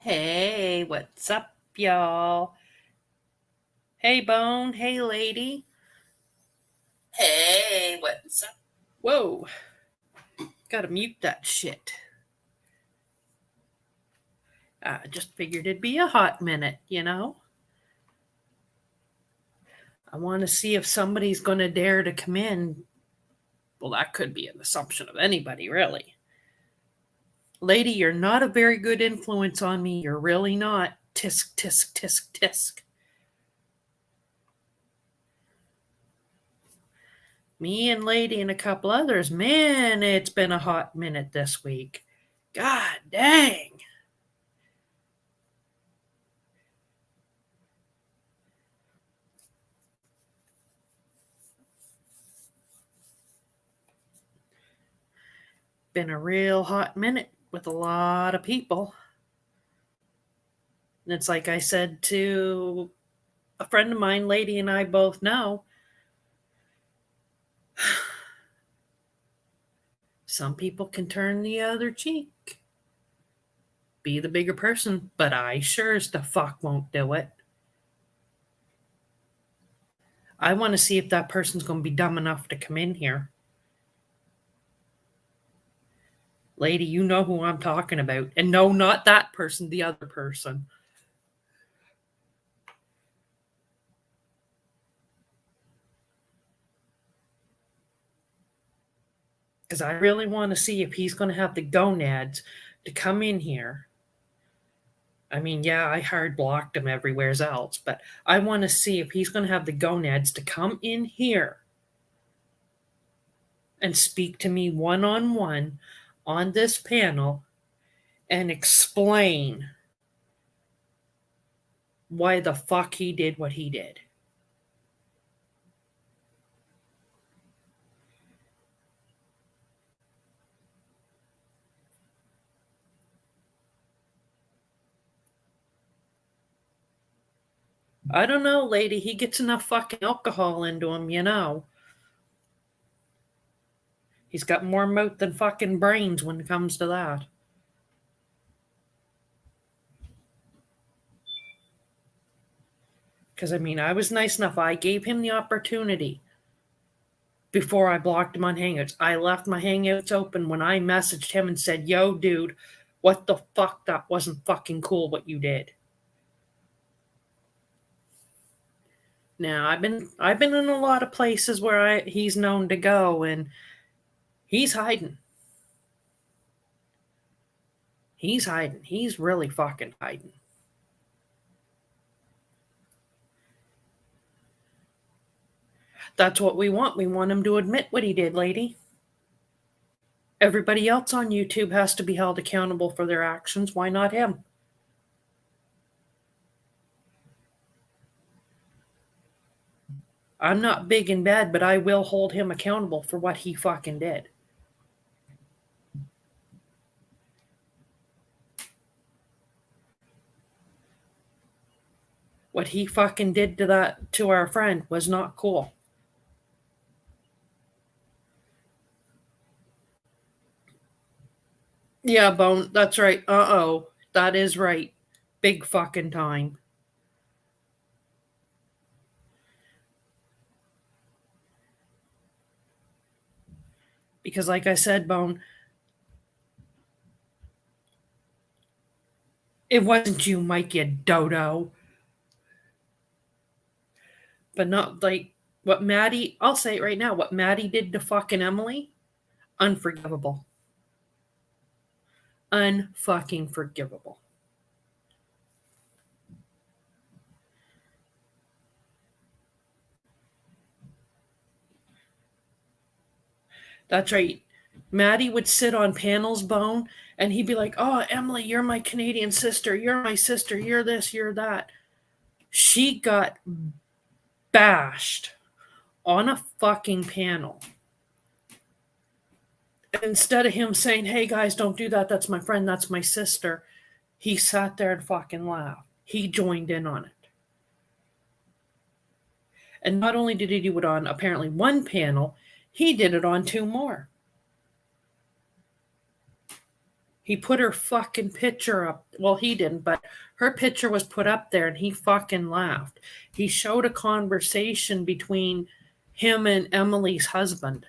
Hey, what's up, y'all? Hey, Bone. Hey, lady. Hey, what's up? Whoa, gotta mute that shit. I just figured it'd be a hot minute. I want to see if somebody's gonna dare to come in. Well, that could be an assumption of anybody, really. Lady, you're not a very good influence on me. You're really not. Tisk, tisk, tisk, tisk. Me and Lady and a couple others, man, it's been a hot minute this week. God dang. Been a real hot minute with a lot of people. And it's like I said to a friend of mine, Lady and I both know, some people can turn the other cheek, be the bigger person, but I sure as the fuck won't do it. I want to see if that person's going to be dumb enough to come in here. Lady, you know who I'm talking about. And no, not that person, the other person. Because I really want to see if he's going to have the gonads to come in here. I mean, yeah, I hard blocked him everywhere else, but I want to see if he's going to have the gonads to come in here and speak to me one on one on this panel and explain why the fuck he did what he did. I don't know, lady. He gets enough fucking alcohol into him. He's got more mouth than fucking brains when it comes to that. Because, I mean, I was nice enough. I gave him the opportunity before I blocked him on Hangouts. I left my Hangouts open when I messaged him and said, yo, dude, what the fuck? That wasn't fucking cool what you did. Now, I've been in a lot of places where he's known to go, and he's hiding. He's hiding. He's really fucking hiding. That's what we want. We want him to admit what he did, lady. Everybody else on YouTube has to be held accountable for their actions. Why not him? I'm not big and bad, but I will hold him accountable for what he fucking did. What he fucking did to our friend was not cool. Yeah, Bone, that's right. Uh-oh. That is right. Big fucking time. Because like I said, Bone, it wasn't you, Mike, you dodo. But not like what Maddie, I'll say it right now, what Maddie did to fucking Emily, unforgivable. Unfucking forgivable. That's right. Maddie would sit on panels, Bone, and he'd be like, oh, Emily, you're my Canadian sister. You're my sister. You're this, you're that. She got bashed on a fucking panel. Instead of him saying, hey guys, don't do that. That's my friend. That's my sister. He sat there and fucking laughed. He joined in on it. And not only did he do it on apparently one panel, he did it on two more. He put her fucking picture up. Well, he didn't, but her picture was put up there and he fucking laughed. He showed a conversation between him and Emily's husband.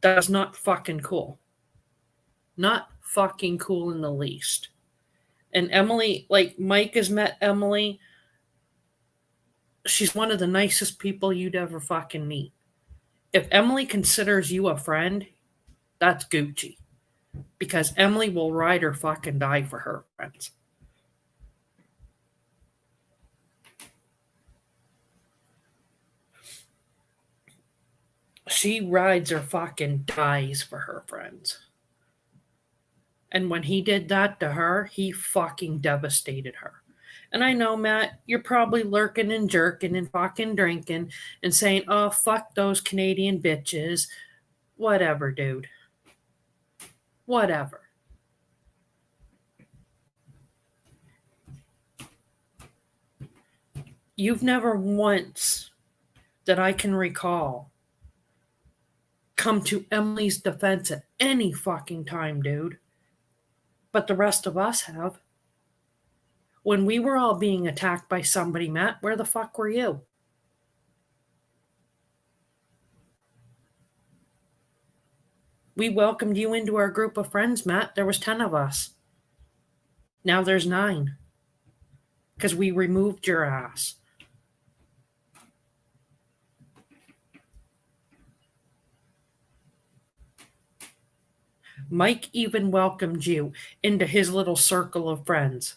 That was not fucking cool. Not fucking cool in the least. And Emily, like Mike has met Emily. She's one of the nicest people you'd ever fucking meet. If Emily considers you a friend, that's Gucci. Because Emily will ride or fucking die for her friends. She rides or fucking dies for her friends. And when he did that to her, he fucking devastated her. And I know, Matt, you're probably lurking and jerking and fucking drinking and saying, oh, fuck those Canadian bitches. Whatever, dude. Whatever. You've never once, that I can recall, come to Emily's defense at any fucking time, dude. But the rest of us have. When we were all being attacked by somebody, Matt, where the fuck were you? We welcomed you into our group of friends, Matt. There was 10 of us. Now there's 9. Because we removed your ass. Mike even welcomed you into his little circle of friends.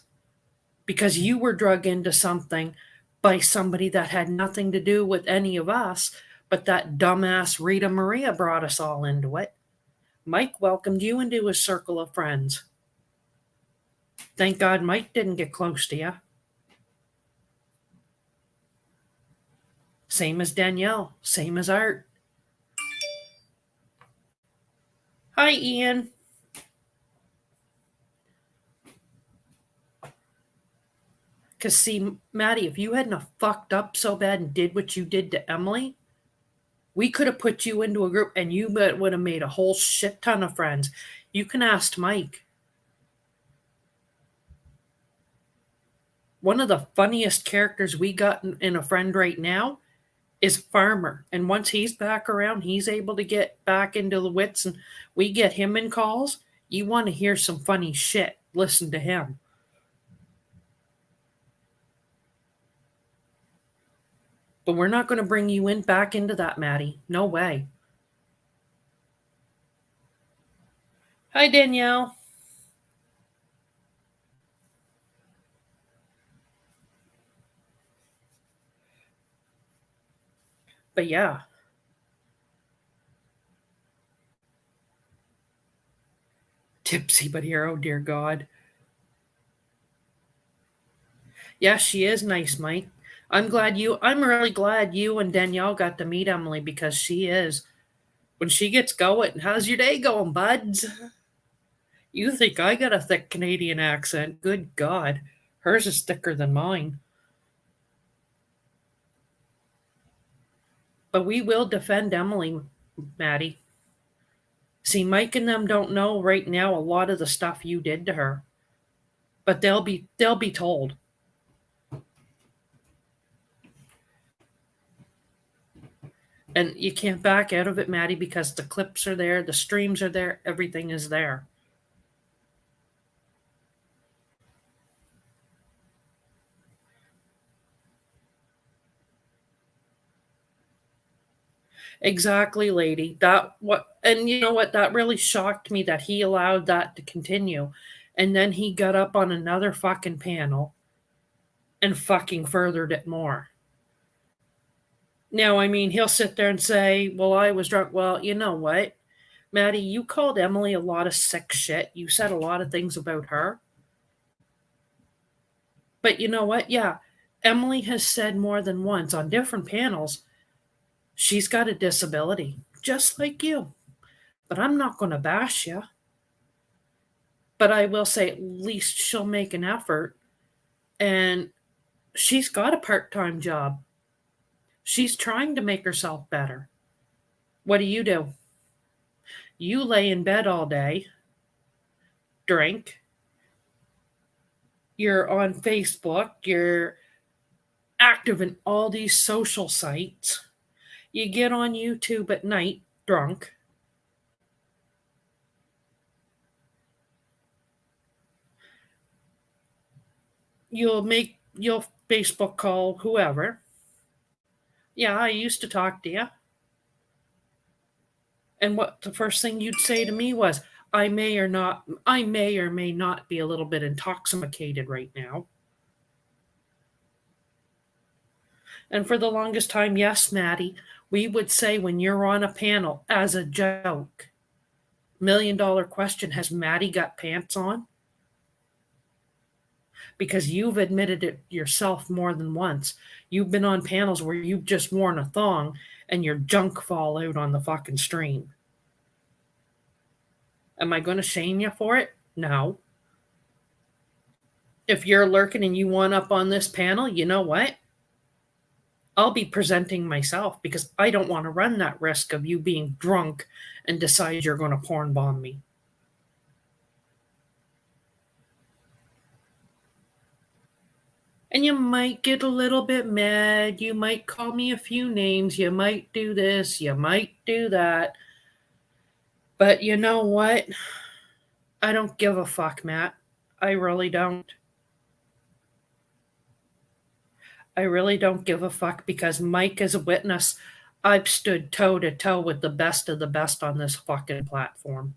Because you were drug into something by somebody that had nothing to do with any of us, but that dumbass Rita Maria brought us all into it. Mike welcomed you into his circle of friends. Thank God Mike didn't get close to you. Same as Danielle. Same as Art. Hi, Ian. Because, see, Maddie, if you hadn't have fucked up so bad and did what you did to Emily, we could have put you into a group and you would have made a whole shit ton of friends. You can ask Mike. One of the funniest characters we got in a friend right now is Farmer. And once he's back around, he's able to get back into the wits and we get him in calls. You want to hear some funny shit, listen to him. But we're not going to bring you in back into that, Maddie. No way. Hi, Danielle. But yeah. Tipsy but here, oh dear God. Yeah, she is nice, Mike. I'm really glad you and Danielle got to meet Emily because she is. When she gets going, how's your day going, buds? You think I got a thick Canadian accent? Good God. Hers is thicker than mine. But we will defend Emily, Maddie. See, Mike and them don't know right now a lot of the stuff you did to her. But they'll be told. And you can't back out of it, Maddie, because the clips are there, the streams are there, everything is there. Exactly, lady. That what and you know what? That really shocked me that he allowed that to continue. And then he got up on another fucking panel and fucking furthered it more. Now, I mean, he'll sit there and say, well, I was drunk. Well, you know what? Maddie, you called Emily a lot of sick shit. You said a lot of things about her. But you know what? Yeah, Emily has said more than once on different panels, she's got a disability, just like you. But I'm not going to bash you. But I will say at least she'll make an effort. And she's got a part time job. She's trying to make herself better. What do? You lay in bed all day drink, you're on Facebook, you're active in all these social sites, you get on YouTube at night drunk, you'll Facebook call whoever. Yeah, I used to talk to you. And what the first thing you'd say to me was, I may or may not be a little bit intoxicated right now. And for the longest time, yes, Maddie, we would say when you're on a panel as a joke, $1 million question, has Maddie got pants on? Because you've admitted it yourself more than once. You've been on panels where you've just worn a thong and your junk fall out on the fucking stream. Am I going to shame you for it? No. If you're lurking and you want up on this panel, you know what? I'll be presenting myself because I don't want to run that risk of you being drunk and decide you're going to porn bomb me. And you might get a little bit mad. You might call me a few names. You might do this. You might do that. But you know what? I don't give a fuck, Matt. I really don't. I really don't give a fuck because Mike is a witness. I've stood toe to toe with the best of the best on this fucking platform.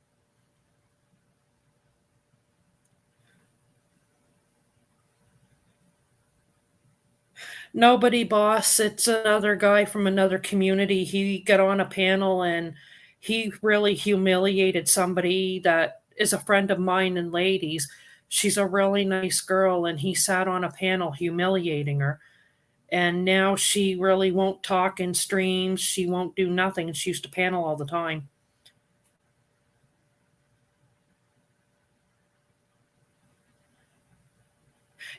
Nobody, boss. It's another guy from another community. He got on a panel and he really humiliated somebody that is a friend of mine and ladies. She's a really nice girl, and he sat on a panel humiliating her. And now she really won't talk in streams. She won't do nothing. And she used to panel all the time.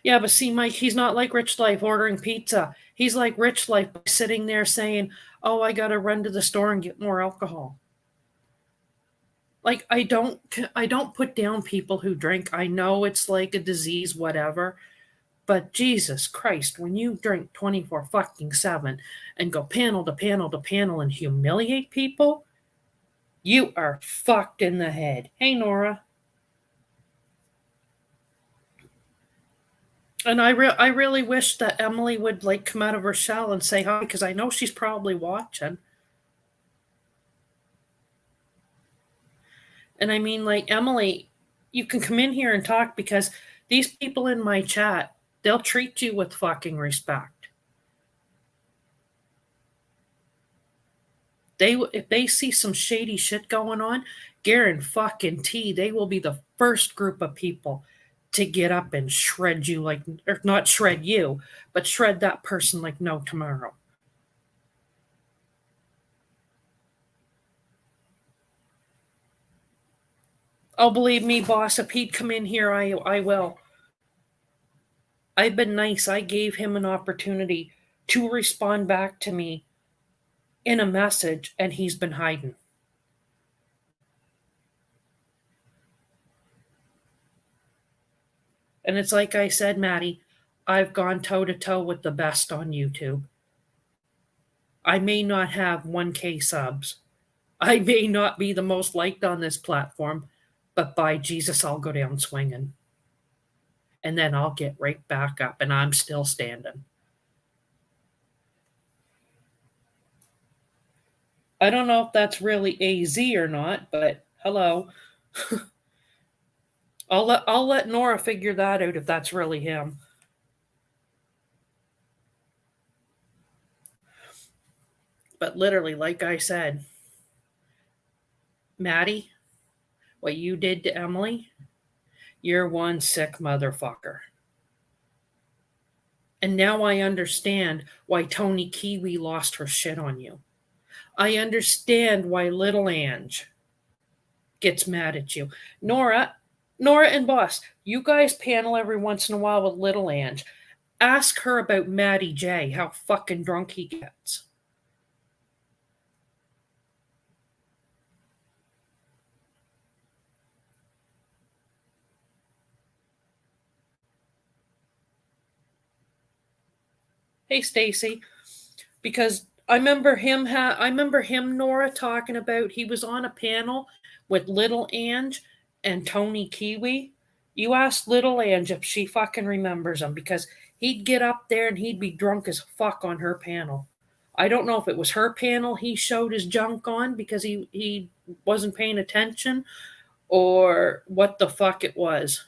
Yeah, but see, Mike, he's not like Rich Life ordering pizza. He's like Rich Life sitting there saying, "Oh, I got to run to the store and get more alcohol." Like I don't put down people who drink. I know it's like a disease, whatever. But Jesus Christ, when you drink 24 fucking 7 and go panel to panel to panel and humiliate people, you are fucked in the head. Hey, Nora. And I really wish that Emily would like come out of her shell and say hi because I know she's probably watching. And I mean, like, Emily, you can come in here and talk because these people in my chat, they'll treat you with fucking respect. If they see some shady shit going on, guarantee they will be the first group of people to get up and shred you like, or not shred you, but shred that person like no tomorrow. Oh, believe me, boss, if he'd come in here, I will. I've been nice. I gave him an opportunity to respond back to me in a message, and he's been hiding. And it's like I said, Maddie, I've gone toe to toe with the best on YouTube. I may not have 1K subs. I may not be the most liked on this platform, but by Jesus, I'll go down swinging. And then I'll get right back up, and I'm still standing. I don't know if that's really AZ or not, but hello. I'll let Nora figure that out if that's really him. But literally, like I said, Maddie, what you did to Emily, you're one sick motherfucker. And now I understand why Tony Kiwi lost her shit on you. I understand why little Ange gets mad at you. Nora and Boss, you guys panel every once in a while with little Ange. Ask her about Matty J, how fucking drunk he gets. Hey, Stacy, because I remember him, Nora, talking about he was on a panel with Little Ange and Tony Kiwi. You ask Little Ange if she fucking remembers him because he'd get up there and he'd be drunk as fuck on her panel. I don't know if it was her panel he showed his junk on because he wasn't paying attention or what the fuck it was.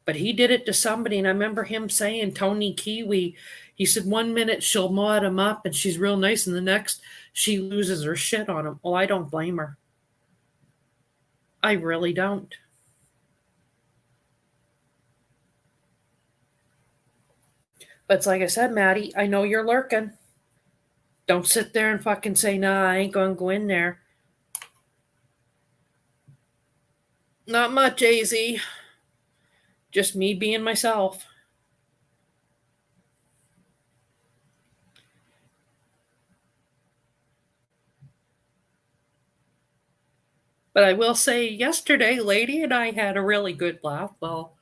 But he did it to somebody, and I remember him saying, Tony Kiwi, he said 1 minute she'll mod him up and she's real nice, and the next she loses her shit on him. Well, I don't blame her. I really don't. But it's like I said, Maddie, I know you're lurking. Don't sit there and fucking say, nah, I ain't gonna go in there. Not much, AZ. Just me being myself. But I will say, yesterday, Lady and I had a really good laugh. Well,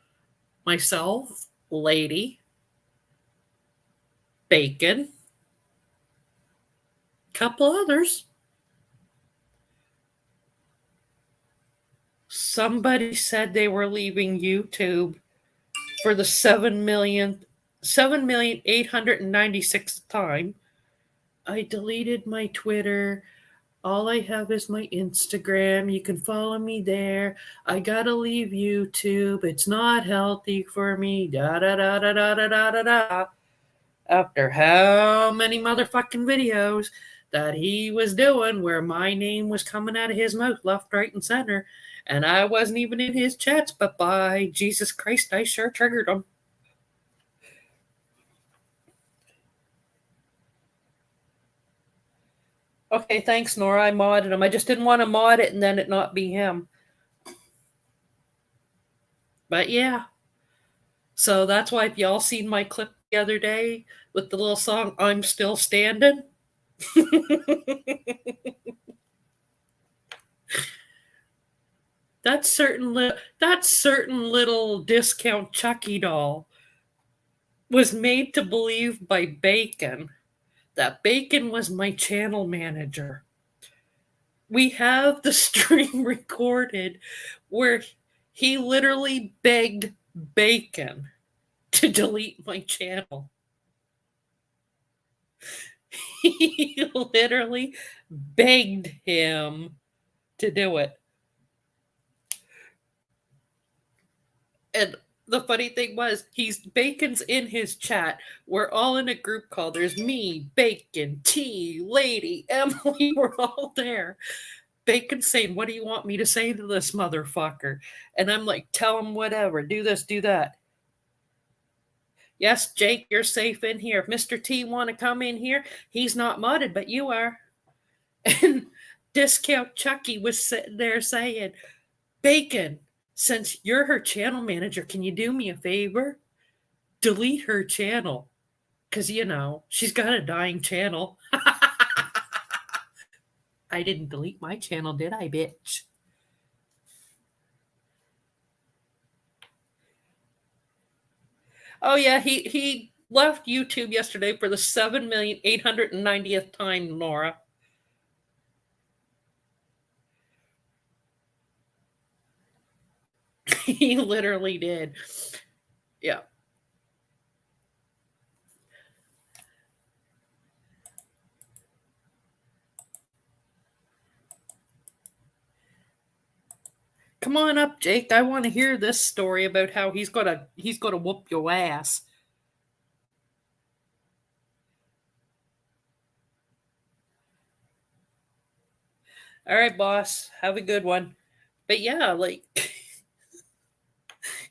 myself, Lady, Bacon, couple others. Somebody said they were leaving YouTube for the 7,896th time. I deleted my Twitter. All I have is my Instagram. You can follow me there. I gotta leave YouTube. It's not healthy for me. Da da da da da da da da da. After how many motherfucking videos that he was doing where my name was coming out of his mouth left, right, and center, and I wasn't even in his chats, but by Jesus Christ, I sure triggered him. Okay, thanks, Nora. I modded him. I just didn't want to mod it and then it not be him. But yeah. So that's why if y'all seen my clip the other day with the little song I'm Still Standing. that certain little discount Chucky doll was made to believe by Bacon that Bacon was my channel manager. We have the stream recorded where he literally begged Bacon to delete my channel. He literally begged him to do it. And the funny thing was, Bacon's in his chat. We're all in a group call. There's me, Bacon, T, Lady, Emily. We're all there. Bacon's saying, "What do you want me to say to this motherfucker?" And I'm like, "Tell him whatever. Do this, do that." Yes, Jake, you're safe in here. If Mr. T want to come in here, he's not modded, but you are. And Discount Chucky was sitting there saying, Bacon, since you're her channel manager, can you do me a favor? Delete her channel. Because, she's got a dying channel. I didn't delete my channel, did I, bitch? Oh, yeah, he left YouTube yesterday for the 7,890th time, Nora. He literally did. Yeah. Come on up, Jake. I want to hear this story about how he's gonna whoop your ass. All right, boss. Have a good one. But yeah, like,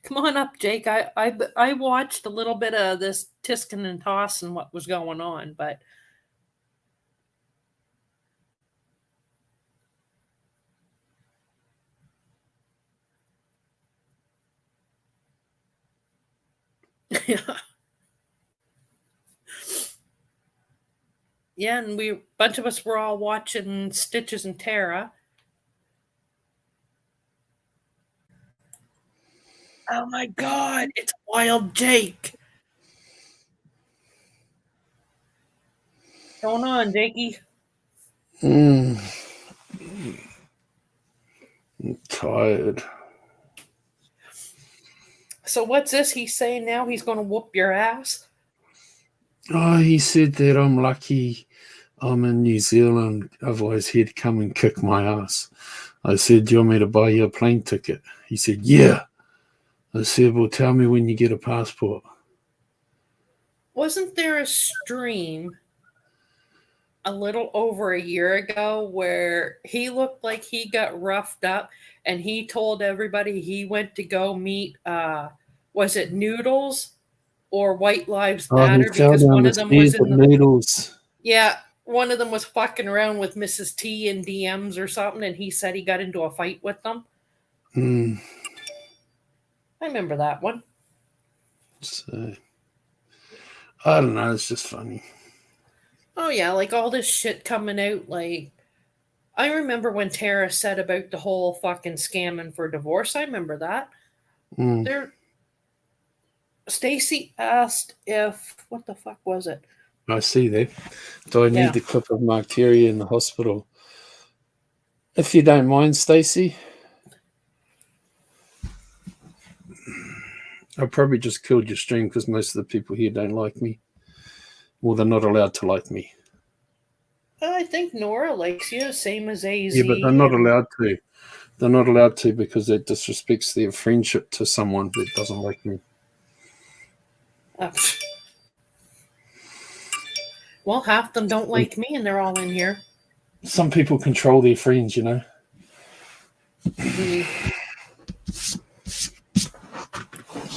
come on up, Jake. I watched a little bit of this Tiskin and Toss and what was going on, but yeah, yeah, and we bunch of us were all watching Stitches and Tara. Oh my God, it's Wild Jake. What's going on, Jakey? I'm tired. So what's this he's saying now? He's going to whoop your ass? Oh, he said that I'm lucky I'm in New Zealand, otherwise he'd come and kick my ass. I said, do you want me to buy you a plane ticket? He said, yeah. I said, well, tell me when you get a passport. Wasn't there a stream a little over a year ago where he looked like he got roughed up and he told everybody he went to go meet was it Noodles or White Lives Oh, he Matter fell because down one the of them was stairs in with the needles. yeah, one of them was fucking around with Mrs. T in DMs or something and he said he got into a fight with them. Mm, I remember that one. so, I don't know, it's just funny. Oh yeah, like all this shit coming out like I remember when Tara said about the whole fucking scamming for divorce. I remember that. Mm, There Stacy asked if what the fuck was it? I see that. Do I need Yeah. the clip of Mark Terry in the hospital? If you don't mind, Stacey, I probably just killed your stream because most of the people here don't like me. Well, they're not allowed to like me. I think Nora likes you, same as AZ Yeah, but they're not and allowed to. They're not allowed to because it disrespects their friendship to someone that doesn't like me. uh, well, half them don't like me and they're all in here. Some people control their friends, you know. Mm.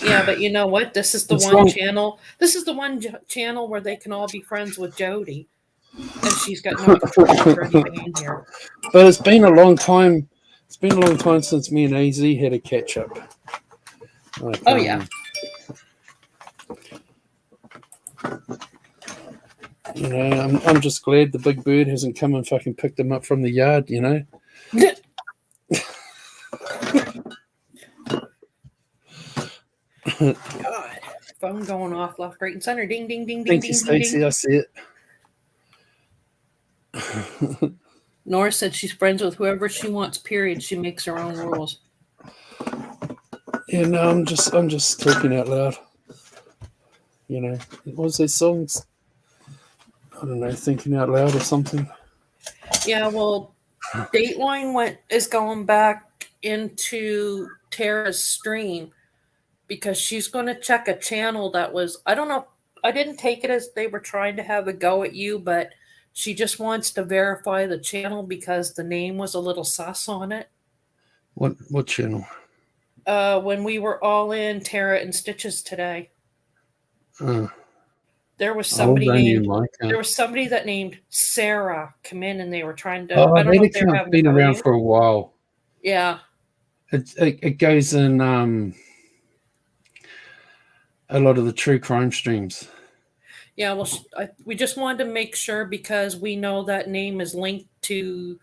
Yeah, but you know what? This is the It's one long. channel. This is the one channel where they can all be friends with Jody, and she's got no control over anybody in here. But it's been a long time. It's been a long time since me and AZ had a catch up. Like, Oh yeah. you know, I'm just glad the big bird hasn't come and fucking picked him up from the yard, you know. God, phone going off left, right, and center. Ding, ding, ding, ding, Thank you, ding, ding, ding. Stacey. I see it. Nora said she's friends with whoever she wants. Period. She makes her own rules. Yeah, no, I'm just talking out loud. You know, what was those songs? I don't know, thinking out loud or something. Yeah, well, Dateline is going back into Tara's stream because she's going to check a channel that was I don't know. I didn't take it as they were trying to have a go at you, but she just wants to verify the channel because the name was a little sus on it. What channel? When we were all in Tara and Stitches today, Uh, there was I was somebody only in named my there account. was somebody that named Sarah come in and they were trying to Oh, I don't know that if they were account's having a been go at around you. for a while. Yeah. It goes in a lot of the true crime streams. Yeah, well, we just wanted to make sure because we know that name is linked to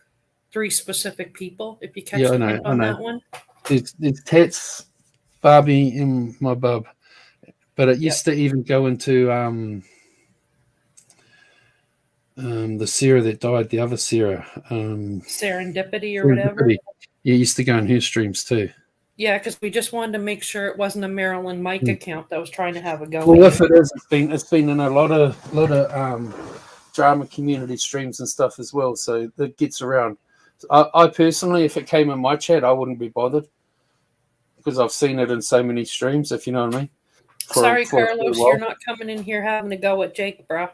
three specific people. If you catch Yeah, the hint I on know. that one. There's Tats, Barbie, and my bub. But it Yep. used to even go into the Sarah that died, the other Sarah. Serendipity or whatever. Serendipity. Yeah, it used to go in her streams too. Yeah, because we just wanted to make sure it wasn't a Marilyn Mike Mm. account that was trying to have a go at Well, if you. it is, it's been in a lot of drama community streams and stuff as well. So it gets around. I personally, if it came in my chat, I wouldn't be bothered because I've seen it in so many streams. If you know what I mean. For Sorry, for a fair Carlos, you're while. not coming in here having a go at Jake, bro.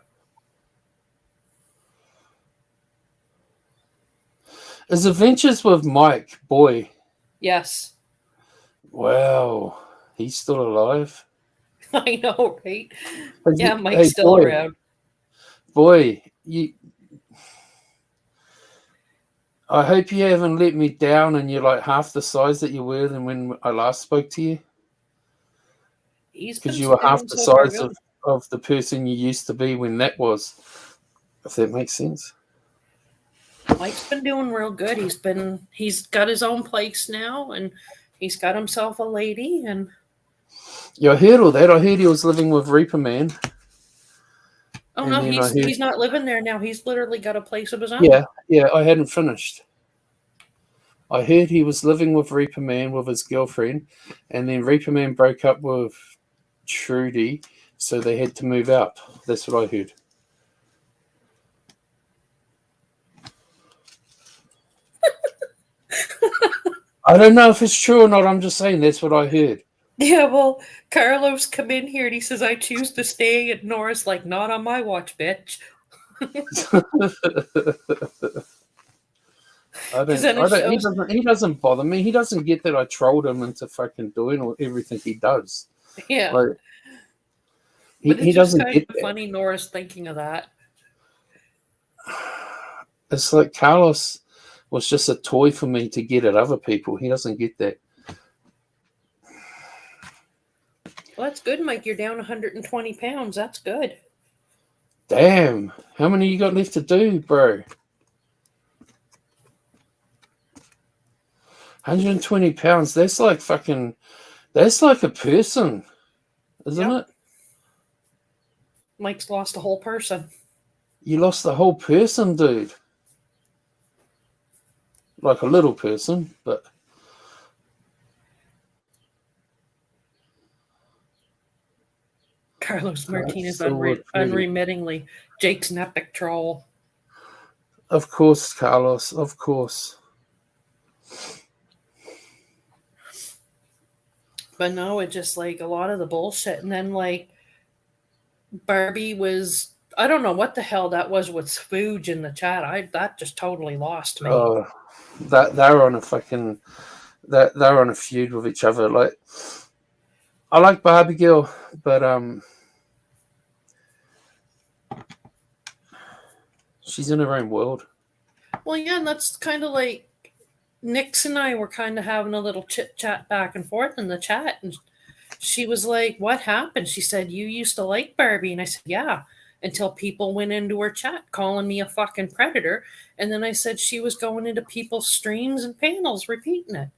His adventures with Mike, boy, Yes. wow, he's still alive. I know, right? Yeah, Mike's Hey, still around. boy, you. I hope you haven't let me down, and you're like half the size that you were than when I last spoke to you, He's because been you were half doing the so far size good. of the person you used to be when that was. If that makes sense. Mike's been doing real good. He's got his own place now and he's got himself a lady and Yeah, I heard all that. I heard he was living with Reaper Man. Oh And no, then I heard, he's not living there now. He's literally got a place of his own. yeah, I hadn't finished. I heard he was living with Reaper Man with his girlfriend, and then Reaper Man broke up with Trudy, so they had to move out. That's what I heard. I don't know if it's true or not. I'm just saying that's what I heard. Yeah, well, Carlos come in here and he says, I choose to stay. And Nora's like, not on my watch, bitch. Because then it shows. He doesn't bother me. He doesn't get that I trolled him into fucking doing everything he does. Yeah. Like But he it's just doesn't kind get of that. funny Nora's thinking of that. It's like Carlos was just a toy for me to get at other people. He doesn't get that. Well, that's good, Mike. You're down 120 pounds. That's good. Damn. How many you got left to do, bro? 120 pounds. That's like a person, isn't it? Mike's lost a whole person. You lost the whole person, dude. Like a little person, but Carlos Martinez still look pretty. unremittingly. Jake's an epic troll. Of course, Carlos. Of course. But no, it just like a lot of the bullshit. And then like Barbie was, I don't know what the hell that was with Spooge in the chat. That just totally lost me. Oh, that they're on a fucking they're on a feud with each other. Like, I like Barbie Girl, but she's in her own world. Well, yeah, and that's kind of like Nix and I were kind of having a little chit chat back and forth in the chat, and she was like, "What happened?" She said, "You used to like Barbie," and I said, "Yeah." Until people went into her chat calling me a fucking predator, and then I said she was going into people's streams and panels repeating it.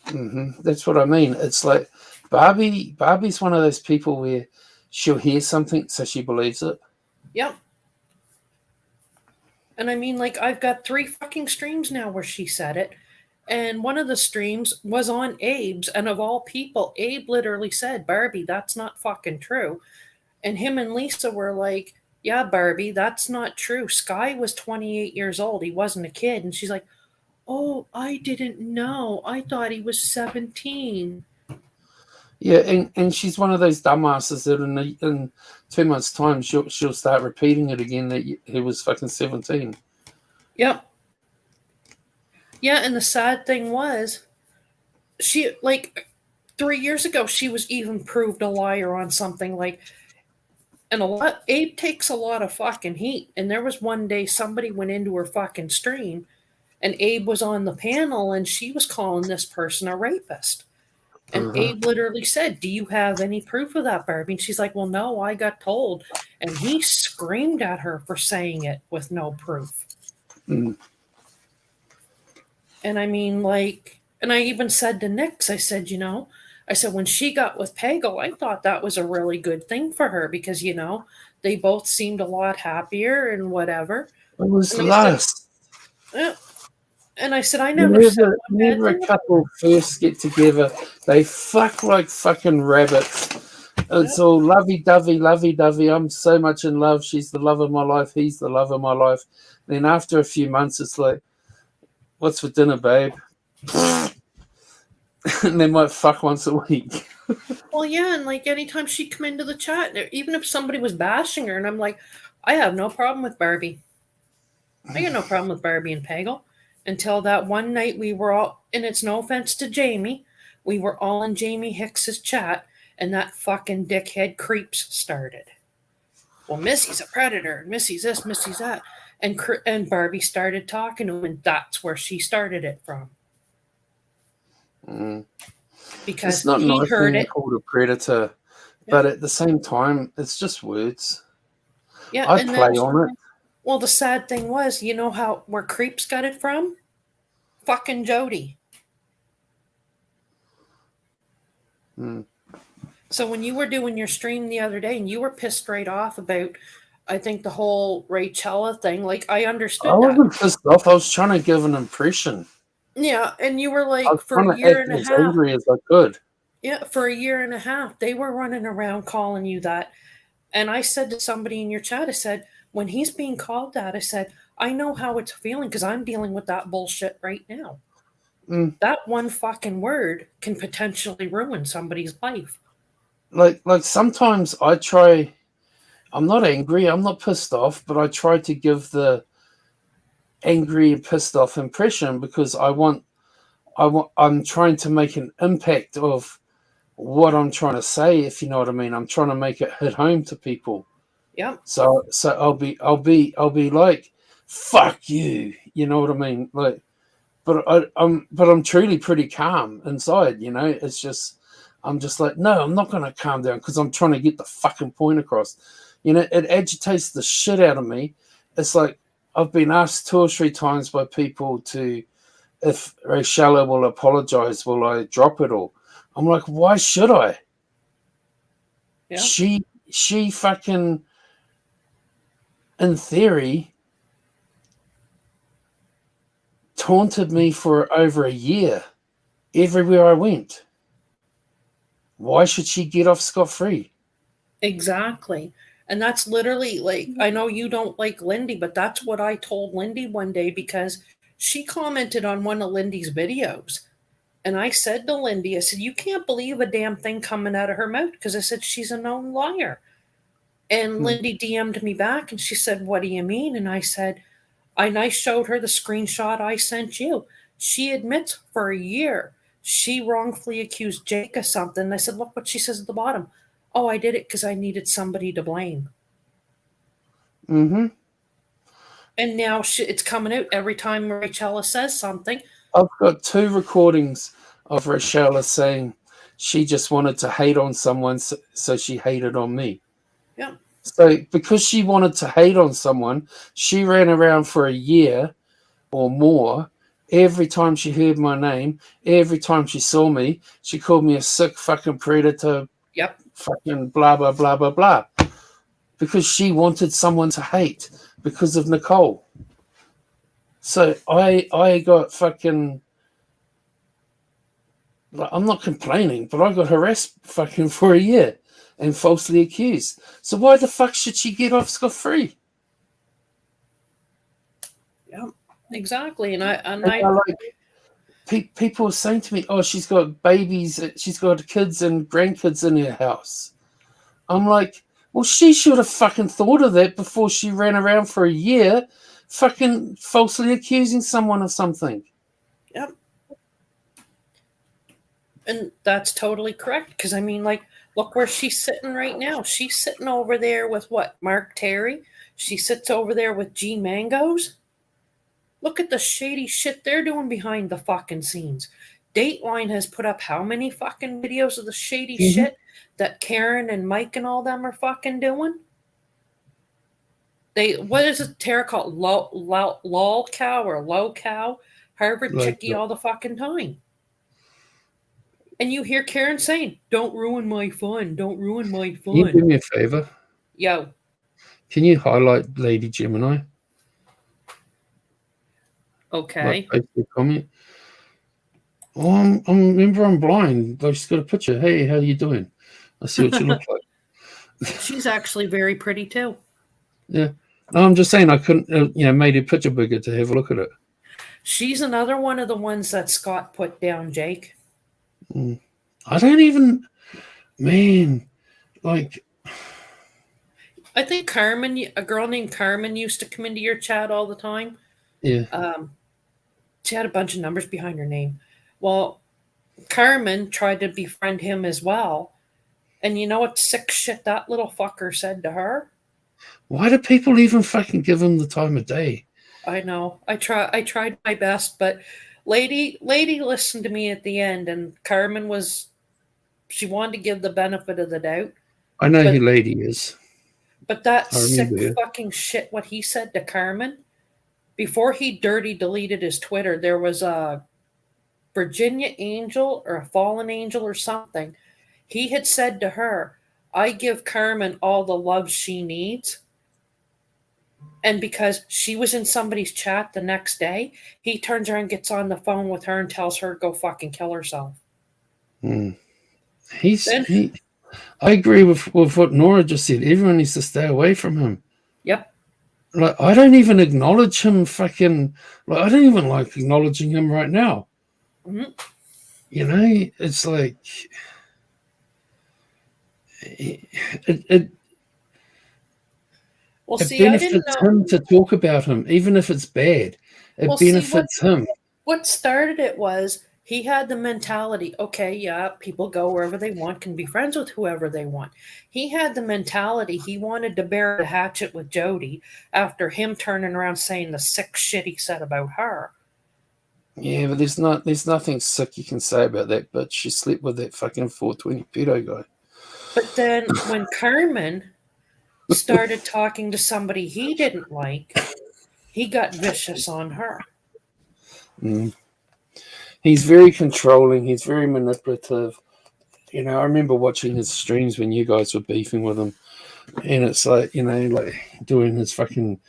Mm-hmm. That's what I mean. It's like Barbie's one of those people where she'll hear something, so she believes it. Yep. And I mean, like, I've got 3 fucking streams now where she said it. And one of the streams was on Abe's. And of all people, Abe literally said, Barbie, that's not fucking true. And him and Lisa were like, yeah, Barbie, that's not true. Sky was 28 years old. He wasn't a kid. And she's like, oh, I didn't know. I thought he was 17. Yeah, and she's one of those dumbasses that in 2 months' time she'll start repeating it again that he was fucking 17. Yep. Yeah, and the sad thing was, she, like, 3 years ago, she was even proved a liar on something like, and Abe takes a lot of fucking heat. And there was one day somebody went into her fucking stream and Abe was on the panel and she was calling this person a rapist. And Abe literally said, do you have any proof of that, Barbie? And she's like, well, no, I got told. And he screamed at her for saying it with no proof. Mm. And I mean, like, and I even said to Nix, I said, when she got with Pagel, I thought that was a really good thing for her because, they both seemed a lot happier and whatever. It was And lust. And I said, I never said one bad Whenever a thing couple first get together, they fuck like fucking rabbits. It's all lovey-dovey. I'm so much in love. She's the love of my life. He's the love of my life. Then after a few months, it's like, what's for dinner, babe? And they might fuck once a week. Well, yeah, and like anytime she'd come into the chat, even if somebody was bashing her, and I'm like, I have no problem with Barbie. I got no problem with Barbie and Pagel. Until that one night we were all, and it's no offense to Jamie, we were all in Jamie Hicks's chat, and that fucking dickhead creeps started. Well, Missy's a predator, and Missy's this, Missy's that. And Barbie started talking to him, and that's where she started it from. Because it's not he nice heard being it. called a predator, but at the same time, it's just words. Yeah, I play on it. Well, the sad thing was, where creeps got it from? Fucking Jody. So when you were doing your stream the other day and you were pissed right off about, I think, the whole Rachella thing, like, I I understood that. wasn't pissed off. I was trying to give an impression. Yeah, and you were I like, was for a trying to year act and a as half. angry as I could. Yeah, for a year and a half, they were running around calling you that. And I said to somebody in your chat, I said, when he's being called that, I said, I know how it's feeling because I'm dealing with that bullshit right now. Mm. That one fucking word can potentially ruin somebody's life. Like sometimes I try. I'm not angry. I'm not pissed off, but I try to give the angry and pissed off impression because I'm trying to make an impact of what I'm trying to say, if you know what I mean. I'm trying to make it hit home to people. Yep. So I'll be like, fuck you, you know what I mean? Like, but I'm truly pretty calm inside, you know. It's just I'm just like, no, I'm not gonna calm down because I'm trying to get the fucking point across. You know, it agitates the shit out of me. It's like I've been asked 2 or 3 times by people to, if Rachella will apologize, will I drop it all? I'm like, why should I? Yeah. She fucking, in theory, taunted me for over a year everywhere I went. Why should she get off scot free? Exactly. And that's literally like, I know you don't like Lindy, but that's what I told Lindy one day because she commented on one of Lindy's videos. And I said to Lindy, I said, you can't believe a damn thing coming out of her mouth because I said, she's a known liar. And Hmm. Lindy DM'd me back and she said, what do you mean? And I said, and I showed her the screenshot I sent you. She admits for a year she wrongfully accused Jake of something. And I said, look what she says at the bottom. Oh, I did it because I needed somebody to blame. Mm-hmm. And now it's coming out every time Rachella says something. I've got 2 recordings of Rochella saying she just wanted to hate on someone, so she hated on me. Yeah. So because she wanted to hate on someone, she ran around for a year or more. Every time she heard my name, every time she saw me, she called me a sick fucking predator, Yep. fucking blah, blah, blah, blah, blah. Because she wanted someone to hate because of Nicole. So I got fucking, like, I'm not complaining, but I got harassed fucking for a year and falsely accused. So why the fuck should she get off scot free? Yep. Exactly. And And I like, people are saying to me, "Oh, she's got babies, she's got kids and grandkids in her house." I'm like, well, she should have fucking thought of that before she ran around for a year, fucking falsely accusing someone of something. yep. And that's totally correct. Because I mean, like, look where she's sitting right now. She's sitting over there with what? Mark Terry. She sits over there with G Mangoes. Look at the shady shit they're doing behind the fucking scenes. Dateline has put up how many fucking videos of the shady Mm-hmm. shit that Karen and Mike and all them are fucking doing? They, what is it Tara called? Lol cow or low cow? Harvard Like, Chicky all the fucking time. And you hear Karen saying, don't ruin my fun. Don't ruin my can you do fun. me a favor? Yo, Can you highlight Lady Gemini? Like, okay. post a comment. Oh, remember I'm blind. Like, she's got a picture. Hey, how you doing? I see what you look like. She's actually very pretty too. Yeah. No, I'm just saying I couldn't, made a picture bigger to have a look at it. She's another one of the ones that Scott put down, Jake. Mm. I don't even, man, like, I think Carmen, a girl named Carmen, used to come into your chat all the time. yeah. Um, she had a bunch of numbers behind her name. Well, Carmen tried to befriend him as well. And you know what sick shit that little fucker said to her? Why do people even fucking give him the time of day? I know. I tried my best, but lady listened to me at the end and Carmen was she wanted to give the benefit of the doubt. I know who But Lady is. but that I remember sick her. fucking shit what he said to Carmen before he dirty deleted his Twitter, there was a Virginia Angel or a Fallen Angel or something. He had said to her, I give Carmen all the love she needs. And because she was in somebody's chat the next day, he turns around, gets on the phone with her, and tells her to go fucking kill herself. Mm. Then, I agree with what Nora just said. Everyone needs to stay away from him. yep. Like, I don't even acknowledge him fucking, like, I don't even like acknowledging him right now. Mm-hmm. You know, it's like, it Well, it see, I didn't benefits know. him to talk about him, even if it's bad. Well, It see, what benefits him. what started it was he had the mentality, okay, yeah, people go wherever they want, can be friends with whoever they want. He had the mentality he wanted to bury the hatchet with Jody after him turning around saying the sick shit he said about her. Yeah, but there's nothing sick you can say about that bitch. She slept with that fucking 420 pedo guy. But then when Carmen started talking to somebody he didn't like, he got vicious on her. Mm. He's very controlling. He's very manipulative. You know, I remember watching his streams when you guys were beefing with him, and it's like, you know, like doing his fucking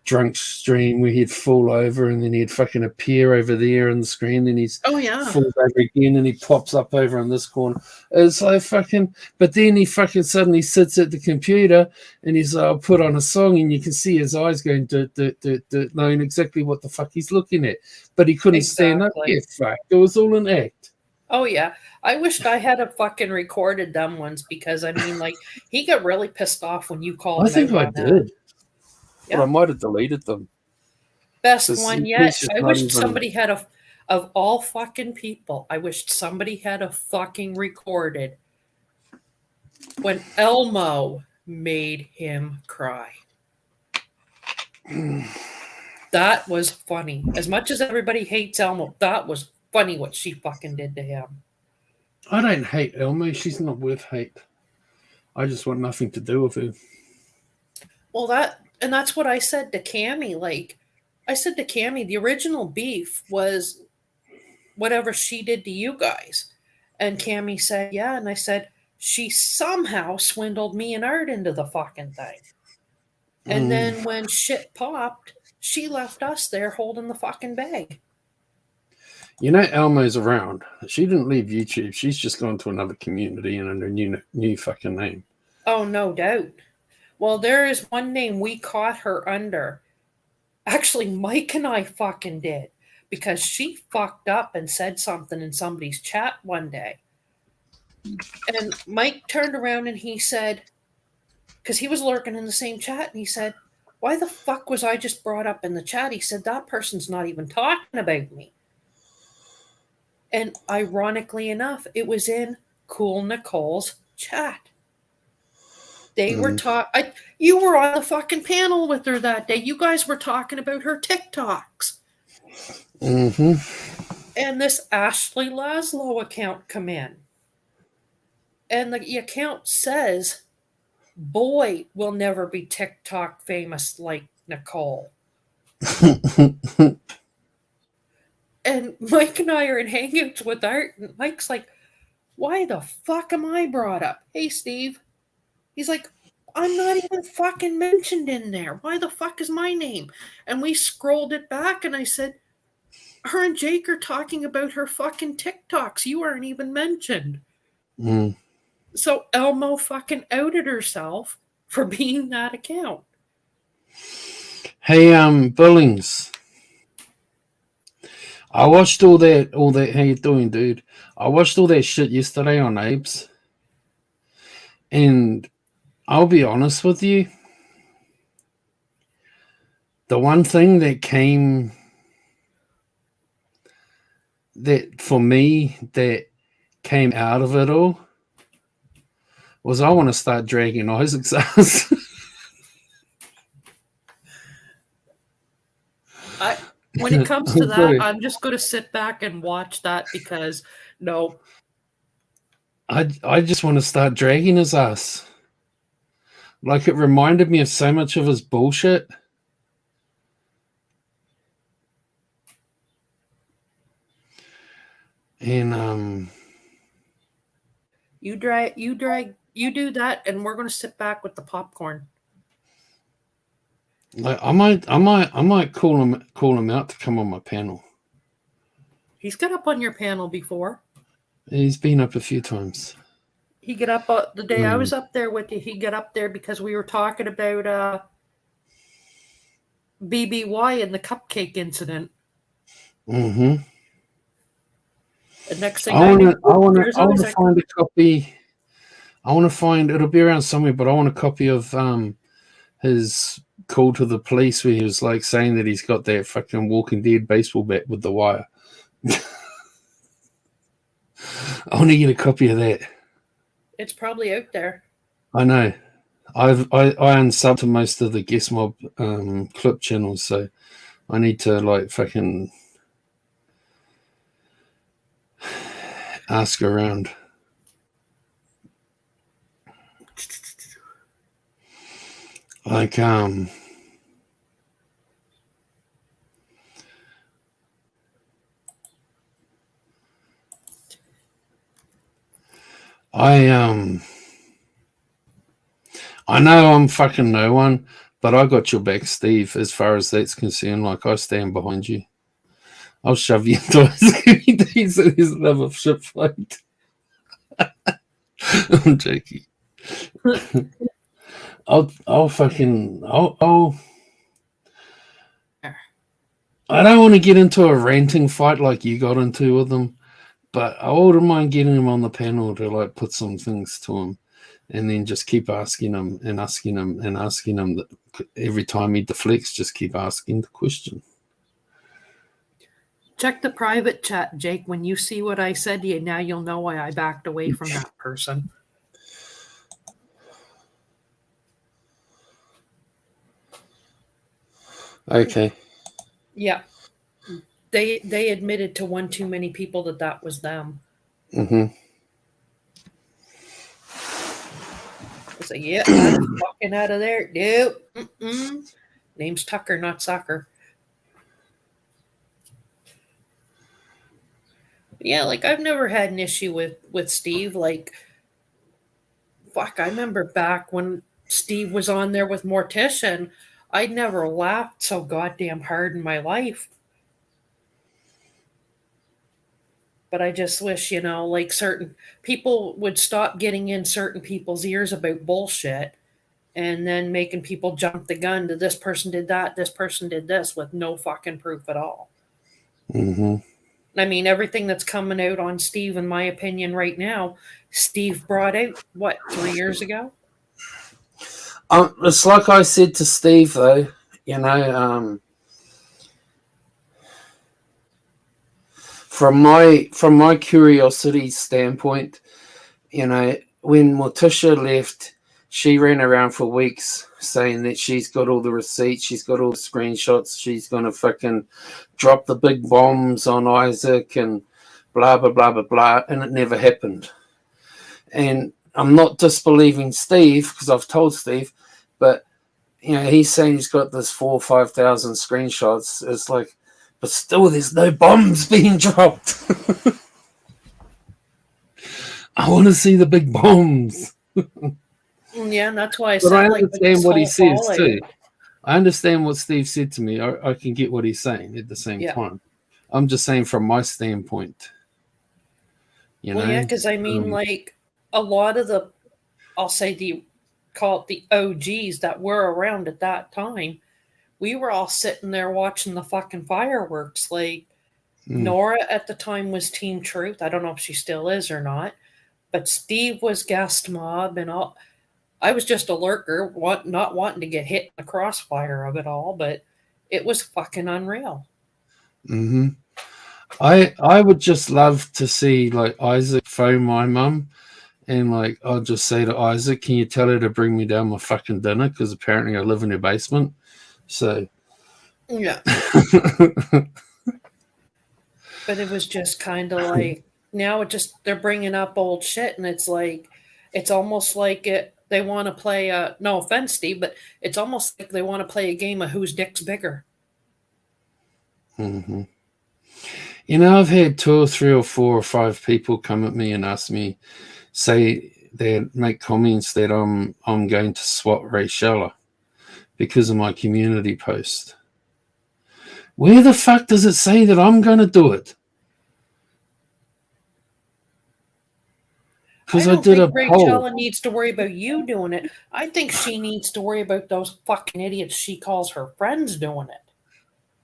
drunk stream where he'd fall over and then he'd fucking appear over there on the screen, then he's Oh, yeah. falls over again and he pops up over on this corner. It's like fucking, but then he fucking suddenly sits at the computer and he's like, I'll put on a song, and you can see his eyes going knowing exactly what the fuck he's looking at. But he couldn't stand up. Exactly. Yeah, fuck. It was all an act. Oh yeah. I wished I had a fucking recorded them ones because I mean like he got really pissed off when you called I him out think I on that. did, but I Yeah. might have deleted them Best because one he's yet. just I not wished even. somebody had a of all fucking people, I wished somebody had a fucking recorded when Elmo made him cry. That was funny. As much as everybody hates Elmo, that was funny what she fucking did to him. I don't hate Elmo. She's not worth hate. I just want nothing to do with her. Well, that's what I said to Cammy. Like, I said to Cammy, the original beef was whatever she did to you guys, and Cammy said, "Yeah," and I said she somehow swindled me and Art into the fucking thing, and Mm. then when shit popped, she left us there holding the fucking bag. You know, Elmo's around. She didn't leave YouTube. She's just gone to another community and under a new fucking name. Oh, no doubt. Well, there is one name we caught her under. Actually, Mike and I fucking did because she fucked up and said something in somebody's chat one day. And Mike turned around and he said, because he was lurking in the same chat, and he said, why the fuck was I just brought up in the chat? He said, that person's not even talking about me. And ironically enough, it was in Cool Nicole's chat. They were Mm. talking. You were on the fucking panel with her that day. You guys were talking about her TikToks. Mm-hmm. And this Ashley Laszlo account come in. And the account says, boy will never be TikTok famous like Nicole. And Mike and I are in hangouts with Art, and Mike's like, why the fuck am I brought up? Hey, Steve. He's like, I'm not even fucking mentioned in there. Why the fuck is my name? And we scrolled it back, and I said, her and Jake are talking about her fucking TikToks. You aren't even mentioned. Mm. So Elmo fucking outed herself for being that account. Hey, Billings. I watched all that. How you doing, dude? I watched all that shit yesterday on Abe's, and I'll be honest with you. The one thing that for me that came out of it all was I want to start dragging Isaac's ass. I when it comes to that, I'm just going to sit back and watch that because no, I just want to start dragging his ass. Like, it reminded me of so much of his bullshit. And You do that, and we're going to sit back with the popcorn. Like I might call him out to come on my panel. He's got up on your panel before. He's been up a few times. He got up the day I was up there with you. He got up there because we were talking about BBY and the cupcake incident. Mm-hmm. The next thing I want to find a copy. I want to find, it'll be around somewhere, but I want a copy of his call to the police where he was like saying that he's got that fucking Walking Dead baseball bat with the wire. I want to get a copy of that. It's probably out there. I know. I unsubbed to most of the Guest Mob clip channels, so I need to like fucking ask around. Like I know I'm fucking no one, but I got your back, Steve, as far as that's concerned. Like, I stand behind you. I'll shove you into days that there's another ship fight. I'm joking. I'll fucking I don't want to get into a ranting fight like you got into with them, but I wouldn't mind getting him on the panel to like put some things to him, and then just keep asking him and asking him and asking him. That every time he deflects, just keep asking the question. Check the private chat, Jake. When you see what I said to you, now you'll know why I backed away from that person. Okay. Yeah. They admitted to one too many people that was them. Mm-hmm. It's like, yeah, I'm walking out of there. Nope. Mm-mm. Name's Tucker, not Sucker. Yeah, like I've never had an issue with Steve. Like, fuck, I remember back when Steve was on there with Morticia, I'd never laughed so goddamn hard in my life. But I just wish, like certain people would stop getting in certain people's ears about bullshit and then making people jump the gun to this person did that, this person did this with no fucking proof at all. Mm-hmm. I mean, everything that's coming out on Steve, in my opinion, right now, Steve brought out, 3 years ago? It's like I said to Steve, though, from my curiosity standpoint, when Morticia left, she ran around for weeks saying that she's got all the receipts, she's got all the screenshots, she's going to fucking drop the big bombs on Isaac and blah, blah, blah, blah, blah, and it never happened. And I'm not disbelieving Steve, because I've told Steve, but, he's saying he's got this 4,000 or 5,000 screenshots. It's like, but still there's no bombs being dropped. I want to see the big bombs. Yeah, and that's why I said. But I understand what he says too. I understand what Steve said to me. I can get what he's saying at the same time. I'm just saying from my standpoint. Yeah, because I mean, like a lot of the, I'll say call it the OGs that were around at that time, we were all sitting there watching the fucking fireworks. Like Nora at the time was Team Truth. I don't know if she still is or not, but Steve was Guest Mob and all. I was just a lurker, not wanting to get hit in the crossfire of it all, but it was fucking unreal. Mm-hmm. I would just love to see like Isaac phone my mum, and like I'll just say to Isaac, "Can you tell her to bring me down my fucking dinner? Because apparently I live in her basement." So yeah. But it was just kind of like now they're bringing up old shit, and it's like it's almost like they want to play no offense, Steve, but it's almost like they want to play a game of whose dick's bigger. Mm-hmm. I've had 2 or 3 or 4 or 5 people come at me and ask me, say they make comments that I'm going to swat Rachella because of my community post. Where the fuck does it say that I'm going to do it? I Because I don't did a think poll. Rachella needs to worry about you doing it. I think she needs to worry about those fucking idiots she calls her friends doing it.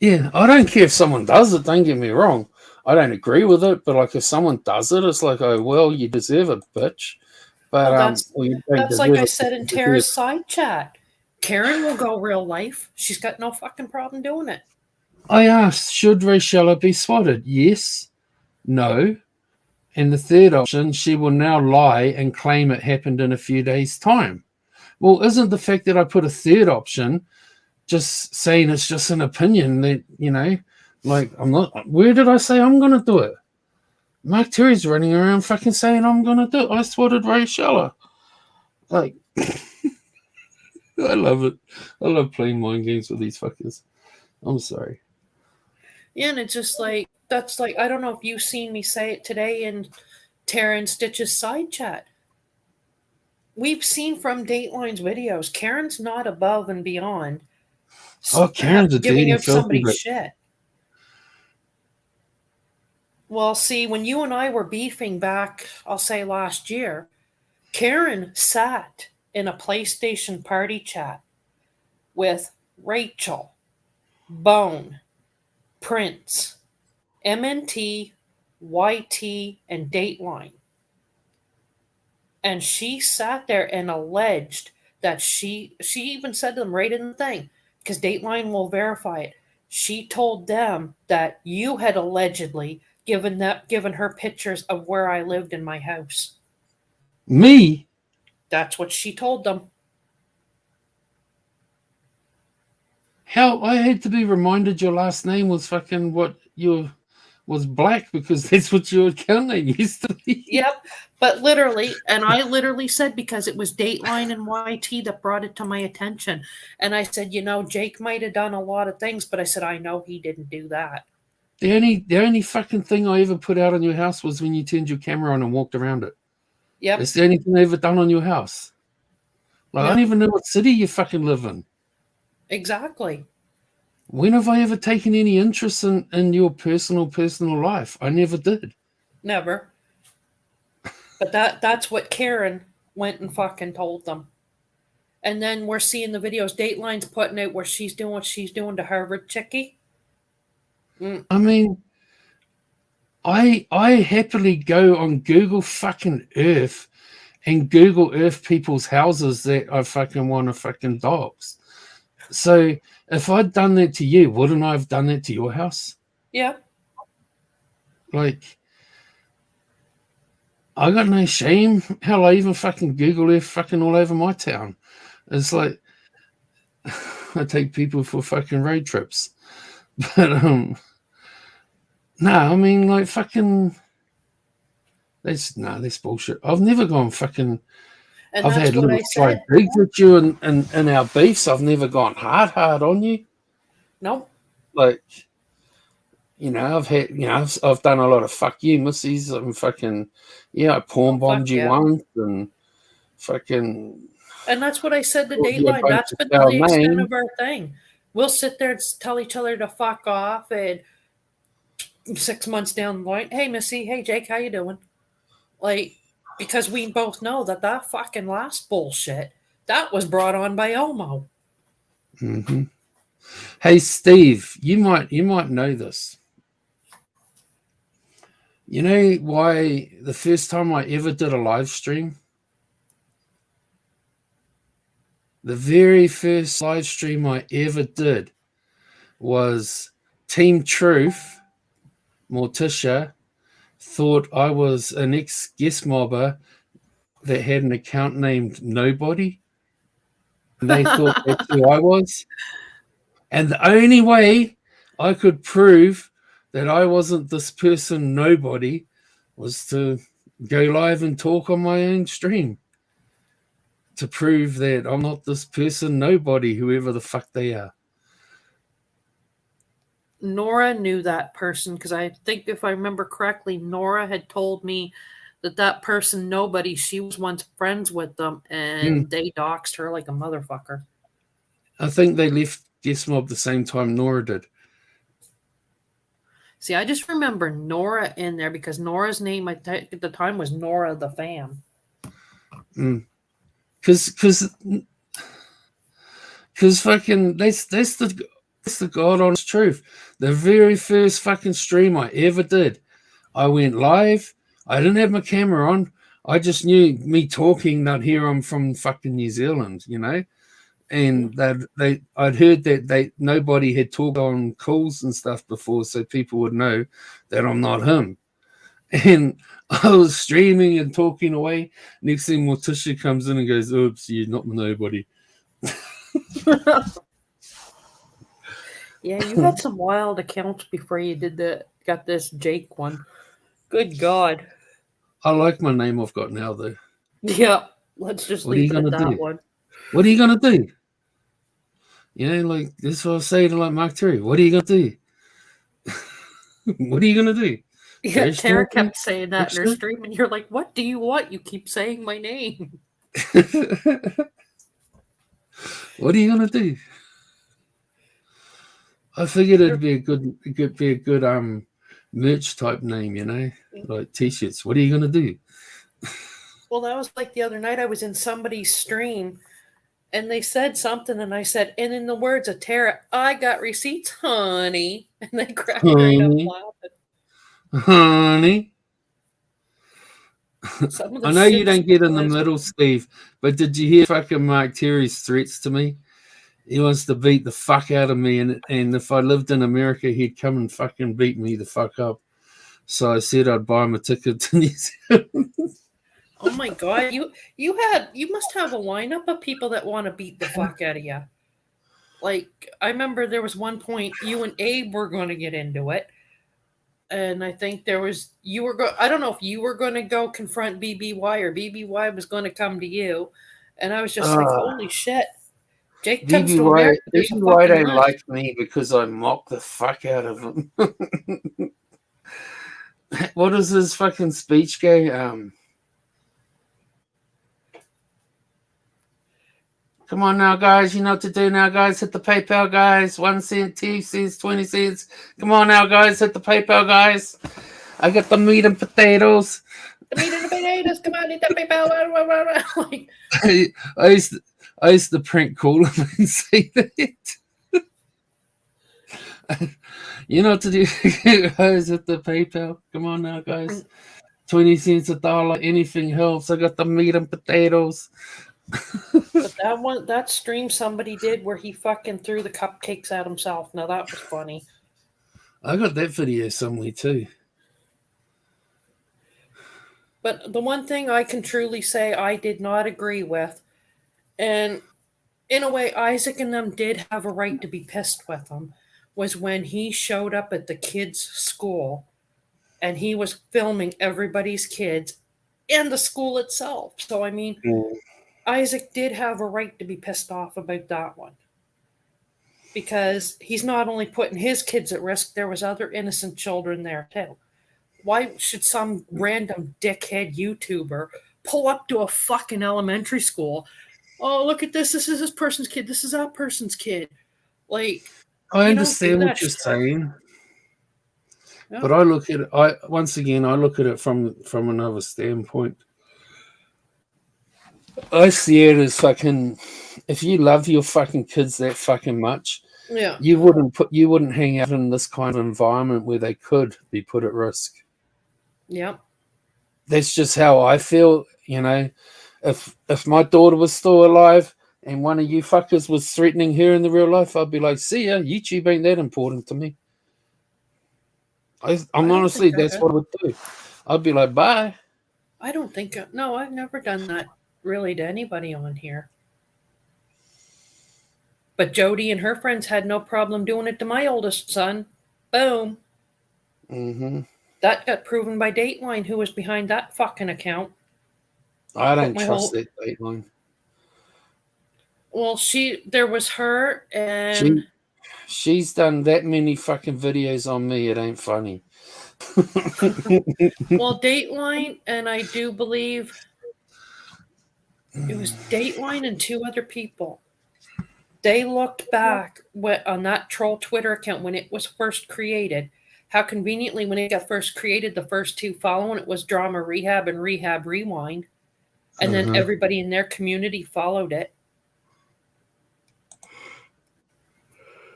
Yeah, I don't care if someone does it, don't get me wrong. I don't agree with it, but like if someone does it, it's like, oh well, you deserve it, bitch. But Well, that's well, you don't that's like deserve I it. said in You deserve. Tara's side chat. Karen will go real life. She's got no fucking problem doing it. I asked, should Rachella be swatted? Yes, no. And the third option, she will now lie and claim it happened in a few days' time. Well, isn't the fact that I put a third option just saying it's just an opinion that, like I'm not, where did I say I'm going to do it? Mark Terry's running around fucking saying I'm going to do it. I swatted Rachella. Like, I love it. I love playing mind games with these fuckers. I'm sorry. Yeah, and it's just like that's like I don't know if you've seen me say it today in Tara and Stitch's side chat. We've seen from Dateline's videos, Karen's not above and beyond Oh, Karen's a giving dirty, out filthy somebody's bitch. shit. Well, see, when you and I were beefing back, I'll say last year, Karen sat in a PlayStation party chat with Rachel, Bone, Prince, MNT, YT, and Dateline. And she sat there and alleged that she even said to them right in the thing, because Dateline will verify it. She told them that you had allegedly given her pictures of where I lived in my house. Me? That's what she told them. Hell, I had to be reminded your last name was fucking what you was black because that's what your account name used to be. Yep. But literally, and I literally said because it was Dateline and YT that brought it to my attention. And I said, Jake might have done a lot of things, but I said, I know he didn't do that. The only fucking thing I ever put out on your house was when you turned your camera on and walked around it. Yep. That's the only thing I ever done on your house. Like, I Yep. don't even know what city you fucking live in. Exactly. When have I ever taken any interest in your personal life? I never did. Never. But that's what Karen went and fucking told them. And then we're seeing the videos Dateline's putting out where she's doing what she's doing to Harvard Chickie. I mean, I happily go on Google fucking Earth and Google Earth people's houses that I fucking want to fucking dogs. So if I'd done that to you, wouldn't I have done that to your house? Yeah. Like, I got no shame. Hell, I even fucking Google Earth fucking all over my town. It's like I take people for fucking road trips. But no, I mean like fucking that's bullshit. I've never gone fucking And I've that's had what little I slight said. digs at you in our beefs. I've never gone hard on you. Nope. Like, I've had, I've done a lot of fuck you, missies, and fucking, I Oh, porn bombed fuck you yeah. once, and fucking And that's what I said to called you a Dateline. bunch That's of been foul the extent names. of our thing. We'll sit there and tell each other to fuck off, and 6 months down the line, hey Missy, hey Jake, how you doing? Like, because we both know that fucking last bullshit that was brought on by Omo. Mm-hmm. Hey Steve, you might know this. You know why the first time I ever did a live stream, the very first live stream I ever did was Team Truth, Morticia, thought I was an ex-guest mobber that had an account named Nobody. And they thought that's who I was. And the only way I could prove that I wasn't this person, Nobody, was to go live and talk on my own stream to prove that I'm not this person, Nobody, whoever the fuck they are. Nora knew that person because I think, if I remember correctly, Nora had told me that person nobody, she was once friends with them, and they doxed her like a motherfucker. I think they left Guess Mob the same time Nora did. See, I just remember Nora in there because Nora's name at the time was Nora the Fan. Because fucking that's the God honest truth. The very first fucking stream I ever did, I went live. I didn't have my camera on. I just knew me talking, they'd hear I'm from fucking New Zealand, you know. And I'd heard that nobody had talked on calls and stuff before, so people would know that I'm not him. And I was streaming and talking away. Next thing, Morticia comes in and goes, "Oops, you're not nobody." Yeah, you had some wild accounts before you got this Jake one. Good God. I like my name I've got now, though. Yeah, let's just What are you leave it at gonna that do? one. What are you gonna do? You know, like this is what I say to like Mark Terry. What are you gonna do? What are you gonna do? Yeah, Trash Tara talking? kept saying that in her stream, and you're like, what do you want? You keep saying my name. What are you gonna do? I figured it'd be a good merch type name, you know, like t-shirts. What are you gonna do? Well, that was like the other night I was in somebody's stream and they said something and I said, and in the words of Tara, I got receipts, honey. And they cracked right up Honey, laughing. honey. Some of the I know you shit don't get in the was middle, Steve, but did you hear fucking Mark Terry's threats to me? He wants to beat the fuck out of me, and if I lived in America, he'd come and fucking beat me the fuck up. So I said I'd buy him a ticket to New Zealand. Oh my God, you must have a lineup of people that want to beat the fuck out of you. Like I remember there was one point you and Abe were going to get into it, and I think there was I don't know if you were going to go confront BBY or BBY was going to come to you, and I was just like, holy shit. Jake comes to BBY, America, there's a BBY fucking don't hunt. like me because I mock the fuck out of him. What does his fucking speech go? Come on now, guys. You know what to do now, guys. Hit the PayPal, guys. 1 cent, 2 cents, 20 cents. Come on now, guys. Hit the PayPal, guys. I got the meat and potatoes. The meat and the potatoes, come on, eat that PayPal. Like, I used to prank call him and say that. You know what to do, guys. Hit the PayPal. Come on now, guys. 20 cents, $1. Anything helps. I got the meat and potatoes. but that stream somebody did where he fucking threw the cupcakes at himself. Now that was funny. I got that video somewhere too. But the one thing I can truly say I did not agree with, and in a way Isaac and them did have a right to be pissed with him, was when he showed up at the kids' school and he was filming everybody's kids and the school itself. So I mean, Isaac did have a right to be pissed off about that one. Because he's not only putting his kids at risk, there was other innocent children there too. Why should some random dickhead YouTuber pull up to a fucking elementary school? Oh, look at this. This is this person's kid. This is that person's kid. Like, I you don't do understand that what you're shit. saying, Yeah. but I look at it. I look at it from another standpoint. I see it as fucking. If you love your fucking kids that fucking much, Yeah. you wouldn't hang out in this kind of environment where they could be put at risk. Yep. That's just how I feel. You know, if my daughter was still alive and one of you fuckers was threatening her in the real life, I'd be like, see ya, YouTube ain't that important to me. I'm honestly, that's what I would do. I'd be like, bye. I don't think. No, I've never done that really to anybody on here. But Jody and her friends had no problem doing it to my oldest son. Boom. Mm-hmm. That got proven by Dateline, who was behind that fucking account. I Put don't my trust whole. that Dateline. Well, there was her and She's done that many fucking videos on me. It ain't funny. Well, Dateline, and I do believe it was Dateline and two other people. They looked back on that troll Twitter account when it was first created. How conveniently, when it got first created, the first two following it was Drama Rehab and Rehab Rewind. And then everybody in their community followed it.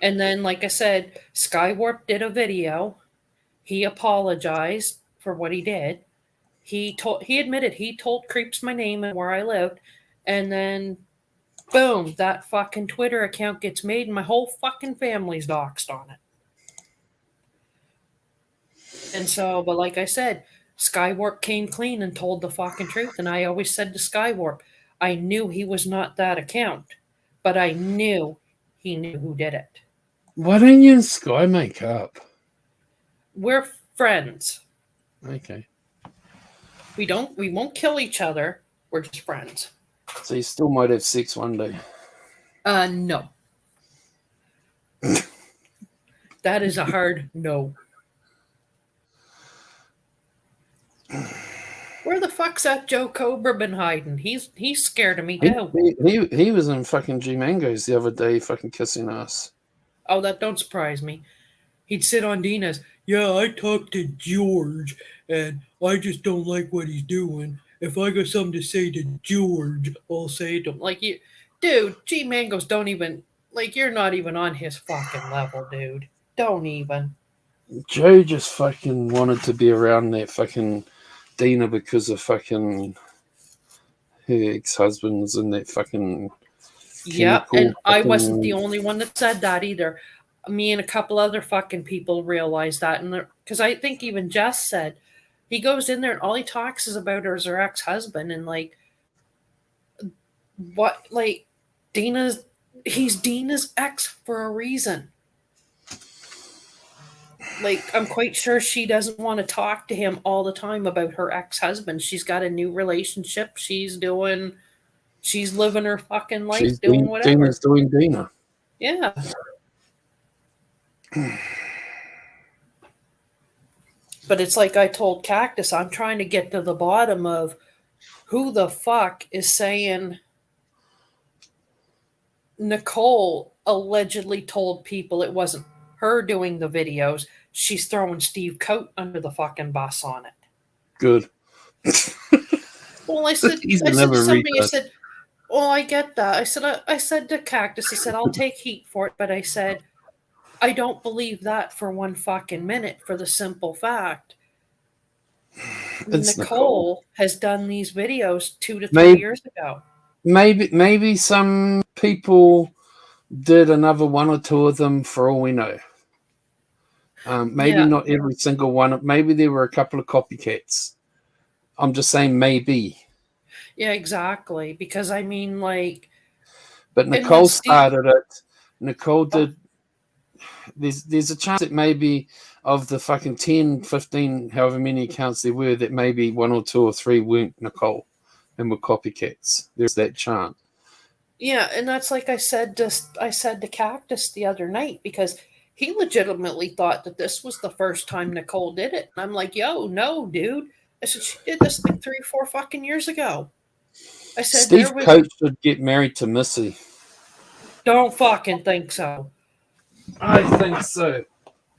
And then, like I said, Skywarp did a video. He apologized for what he did. He admitted he told creeps my name and where I lived. And then boom, that fucking Twitter account gets made and my whole fucking family's doxxed on it. And so, but like I said, Skywarp came clean and told the fucking truth. And I always said to Skywarp, I knew he was not that account, but I knew he knew who did it. Why don't you and Sky make up? We're friends. Okay. We won't kill each other. We're just friends. So you still might have sex one day. No. That is a hard no. Where the fuck's that Joe Cobra been hiding? He's scared of me too. He was in fucking G Mango's the other day, fucking kissing us. Oh, that don't surprise me. He'd sit on Dina's. Yeah, I talked to George, and I just don't like what he's doing. If I got something to say to George, I'll say it to him. Like you, dude. G Mango's don't even like. You're not even on his fucking level, dude. Don't even. Joe just fucking wanted to be around that fucking Dina because of fucking her ex-husband's and that fucking Yeah, and I fucking... wasn't the only one that said that either. Me and a couple other fucking people realized that, and because I think even Jess said he goes in there and all he talks is about her as her ex-husband, and like what, like he's Dina's ex for a reason. Like, I'm quite sure she doesn't want to talk to him all the time about her ex-husband. She's got a new relationship. She's living her fucking life, doing whatever. Dina's doing Dina. Yeah. But it's like I told Cactus, I'm trying to get to the bottom of who the fuck is saying Nicole allegedly told people it wasn't her doing the videos. She's throwing Steve Coat under the fucking bus on it. Good. Well, I said to somebody, well, I get that. I said to Cactus, I said, I'll take heat for it, but I said, I don't believe that for one fucking minute for the simple fact Nicole has done these videos 2 to 3 years ago. Maybe some people did another one or two of them for all we know. Maybe not every single one. Maybe there were a couple of copycats. I'm just saying maybe. Yeah, exactly. Because I mean, like... But Nicole started it. Nicole did... There's a chance that maybe of the fucking 10, 15, however many accounts there were, that maybe 1 or 2 or 3 weren't Nicole and were copycats. There's that chance. Yeah, and that's like I said to Cactus the other night, because he legitimately thought that this was the first time Nicole did it. And I'm like, yo, no, dude. I said, she did this like 3 or 4 fucking years ago. I said, Steve Coates should get married to Missy. Don't fucking think so. I think so.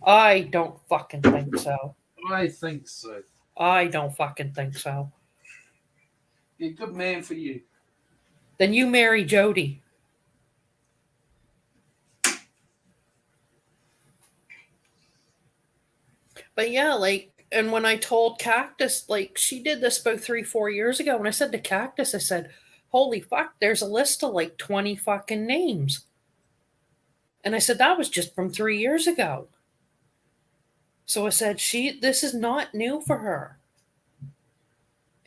I don't fucking think so. I think so. I don't fucking think so. Be a good man for you. Then you marry Jody. But yeah, like, and when I told Cactus, like, she did this about 3, 4 years ago. When I said to Cactus, I said, holy fuck, there's a list of like 20 fucking names. And I said, that was just from 3 years ago. So I said, this is not new for her.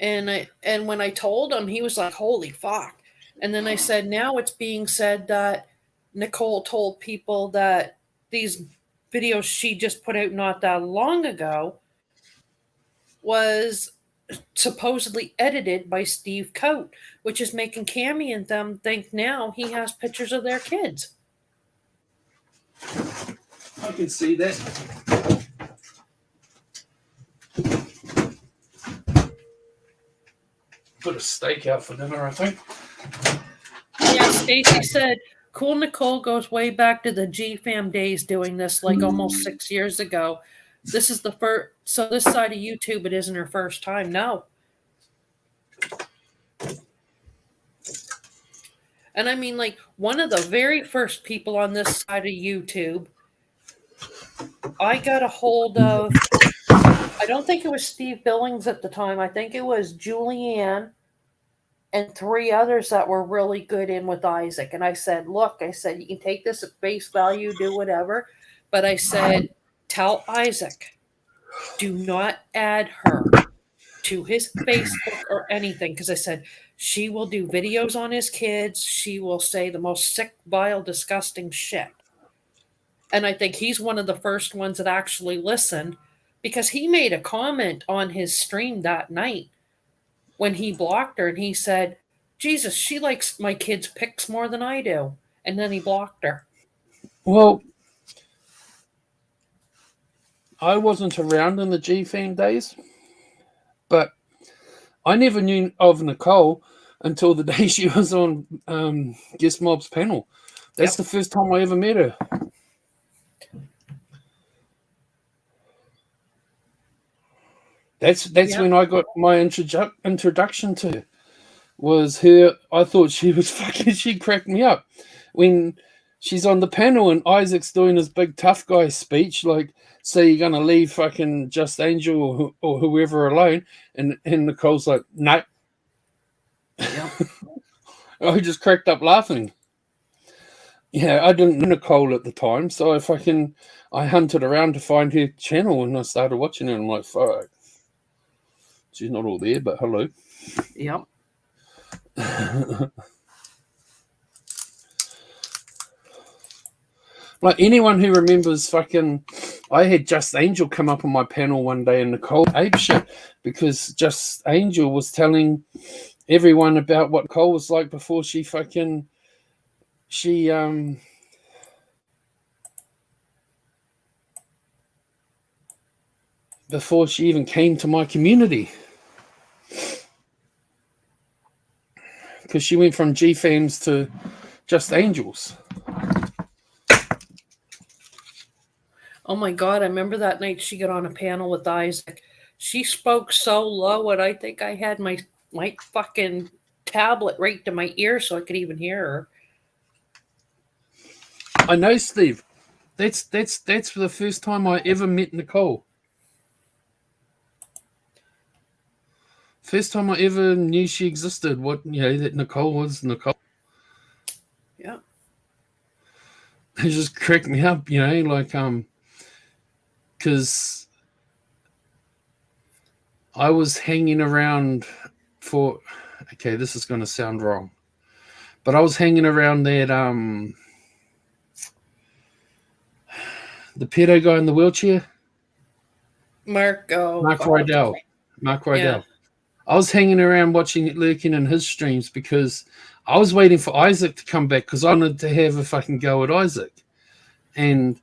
And when I told him, he was like, holy fuck. And then I said, now it's being said that Nicole told people that these videos she just put out not that long ago was supposedly edited by Steve Coat, which is making Cammie and them think now he has pictures of their kids. I can see that. put a steak out for dinner, I think. Yeah, Stacy said, Cool Nicole goes way back to the G-Fam days doing this, like almost 6 years ago. This is the first, so this side of YouTube, it isn't her first time. No. And I mean, like, one of the very first people on this side of YouTube, I got a hold of, I don't think it was Steve Billings at the time. I think it was Julianne and 3 others that were really good in with Isaac. And I said, look, I said, you can take this at face value, do whatever. But I said, tell Isaac, do not add her to his Facebook or anything. Because I said, she will do videos on his kids. She will say the most sick, vile, disgusting shit. And I think he's one of the first ones that actually listened because he made a comment on his stream that night when he blocked her and he said, Jesus, she likes my kids' pics more than I do. And then he blocked her. Well, I wasn't around in the G-Fam days, but I never knew of Nicole until the day she was on Guest Mob's panel. That's the first time I ever met her. That's when I got my introduction to her. Was her. I thought she was fucking. She cracked me up when she's on the panel and Isaac's doing his big tough guy speech, like, "Say you're gonna leave fucking Just Angel or whoever alone," and Nicole's like, "No." Yeah. I just cracked up laughing. Yeah, I didn't know Nicole at the time, so I hunted around to find her channel and I started watching her and I'm like, fuck. She's not all there, but hello. Yep. Like anyone who remembers I had Just Angel come up on my panel one day and Nicole ape shit because Just Angel was telling everyone about what Nicole was like before before she even came to my community. Because she went from G-Fams to Just Angels. Oh my God, I remember that night she got on a panel with Isaac. She spoke so low and I think I had my fucking tablet right to my ear so I could even hear her. I know, Steve. That's the first time I ever met Nicole. First time I ever knew she existed. That Nicole was Nicole. Yeah. It just cracked me up, because I was hanging around for. Okay, this is going to sound wrong, but I was hanging around that the pedo guy in the wheelchair, Mark Rydell. Mark Rydell. Yeah. I was hanging around lurking in his streams because I was waiting for Isaac to come back because I wanted to have a fucking go at Isaac. And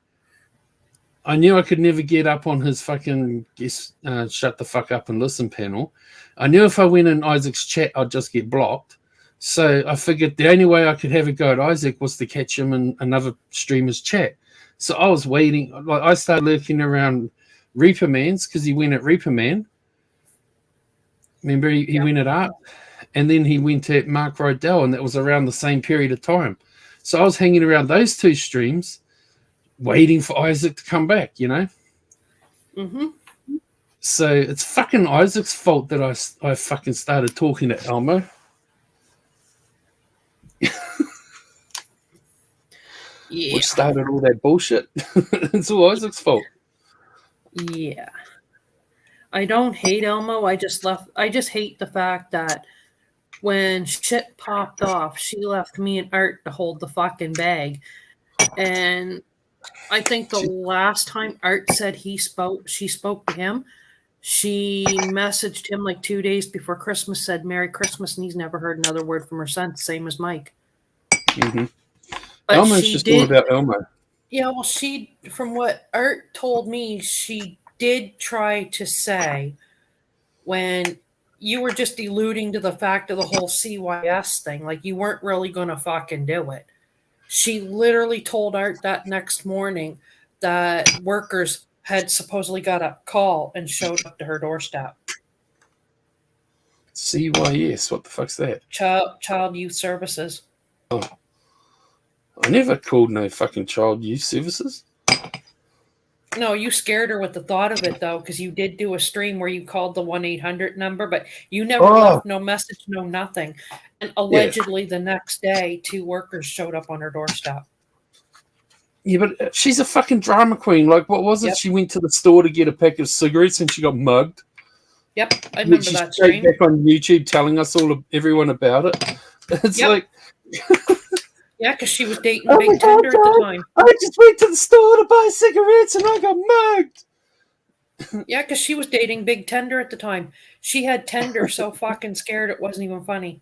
I knew I could never get up on his fucking shut the fuck up and listen panel. I knew if I went in Isaac's chat, I'd just get blocked. So I figured the only way I could have a go at Isaac was to catch him in another streamer's chat. So I was waiting. Like I started lurking around Reaper Man's because he went at Reaper Man. Remember, he went at Art, and then he went at Mark Rydell, and that was around the same period of time. So I was hanging around those two streams, waiting for Isaac to come back, Mm-hmm. So it's fucking Isaac's fault that I fucking started talking to Elmo. Yeah. Which started all that bullshit. It's all Isaac's fault. Yeah. I don't hate Elmo. I just hate the fact that when shit popped off, she left me and Art to hold the fucking bag. And I think the last time Art said she spoke to him, she messaged him like 2 days before Christmas, said Merry Christmas, and he's never heard another word from her since, same as Mike. Mm-hmm. Elmo's just all about Elmo. Yeah, well, from what Art told me, she did try to say when you were just alluding to the fact of the whole CYS thing. Like, you weren't really going to fucking do it. She literally told Art that next morning that workers had supposedly got a call and showed up to her doorstep. CYS, what the fuck's that? Child Youth Services. Oh. I never called no fucking child youth services. No, you scared her with the thought of it, though, because you did do a stream where you called the 1-800 number, but you never left no message, no nothing. And allegedly the next day, 2 workers showed up on her doorstep. Yeah, but she's a fucking drama queen. Like, what was it? Yep. She went to the store to get a pack of cigarettes and she got mugged. Yep, I remember She's that stream. back on YouTube telling us everyone about it. It's like... Yeah, because she was dating Big Tender at the time. I just went to the store to buy cigarettes and I got mugged. Yeah, because she was dating Big Tender at the time. She had Tender so fucking scared it wasn't even funny.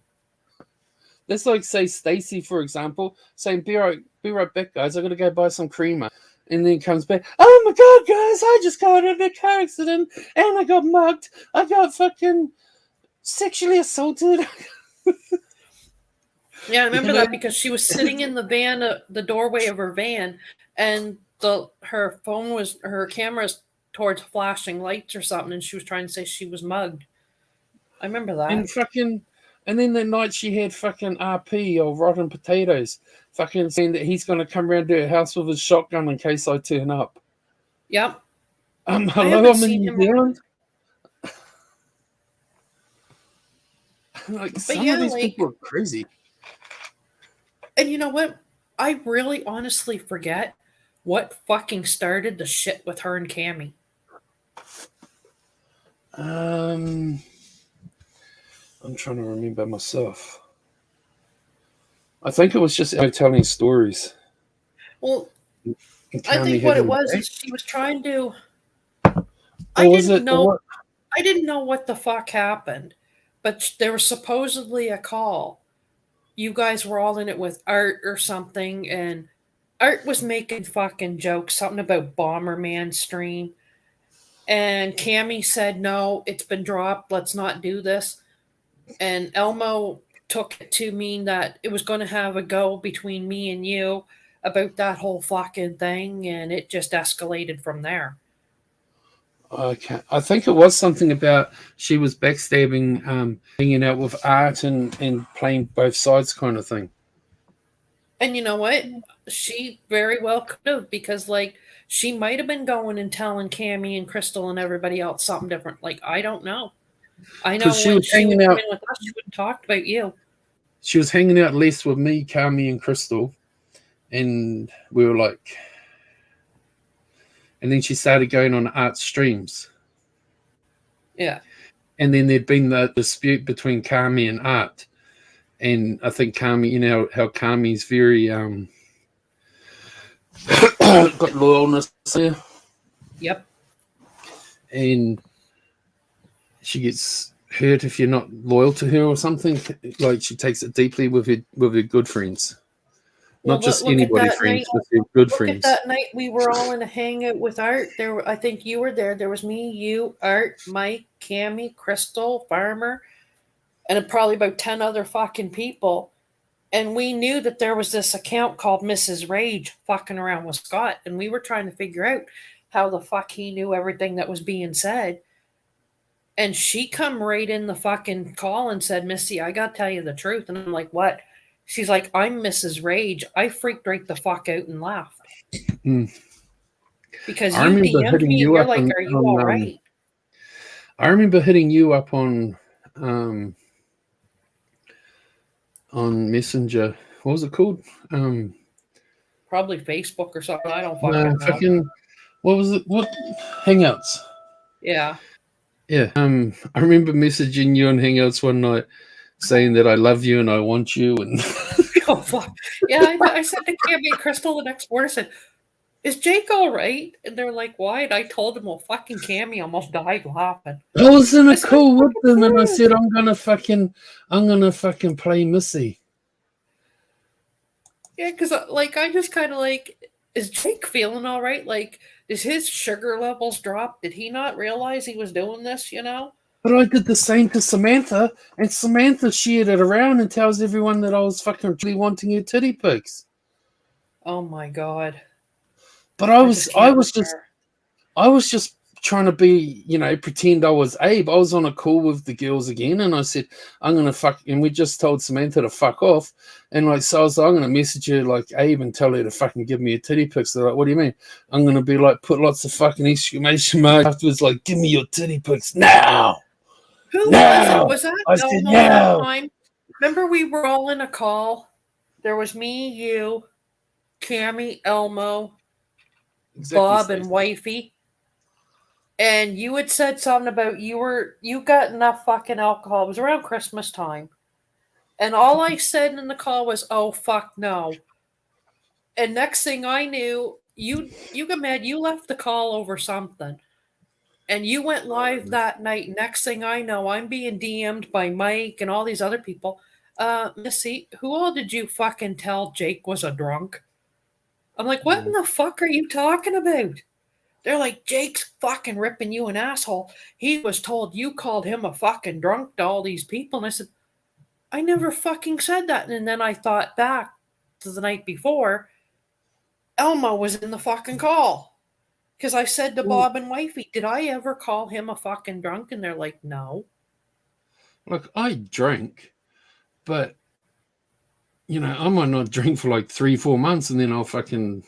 That's like, say, Stacy, for example, saying, be right back, guys. I got to go buy some creamer. And then comes back, oh my God, guys, I just got in a car accident and I got mugged. I got fucking sexually assaulted. Yeah, I remember that because she was sitting in the van, the doorway of her van, and her camera's towards flashing lights or something, and she was trying to say she was mugged. I remember that. And then that night she had fucking RP or rotten potatoes, fucking saying that he's going to come around to her house with his shotgun in case I turn up. Yep. Hello, I'm in New Zealand. Like, some of these people are crazy. And you know what? I really honestly forget what fucking started the shit with her and Cammy. I'm trying to remember myself. I think it was just telling stories. Well, I think what it was is she was trying to... I didn't know what the fuck happened, but there was supposedly a call. You guys were all in it with Art or something, and Art was making fucking jokes, something about Bomberman stream. And Cammy said, no, it's been dropped. Let's not do this. And Elmo took it to mean that it was going to have a go between me and you about that whole fucking thing. And it just escalated from there. Okay. I think it was something about she was backstabbing, hanging out with Art and playing both sides kind of thing. And you know what? She very well could have, because like she might have been going and telling Cammy and Crystal and everybody else something different. Like, I don't know. I know when she was hanging out with us, she wouldn't talk about you. She was hanging out less with me, Cammy, and Crystal, and we were like... And then she started going on Art streams. Yeah. And then there'd been the dispute between Cammy and Art. And I think Cammy, you know, how Cammy's very got loyalness there. Yep. And she gets hurt if you're not loyal to her or something. Like, she takes it deeply with her good friends. Not just anybody friends, but they're good friends. That night we were all in a hangout with Art. I think you were there. There was me, you, Art, Mike, Cammy, Crystal, Farmer, and probably about 10 other fucking people. And we knew that there was this account called Mrs. Rage fucking around with Scott. And we were trying to figure out how the fuck he knew everything that was being said. And she come right in the fucking call and said, Missy, I got to tell you the truth. And I'm like, what? She's like, I'm Mrs. Rage. I freaked right the fuck out and laughed. Because you DM'd me and you're like, are you all right? I remember hitting you up on Messenger. What was it called? Probably Facebook or something. I don't fucking know. What was it? What? Hangouts. Yeah. Yeah. I remember messaging you on Hangouts one night saying that I love you and I want you. And oh, fuck. Yeah, I said to Cammy and Crystal the next morning, I said, is Jake all right? And they're like, why? And I told them, well, fucking Cammy almost died laughing. I was in a call with them and I said, I'm gonna fucking play Missy. Yeah, because like I just kind of like, is Jake feeling all right? Like, is his sugar levels drop? Did he not realize he was doing this, you know? But I did the same to Samantha, and Samantha shared it around and tells everyone that I was fucking really wanting her titty pics. Oh my god. But I just can't with her. I was just trying to be, pretend I was Abe. I was on a call with the girls again, and I said, I'm gonna fuck, and we just told Samantha to fuck off, and so I was like, I'm gonna message her like Abe and tell her to fucking give me a titty pics. They're like, what do you mean? I'm gonna be like, put lots of fucking exclamation marks afterwards, like, give me your titty pics now. Who was it? Now. Was that I said, Elmo that now. time? Remember we were all in a call? There was me, you, Cammy, Elmo, Exactly, Bob, and Stacey. Wifey. And you had said something about you got enough fucking alcohol. It was around Christmas time. And all I said in the call was, oh fuck no. And next thing I knew, you got mad, you left the call over something. And you went live that night. Next thing I know, I'm being DM'd by Mike and all these other people. Missy, who all did you fucking tell Jake was a drunk? I'm like, what in the fuck are you talking about? They're like, Jake's fucking ripping you an asshole. He was told you called him a fucking drunk to all these people. And I said, I never fucking said that. And then I thought back to the night before, Elmo was in the fucking call. Because I said to Well, Bob and Wifey, did I ever call him a fucking drunk? And they're like, no. look, I drink, but I might not drink for like 3-4 months, and then I'll fucking,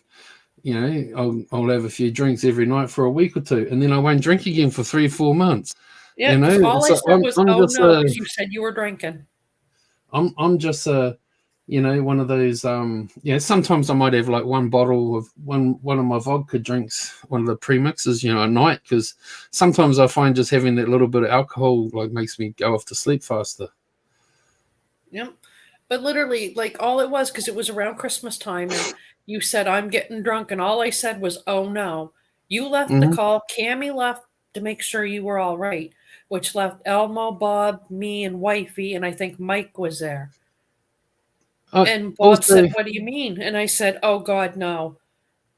I'll have a few drinks every night for a week or two, and then I won't drink again for 3-4 months. Yeah, because all I So said was, I'm oh just no, because you said you were drinking. I'm just one of those sometimes I might have like one bottle of one of my vodka drinks, one of the premixes, a night, because sometimes I find just having that little bit of alcohol like makes me go off to sleep faster. Yep. But literally, like, all it was, because it was around Christmas time, and you said, I'm getting drunk, and all I said was, oh no. You left the Mm-hmm. call. Cammy left to make sure you were all right, which left Elmo, Bob, me, and Wifey, and I think Mike was there. And Bob Also, said, what do you mean? And I said, oh God, no.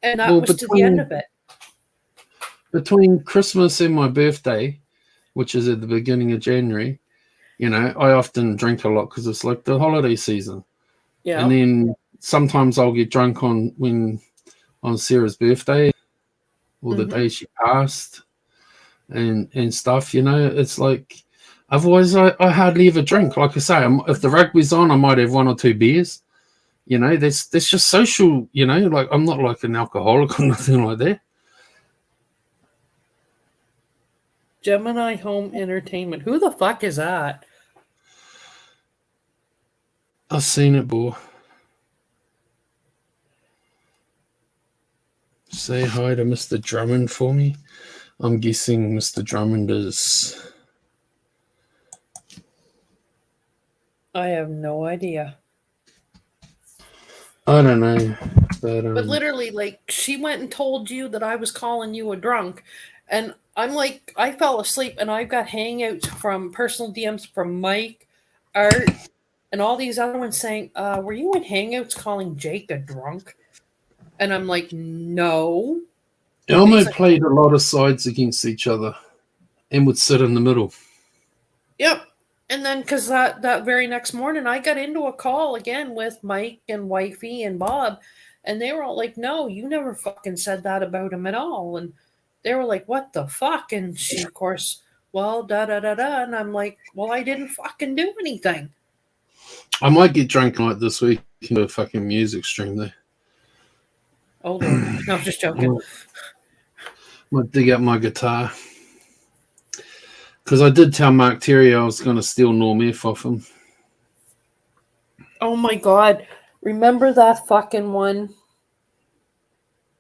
And that well, was to the end of it. between Christmas and my birthday, which is at the beginning of January, I often drink a lot because it's like the holiday season. Yeah. And then sometimes I'll get drunk on Sarah's birthday or the day she passed and stuff. It's like otherwise I hardly ever drink. Like I say, if the rugby's on, I might have 1 or 2 beers. That's just social. Like I'm not like an alcoholic or nothing like that. Gemini Home Entertainment. Who the fuck is that? I've seen it, boy. Say hi to Mr. Drummond for me. I'm guessing Mr. Drummond is... I have no idea. I don't know. But literally, like, she went and told you that I was calling you a drunk. And I'm like, I fell asleep, and I've got hangouts from personal DMs from Mike, Art, and all these other ones saying, were you in hangouts calling Jake a drunk? And I'm like, no. Elmo played a lot of sides against each other and would sit in the middle. Yep. And then, because that very next morning, I got into a call again with Mike and Wifey and Bob, and they were all like, no, you never fucking said that about him at all. And they were like, what the fuck? And she, of course, well, da-da-da-da. And I'm like, well, I didn't fucking do anything. I might get drunk like this week in a fucking music stream, though. Oh, Lord. No, just joking. Might dig up my guitar. Because I did tell Mark Terry I was going to steal Norm F off him. Oh, my God. Remember that fucking one?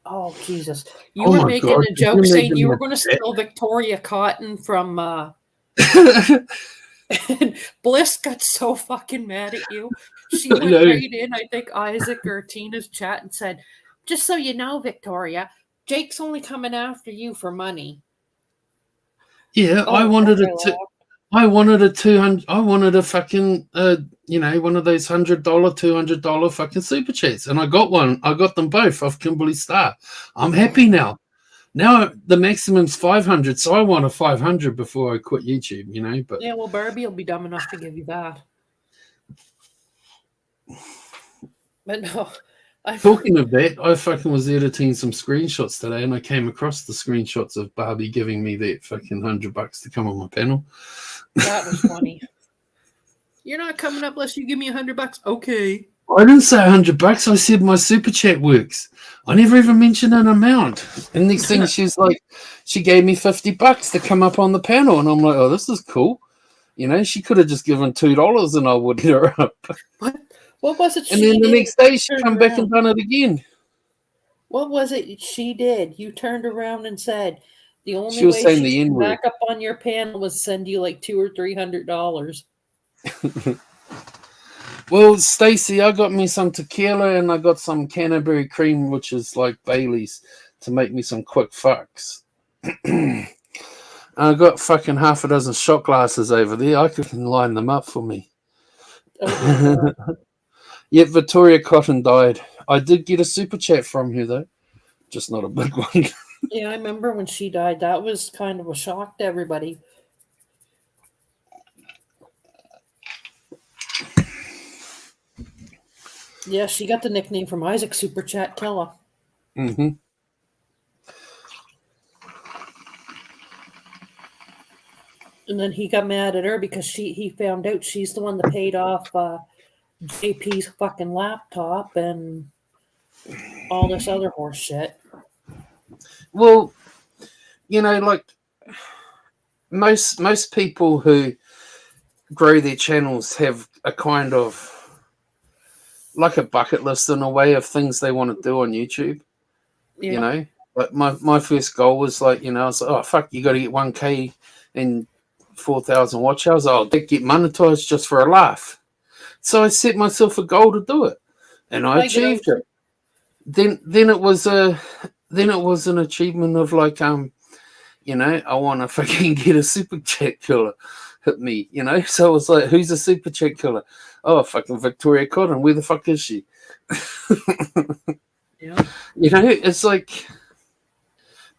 Oh, Jesus. You were making a joke saying you were going to steal Victoria Cotton from... And Bliss got so fucking mad at you. She went right in, I think Isaac or Tina's chat, and said, just so you know, Victoria, Jake's only coming after you for money. Yeah, I wanted a 200. I wanted a fucking one of those $100, $200 fucking super chats, and I got one. I got them both off Kimberly Starr. I'm happy now. Now the maximum's 500, so I want a 500 before I quit YouTube, you know. But Yeah, well, Barbie will be dumb enough to give you that. But no, I talking of that, I fucking was editing some screenshots today, and I came across the screenshots of Barbie giving me that fucking $100 to come on my panel. that was funny. You're not coming up unless you give me $100. Okay. I didn't say $100. I said my super chat works. I never even mentioned an amount. And next thing she's like, she gave me $50 to come up on the panel, and I'm like, oh, this is cool. You know, she could have just given $2 and I would hit her up. What was it? And then the next day she come back and done it again. What was it she did? You turned around and said the only She was way saying she the could N-word. back up on your panel was send you like $200 or $300. Well, Stacey, I got me some tequila and I got some canterbury cream, which is like Bailey's, to make me some quick fucks. I got fucking half a dozen shot glasses over there. I can line them up for me. Oh, Yet Victoria Cotton died. I did get a super chat from her though, just not a big one. yeah, I remember when she died. That was kind of a shock to everybody. Yeah, she got the nickname from Isaac, Super Chat Killer. Mm-hmm. And then he got mad at her because he found out she's the one that paid off JP's fucking laptop and all this other horse shit. Well, you know, like most people who grow their channels have a kind of like a bucket list in a way of things they want to do on YouTube. Yeah. You know, like my first goal was like, you know, I was like, oh fuck, you got to get 1K and 4,000 watch hours. I'll get monetized just for a laugh. So I set myself a goal to do it, and I achieved it. Then it was an achievement of like you know, I want to fucking get a super chat killer hit me, you know. So I was like, who's a super chat killer? Oh, fucking Victoria Cotton. Where the fuck is she? Yeah. You know, it's like,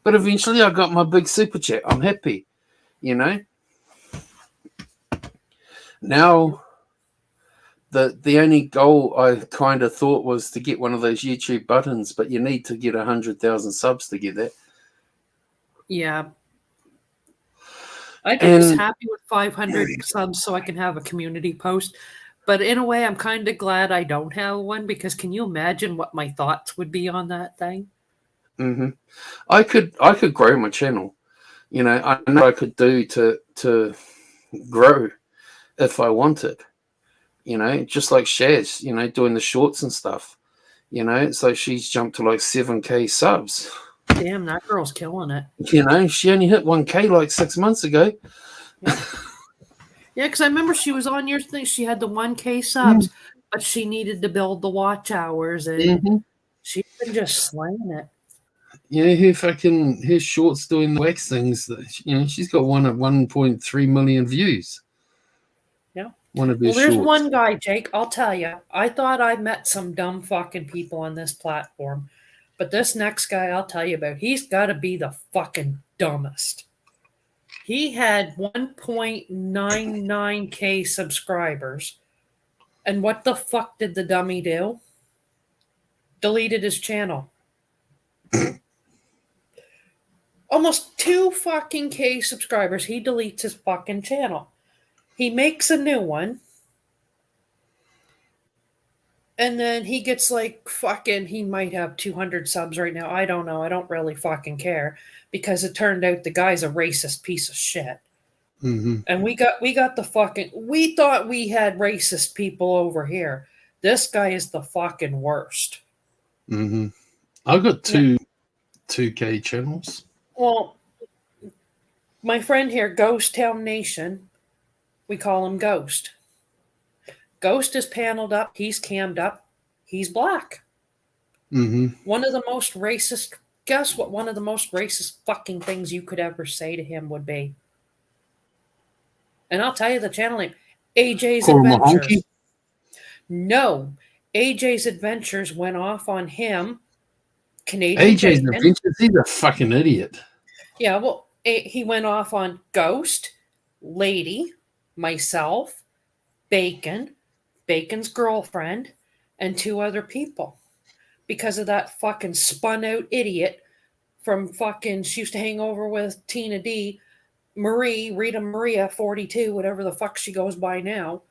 but eventually I got my big super chat. I'm happy, you know. Now, the only goal I kind of thought was to get one of those YouTube buttons, but you need to get 100,000 subs to get that. Yeah. I'd be just happy with 500 subs so I can have a community post. But in a way, I'm kind of glad I don't have one because can you imagine what my thoughts would be on that thing? Mm-hmm. I could grow my channel. You know, I know I could do to grow if I wanted. You know, just like Shaz, you know, doing the shorts and stuff. You know, it's like she's jumped to like 7K subs. Damn, that girl's killing it. You know, she only hit 1K like 6 months ago. Yeah, because I remember she was on your thing. She had the 1K subs, but she needed to build the watch hours, and she's been just slaying it. Yeah, her shorts doing the wax things. You know, she's got one at 1.3 million views. Yeah. One of her Well, there's shorts. one guy, Jake. I'll tell you. I thought I met some dumb fucking people on this platform, but this next guy I'll tell you about, he's got to be the fucking dumbest. He had 1.99K subscribers. And what the fuck did the dummy do? Deleted his channel. Almost 2 fucking K subscribers. He deletes his fucking channel. He makes a new one. And then he gets like fucking, he might have 200 subs right now. I don't know. I don't really fucking care because it turned out the guy's a racist piece of shit. Mm-hmm. And we got the fucking, we thought we had racist people over here. This guy is the fucking worst. Mm-hmm. I've got 2K channels. Well, my friend here, Ghost Town Nation, we call him Ghost. Ghost is paneled up. He's cammed up. He's black. Mm-hmm. One of the most racist, guess what one of the most racist fucking things you could ever say to him would be? And I'll tell you the channel name, AJ's Adventures. No, AJ's Adventures went off on him Canadian AJ's Bacon. Adventures, he's a fucking idiot. Yeah, well, he went off on Ghost, Lady, myself, Bacon, Bacon's girlfriend, and 2 other people. Because of that fucking spun out idiot from fucking, she used to hang over with Tina D, Rita Maria 42, whatever the fuck she goes by now.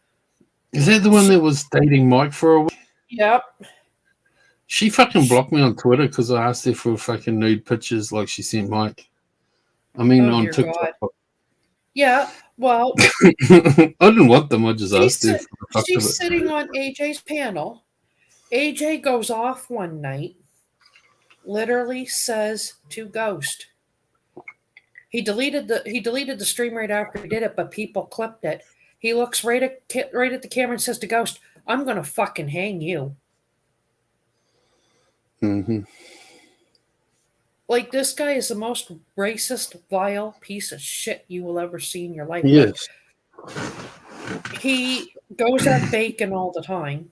Is that the one that was dating Mike for a week? Yep. She fucking blocked me on Twitter because I asked her for fucking nude pictures like she sent Mike. I mean, Oh on dear TikTok. God. Yeah, well, I didn't want them. I just asked her for the fuck of she's it. sitting on AJ's panel. AJ goes off one night, literally says to Ghost. He deleted the stream right after he did it, but people clipped it. He looks right at the camera and says to Ghost, "I'm gonna fucking hang you." Mm-hmm. Like, this guy is the most racist, vile piece of shit you will ever see in your life. Yes. Like, he goes at Bacon all the time.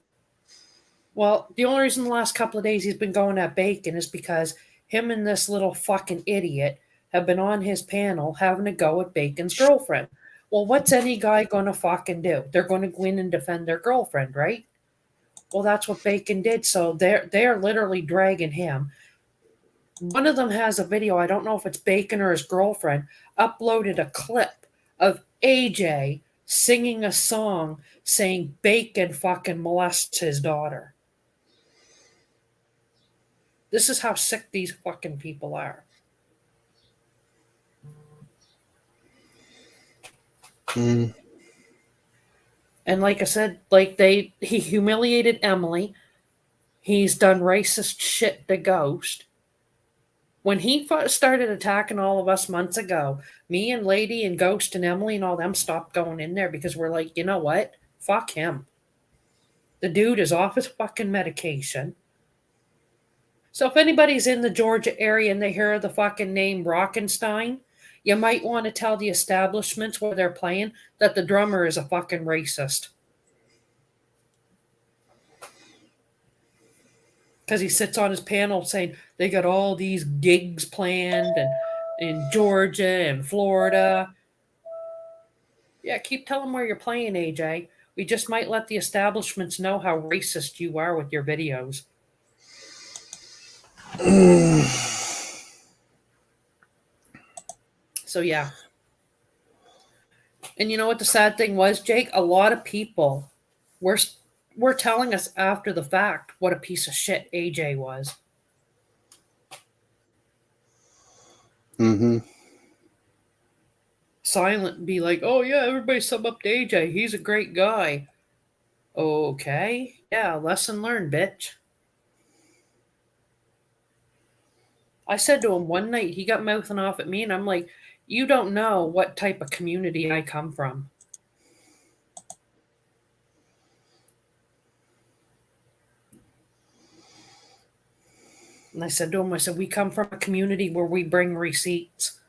Well, the only reason the last couple of days he's been going at Bacon is because him and this little fucking idiot have been on his panel having a go at Bacon's girlfriend. Well, what's any guy going to fucking do? They're going to go in and defend their girlfriend, right? Well, that's what Bacon did. So they're literally dragging him. One of them has a video, I don't know if it's Bacon or his girlfriend, uploaded a clip of AJ singing a song saying Bacon fucking molests his daughter. This is how sick these fucking people are. Mm. And like I said, like he humiliated Emily. He's done racist shit to Ghost. When he started attacking all of us months ago, me and Lady and Ghost and Emily and all them stopped going in there because we're like, you know what? Fuck him. The dude is off his fucking medication. So if anybody's in the Georgia area and they hear the fucking name Rockenstein, you might want to tell the establishments where they're playing that the drummer is a fucking racist. Because he sits on his panel saying they got all these gigs planned and in Georgia and Florida. Yeah, keep telling where you're playing, AJ. We just might let the establishments know how racist you are with your videos. So yeah. And you know what the sad thing was, Jake? A lot of people were telling us after the fact what a piece of shit AJ was. Mm-hmm. Silent be like, oh yeah, everybody sub up to AJ. He's a great guy. Okay. Yeah, lesson learned, bitch. I said to him one night, he got mouthing off at me, and I'm like, you don't know what type of community I come from. And I said to him, I said, we come from a community where we bring receipts.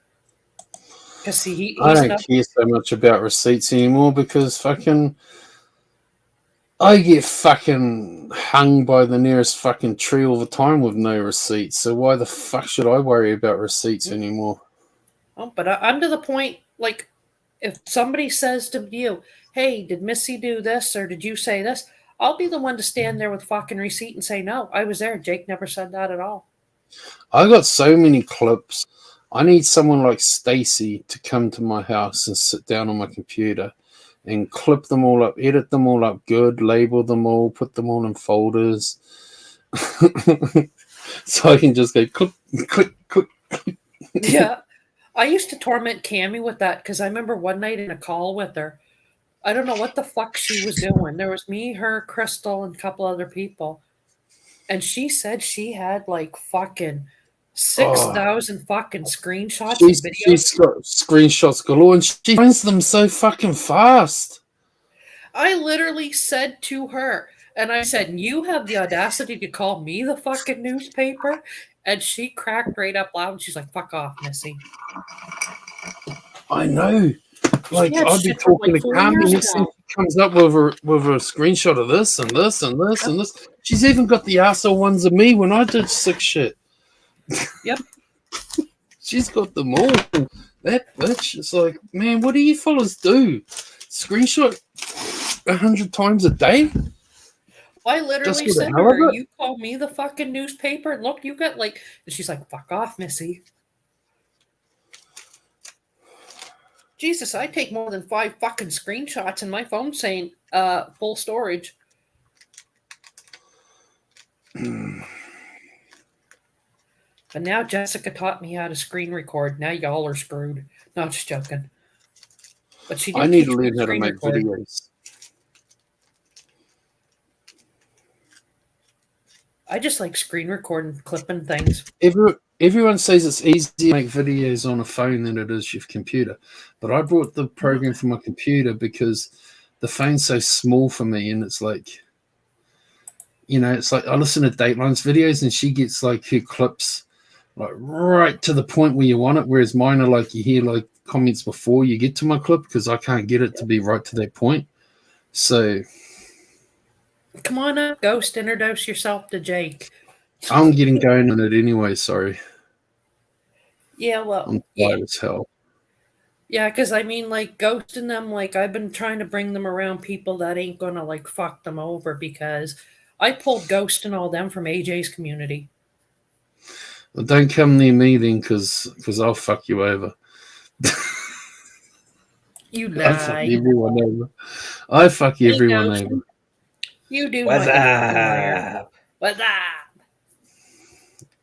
Because see, I don't care so much about receipts anymore because fucking I get fucking hung by the nearest fucking tree all the time with no receipts. So why the fuck should I worry about receipts anymore? Oh, but I'm to the point, like, if somebody says to you, hey, did Missy do this or did you say this? I'll be the one to stand there with fucking receipt and say, no, I was there. Jake never said that at all. I got so many clips. I need someone like Stacy to come to my house and sit down on my computer and clip them all up, edit them all up good, label them all, put them all in folders. So I can just go click, click, click. Yeah. I used to torment Cammie with that because I remember one night in a call with her. I don't know what the fuck she was doing. There was me, her, Crystal, and a couple other people. And she said she had like fucking 6,000 fucking screenshots and videos. She's got screenshots galore and she finds them so fucking fast. I literally said to her, and I said, you have the audacity to call me the fucking newspaper? And she cracked right up loud and she's like, fuck off, Missy. I know. Like, Yeah, I'd be shit from, talking like, to 4 Carmen, years next thing ago. she comes up with a screenshot of this and this and this and this. She's even got the arsehole ones of me when I did sick shit. Yep. She's got them all. That bitch. It's like, man, what do you fellas do? Screenshot 100 times a day? I Just literally for the said to hell of her, it? "You call me the fucking newspaper, and look, you got like." And she's like, "Fuck off, Missy." Jesus, I take more than 5 fucking screenshots in my phone saying, full storage. But now Jessica taught me how to screen record. Now y'all are screwed. No, just joking. But she I did need to teach me to learn how to screen make record. videos. I just like screen recording, clipping things. Everyone says it's easier to make videos on a phone than it is your computer. But I brought the program for my computer because the phone's so small for me, and it's like, it's like I listen to Dateline's videos and she gets like her clips like right to the point where you want it, whereas mine are like you hear like comments before you get to my clip because I can't get it to be right to that point. So Come on up, Ghost. Introduce yourself to Jake. I'm getting going on it anyway. Sorry, Yeah, well, I'm yeah. tired as hell. Yeah, because I mean, like, ghosting them, like, I've been trying to bring them around people that ain't gonna, like, fuck them over because I pulled Ghost and all them from AJ's community. Well, don't come near me then, because I'll fuck you over. You I fuck lie. everyone over. I fuck Hey, everyone Ghost. over. You do What's my fucking liar. up? What's up?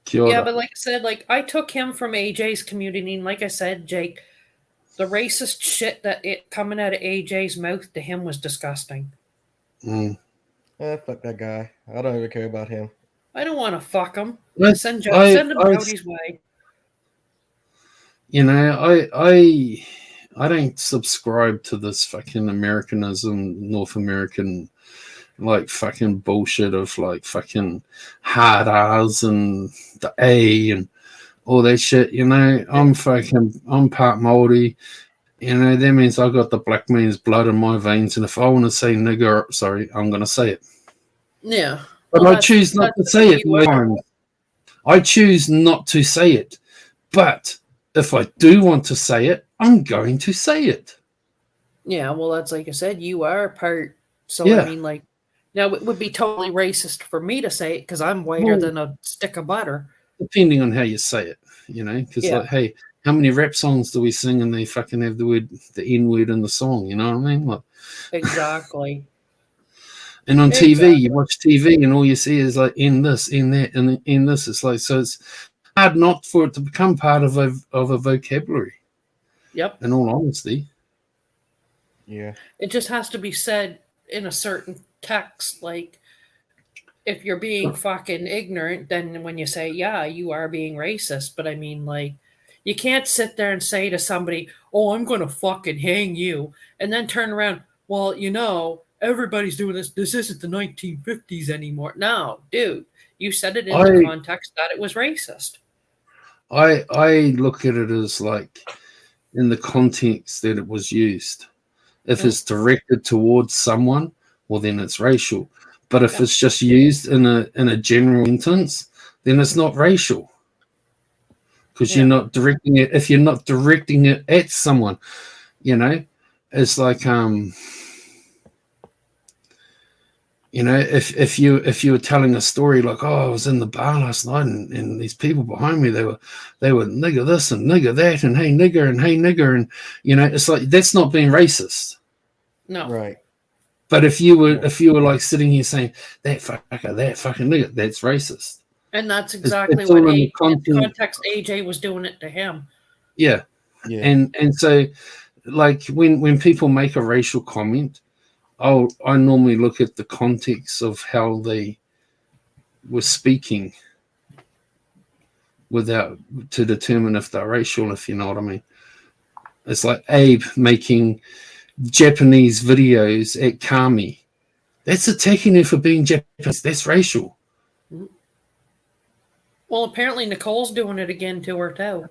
Kia Yeah, ora. but like I said, like, I took him from AJ's community, and like I said, Jake, the racist shit that it coming out of AJ's mouth to him was disgusting. Mm. Fuck that guy. I don't even care about him. I don't want to fuck him. I, Send I, him I, Jody's way. I don't subscribe to this fucking Americanism, North American, like fucking bullshit of like fucking hard R's and the A and all that shit. I'm part Maori. That means I got the black man's blood in my veins, and if I want to say nigger, sorry, I'm gonna say it. Yeah. But Well, I choose not to the say thing it you most are. times. I choose not to say it. But if I do want to say it, I'm going to say it. Yeah, well, that's like I said, you are part. So, I Yeah. mean, like, now it would be totally racist for me to say it because I'm whiter Well, than a stick of butter. depending on how you say it, because Yeah. like, hey, how many rap songs do we sing and they fucking have the N word in the song? You know what I mean? Like, Exactly. and on TV, Exactly. you watch TV and all you see is like in this, in that, and in this. It's like, so it's hard not for it to become part of a vocabulary. Yep. In all honesty. Yeah. It just has to be said in a certain text. Like, if you're being fucking ignorant, then when you say, yeah, you are being racist. But I mean, like, you can't sit there and say to somebody, oh, I'm going to fucking hang you, and then turn around, well, everybody's doing this. This isn't the 1950s anymore. No, dude, you said it in the context that it was racist. I look at it as like in the context that it was used. If it's directed towards someone, well, then it's racial. But if it's just used in a general sentence, then it's not racial. Because you're not directing it. If you're not directing it at someone, it's like if you were telling a story like, oh, I was in the bar last night and these people behind me, they were nigger this and nigger that and hey nigger and it's like that's not being racist. No. Right. But if you were like sitting here saying that fucker, that fucking nigger, that's racist. And that's exactly it's what in the context AJ was doing it to him. Yeah. Yeah. And so like when people make a racial comment, I normally look at the context of how they were speaking to determine if they're racial, if you know what I mean. It's like Abe making Japanese videos at Kami. That's attacking her for being Japanese. That's racial. Well, apparently Nicole's doing it again to her too.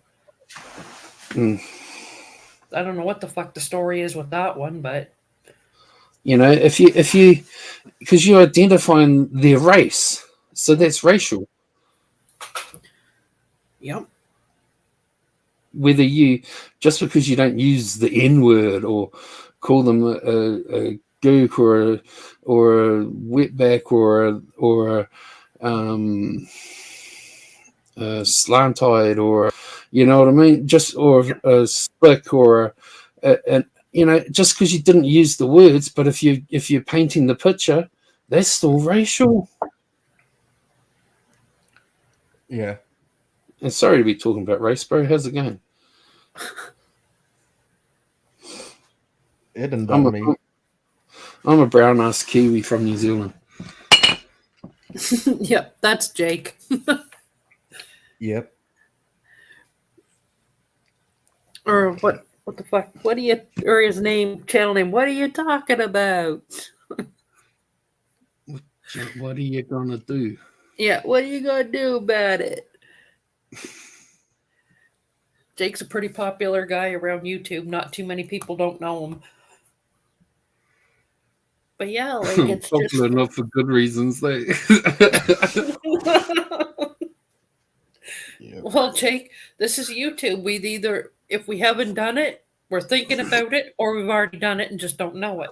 I don't know what the fuck the story is with that one, but if you because you're identifying their race, so that's racial. Yep. Whether you, just because you don't use the N word or call them a gook or a wetback or a slant-eyed, or you know what I mean, just or a spick or and you know, just because you didn't use the words, but if you're painting the picture, that's still racial. Yeah. And sorry to be talking about race, bro. How's it going? It done done me. I'm a brown ass Kiwi from New Zealand. Yep, that's Jake. Yep. Or what the fuck? What are you, or his name, channel name, what are you talking about? What are you gonna do? Yeah, what are you gonna do about it? Jake's a pretty popular guy around YouTube. Not too many people don't know him. But yeah, like it's Popular just enough for good reasons. They Yep. well, Jake, this is YouTube. We either, if we haven't done it, we're thinking about it, or we've already done it and just don't know it.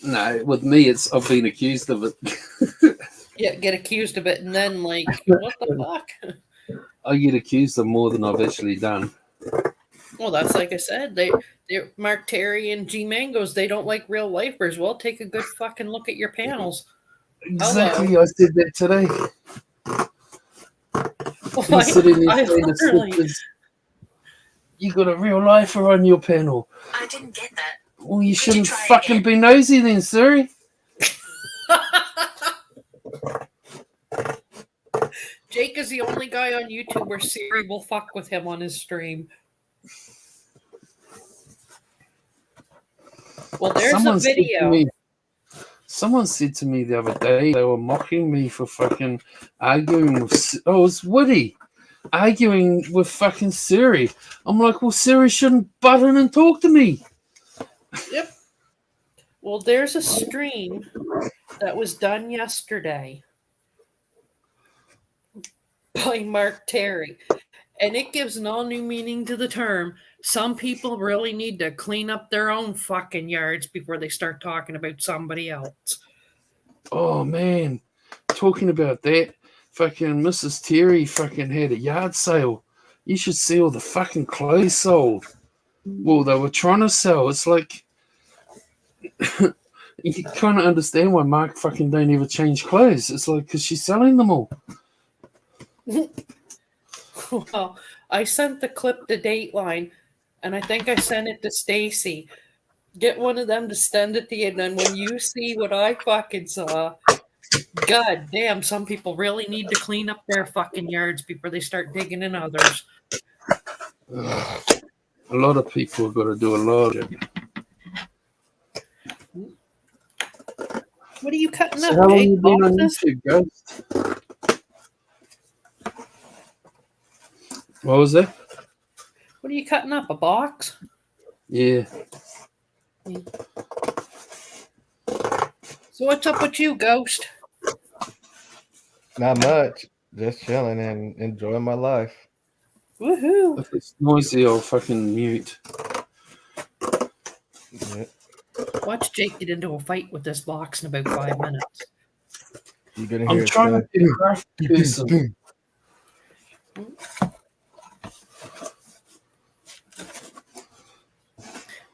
No, with me, it's I've been accused of it. Yeah, get accused of it, and then like, what the fuck? I get accused of more than I've actually done. Well, that's like I said. They Mark Terry and G Mangoes. They don't like real lifers. Well, take a good fucking look at your panels. Exactly, Hello. I said that today. Why? He's sitting there I saying to literally. sisters, "You got a real lifer on your panel." I didn't get that. Well, you Could you shouldn't try fucking again? be nosy then, sir. Jake is the only guy on YouTube where Siri will fuck with him on his stream. Well, there's Someone a said to video. me, Someone said to me the other day they were mocking me for fucking arguing with. Oh, it was Woody arguing with fucking Siri. I'm like, well, Siri shouldn't butt in and talk to me. Yep. Well, there's a stream that was done yesterday by Mark Terry, and it gives an all new meaning to the term. Some people really need to clean up their own fucking yards before they start talking about somebody else. Oh man, talking about that, fucking Mrs. Terry fucking had a yard sale. You should see all the fucking clothes sold. Well, they were trying to sell. It's like you kind of understand why Mark fucking don't ever change clothes. It's like because she's selling them all. Well, I sent the clip to Dateline, and I think I sent it to Stacy. Get one of them to send it to you, and then when you see what I fucking saw, god damn, some people really need to clean up their fucking yards before they start digging in others. A lot of people have got to do a lot of it. What are you cutting So up, how long Jake? you been on Boxes? YouTube, Ghost? What was that? What are you cutting up? A box? Yeah. So what's up with you, Ghost? Not much. Just chilling and enjoying my life. Woohoo! If it's noisy, I'll fucking mute. Yep. Watch Jake get into a fight with this box in about 5 minutes. You're gonna I'm hear trying to be a craft person.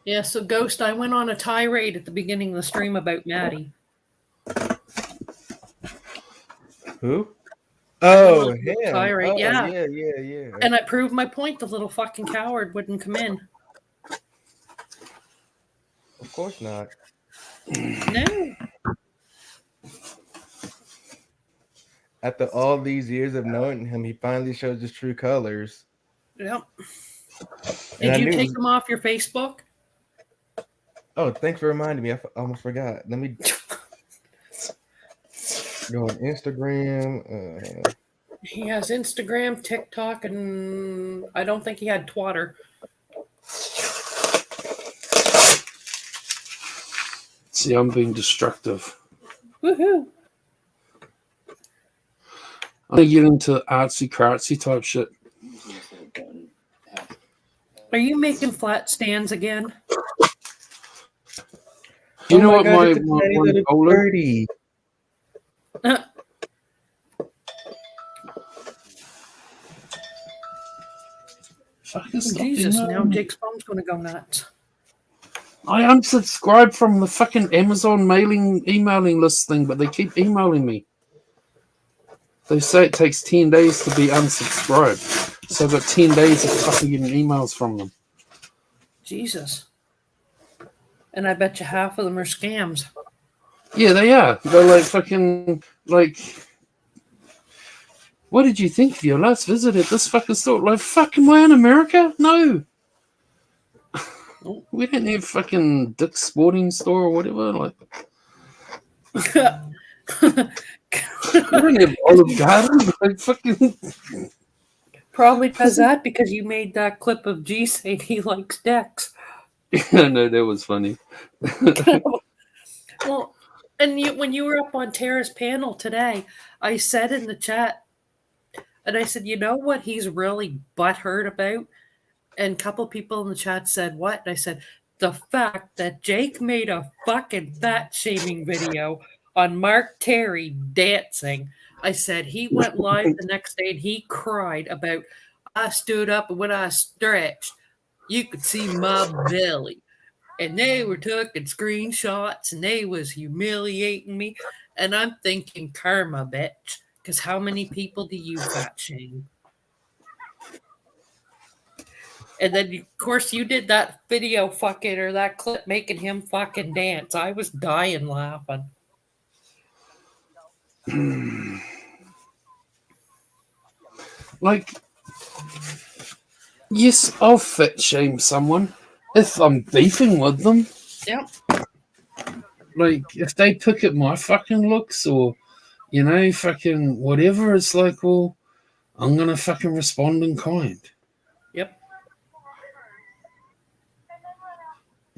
Yeah, so Ghost, I went on a tirade at the beginning of the stream about Maddie. Who? I went Oh, on a him. tirade, Oh, yeah. yeah. And I proved my point. The little fucking coward wouldn't come in. Of course not. No. After all these years of knowing him, he finally shows his true colors. Yep. And I Did you knew it take was- him off your Facebook? Oh, thanks for reminding me. I almost forgot. Let me go on Instagram. He has Instagram, TikTok, and I don't think he had Twitter. See, I'm being destructive. Woohoo! I want to get into artsy craftsy type shit. Are you making flat stands again? Do you know my what God, my it's a tiny one little goal is? birdie. Fucking stop Jesus, now emailing me. Jake's phone's going to go nuts. I unsubscribed from the fucking Amazon emailing list thing, but they keep emailing me. They say it takes 10 days to be unsubscribed. So I've got 10 days of fucking getting emails from them. Jesus. And I bet you half of them are scams. Yeah, they are. They're like fucking, like, what did you think of your last visit at this fucking store? Like, fucking, am I in America? No. We don't have fucking Dick's Sporting Store or whatever. Like, we don't have Olive Garden. Like, fucking. Probably does that because you made that clip of G saying he likes Dex. Yeah, no, that was funny. Well, and when you were up on Tara's panel today, I said in the chat, and I said, you know what he's really butthurt about? And a couple people in the chat said, what? And I said, the fact that Jake made a fucking fat shaming video on Mark Terry dancing. I said, he went live the next day and he cried about, I stood up and when I stretched, you could see my belly. And they were taking screenshots and they was humiliating me. And I'm thinking, karma, bitch. Because how many people do you fat shame? And then, of course, you did that video fucking or that clip making him fucking dance. I was dying laughing. Like, yes, I'll fat shame someone if I'm beefing with them. Yep. Like, if they pick at my fucking looks or, you know, fucking whatever, it's like, well, I'm going to fucking respond in kind. Yep.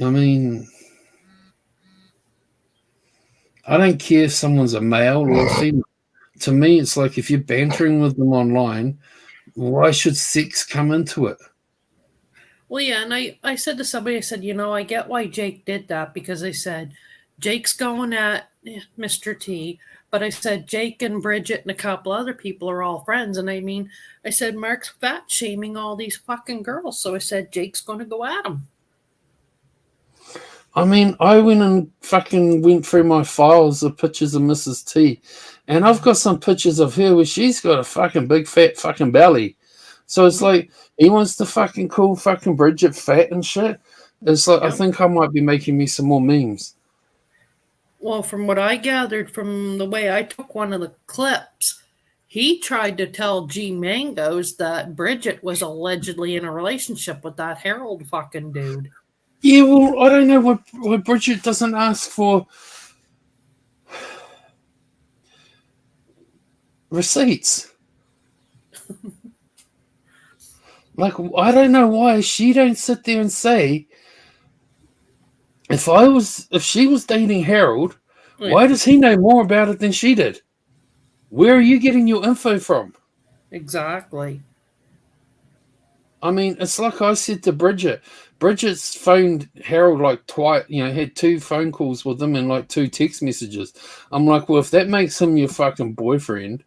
I mean, I don't care if someone's a male or a female. To me, it's like if you're bantering with them online, why should sex come into it? Well, yeah, and I said to somebody, I said, you know, I get why Jake did that because I said, Jake's going at Mr. T, but I said, Jake and Bridget and a couple other people are all friends. And I mean, I said, Mark's fat shaming all these fucking girls. So I said, Jake's going to go at him. I mean, I went through my files of pictures of Mrs. T, and I've got some pictures of her where she's got a fucking big fat fucking belly. So it's like he wants to fucking call fucking Bridget fat and shit. It's like I think I might be making me some more memes. Well, from what I gathered from the way I took one of the clips, he tried to tell G Mangoes that Bridget was allegedly in a relationship with that Harold fucking dude. Yeah, well, I don't know why Bridget doesn't ask for receipts. Like, I don't know why she don't sit there and say, if she was dating Harold, why does he know more about it than she did? Where are you getting your info from? Exactly. I mean, it's like I said to Bridget. Bridget's phoned Harold like twice, you know, had 2 phone calls with him and like 2 text messages. I'm like, well, if that makes him your fucking boyfriend,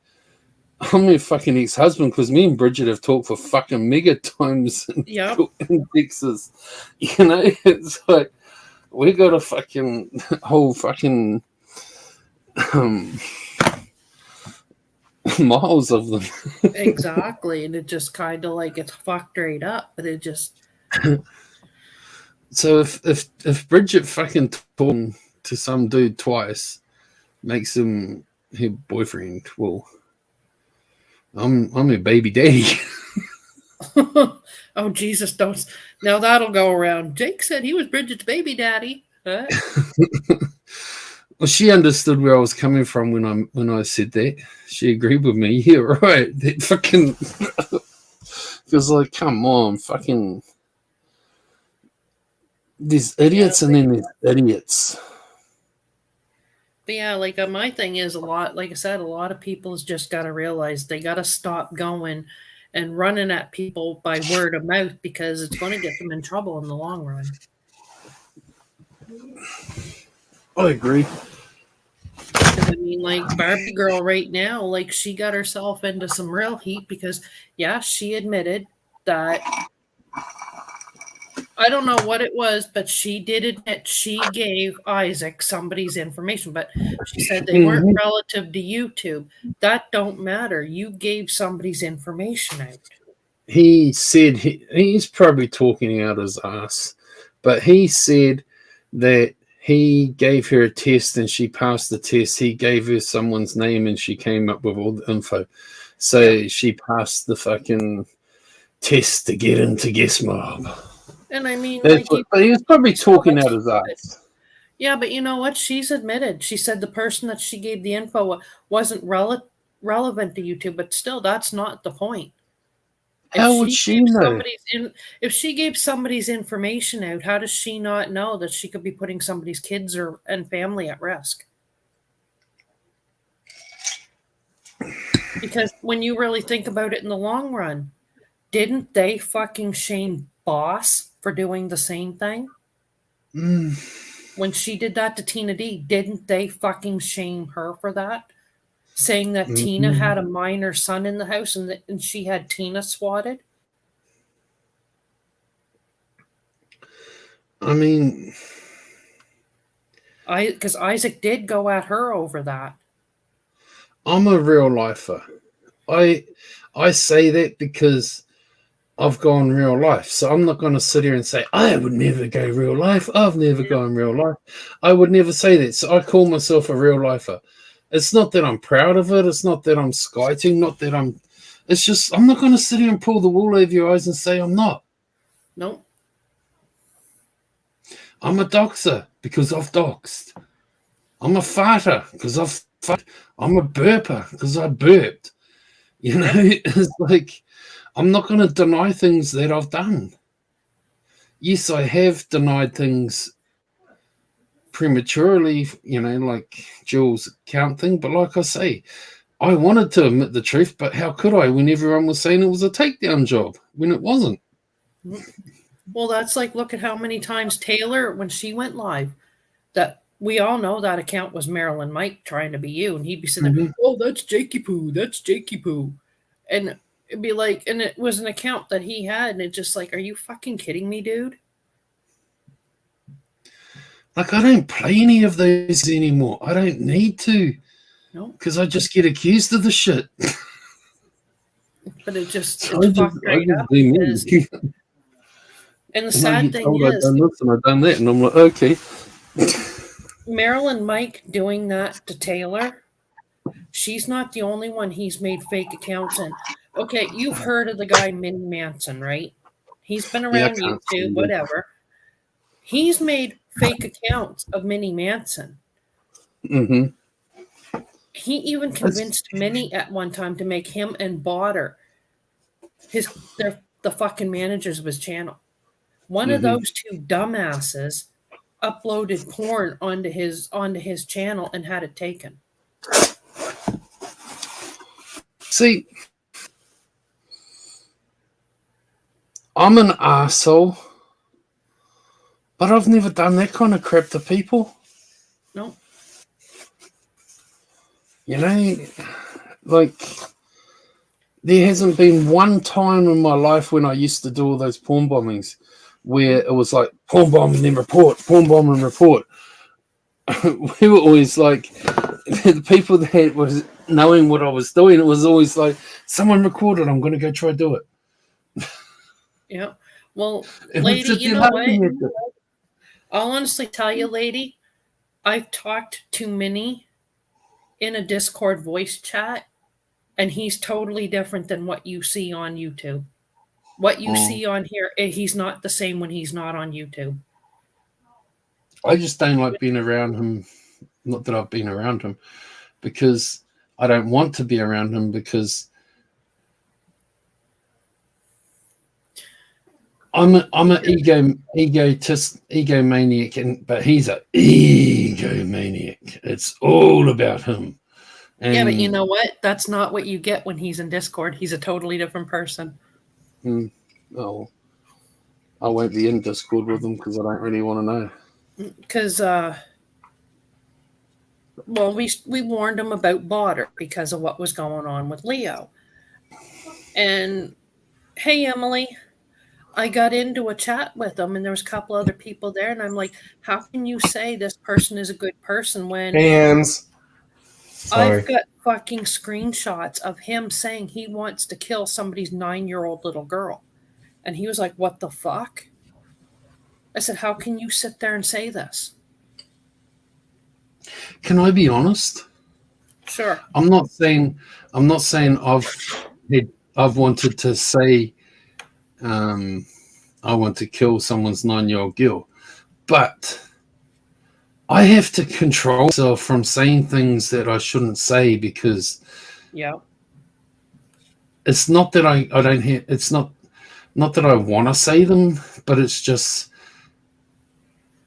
I'm your fucking ex-husband because me and Bridget have talked for fucking mega times in Texas. You know, it's like we got a fucking whole fucking miles of them. Exactly. And it just kind of like it's fucked right up, but it just. So if Bridget fucking talking to some dude twice makes him her boyfriend, well, I'm a baby daddy. Oh Jesus! Don't. Now that'll go around. Jake said he was Bridget's baby daddy. Huh? Well, she understood where I was coming from when I said that. She agreed with me. Yeah, right. That fucking feels like, come on, fucking. There's idiots and then there's idiots. But yeah, like my thing is a lot. Like I said, a lot of people's just got to realize they got to stop going and running at people by word of mouth because it's going to get them in trouble in the long run. I agree. Because I mean, like Barbie girl right now, like she got herself into some real heat because, yeah, she admitted that I don't know what it was, but she did admit she gave Isaac somebody's information, but she said they weren't Mhm. relative to YouTube. That don't matter. You gave somebody's information out. He said he's probably talking out his ass, but he said that he gave her a test and she passed the test. He gave her someone's name and she came up with all the info. So Yeah. she passed the fucking test to get into Guest Mob. And I mean, That's like, what, but he was probably you know talking what out she his said? ass. Yeah, but you know what? She's admitted. She said the person that she gave the info wasn't relevant to YouTube, but still, that's not the point. If How would she she gave know? somebody's if she gave somebody's information out, how does she not know that she could be putting somebody's kids or and family at risk? Because when you really think about it in the long run, didn't they fucking shame Boss for doing the same thing? Mm, When she did that to Tina D, didn't they fucking shame her for that? Saying that Tina mm. had a minor son in the house and she had Tina swatted? I mean, Because Isaac did go at her over that. I'm a real lifer. I I say that because I've gone real life. So I'm not going to sit here and say, I would never go real life. I've never Yeah. gone real life. I would never say that. So I call myself a real lifer. It's not that I'm proud of it. It's not that I'm skiting. Not that I'm. It's just, I'm not going to sit here and pull the wool over your eyes and say I'm not. Nope. I'm a doxer because I've doxed. I'm a farter because I've farted. I'm a burper because I burped. You know, Yep. it's like, I'm not going to deny things that I've done. Yes, I have denied things prematurely, you know, like Jules' count thing. But like I say, I wanted to admit the truth, but how could I when everyone was saying it was a takedown job when it wasn't? Well, that's like look at how many times Taylor, when she went live, that we all know that account was Marilyn Mike trying to be you, and he'd be sitting there, Mm-hmm. oh, that's Jakey Poo, that's Jakey Poo. And it'd be like, and it was an account that he had, and it's just like, are you fucking kidding me, dude? Like, I don't play any of those anymore. I don't need to No, because I just get accused of the shit. but it just, So it's fucked I right just up do because, me. and the And I sad get thing told I've is, done this and I've done that. And I'm like, okay. Marilyn Mike doing that to Taylor, she's not the only one he's made fake accounts in. Okay, you've heard of the guy Minnie Manson, right? He's been Yeah, I around can't YouTube, stand it. whatever. He's made fake accounts of Minnie Manson. Mm-hmm. He even convinced Minnie at one time to make him and Botter the fucking managers of his channel. One of Mm-hmm. those two dumbasses uploaded porn onto his channel and had it taken. See, I'm an asshole, but I've never done that kind of crap to people. No, You know, like there hasn't been one time in my life when I used to do all those porn bombings where it was like porn bomb and then report, porn bomb and report. We were always like the people that was knowing what I was doing. It was always like someone recorded. I'm going to go try to do it. yeah. Well, And we lady, sit you there know what? laughing at it. I'll honestly tell you, lady, I've talked to Minnie in a Discord voice chat, and he's totally different than what you see on YouTube. What you Mm. see on here, he's not the same when he's not on YouTube. I just don't like being around him. Not that I've been around him, because I don't want to be around him because I'm an egomaniac, but he's an egomaniac. It's all about him. And Yeah, but you know what? That's not what you get when he's in Discord. He's a totally different person. Oh, I won't be in Discord with him because I don't really want to know. Because, well, we warned him about Botter because of what was going on with Leo. And hey, Emily, I got into a chat with him, and there was a couple other people there, and I'm like, how can you say this person is a good person when Hands. I've Sorry. got fucking screenshots of him saying he wants to kill somebody's 9-year-old little girl? And he was like, what the fuck? I said, how can you sit there and say this? Can I be honest? Sure. I'm not saying I've wanted to say I want to kill someone's 9-year-old girl, but I have to control myself from saying things that I shouldn't say because Yeah. it's not that I don't hear. It's not that I want to say them, but it's just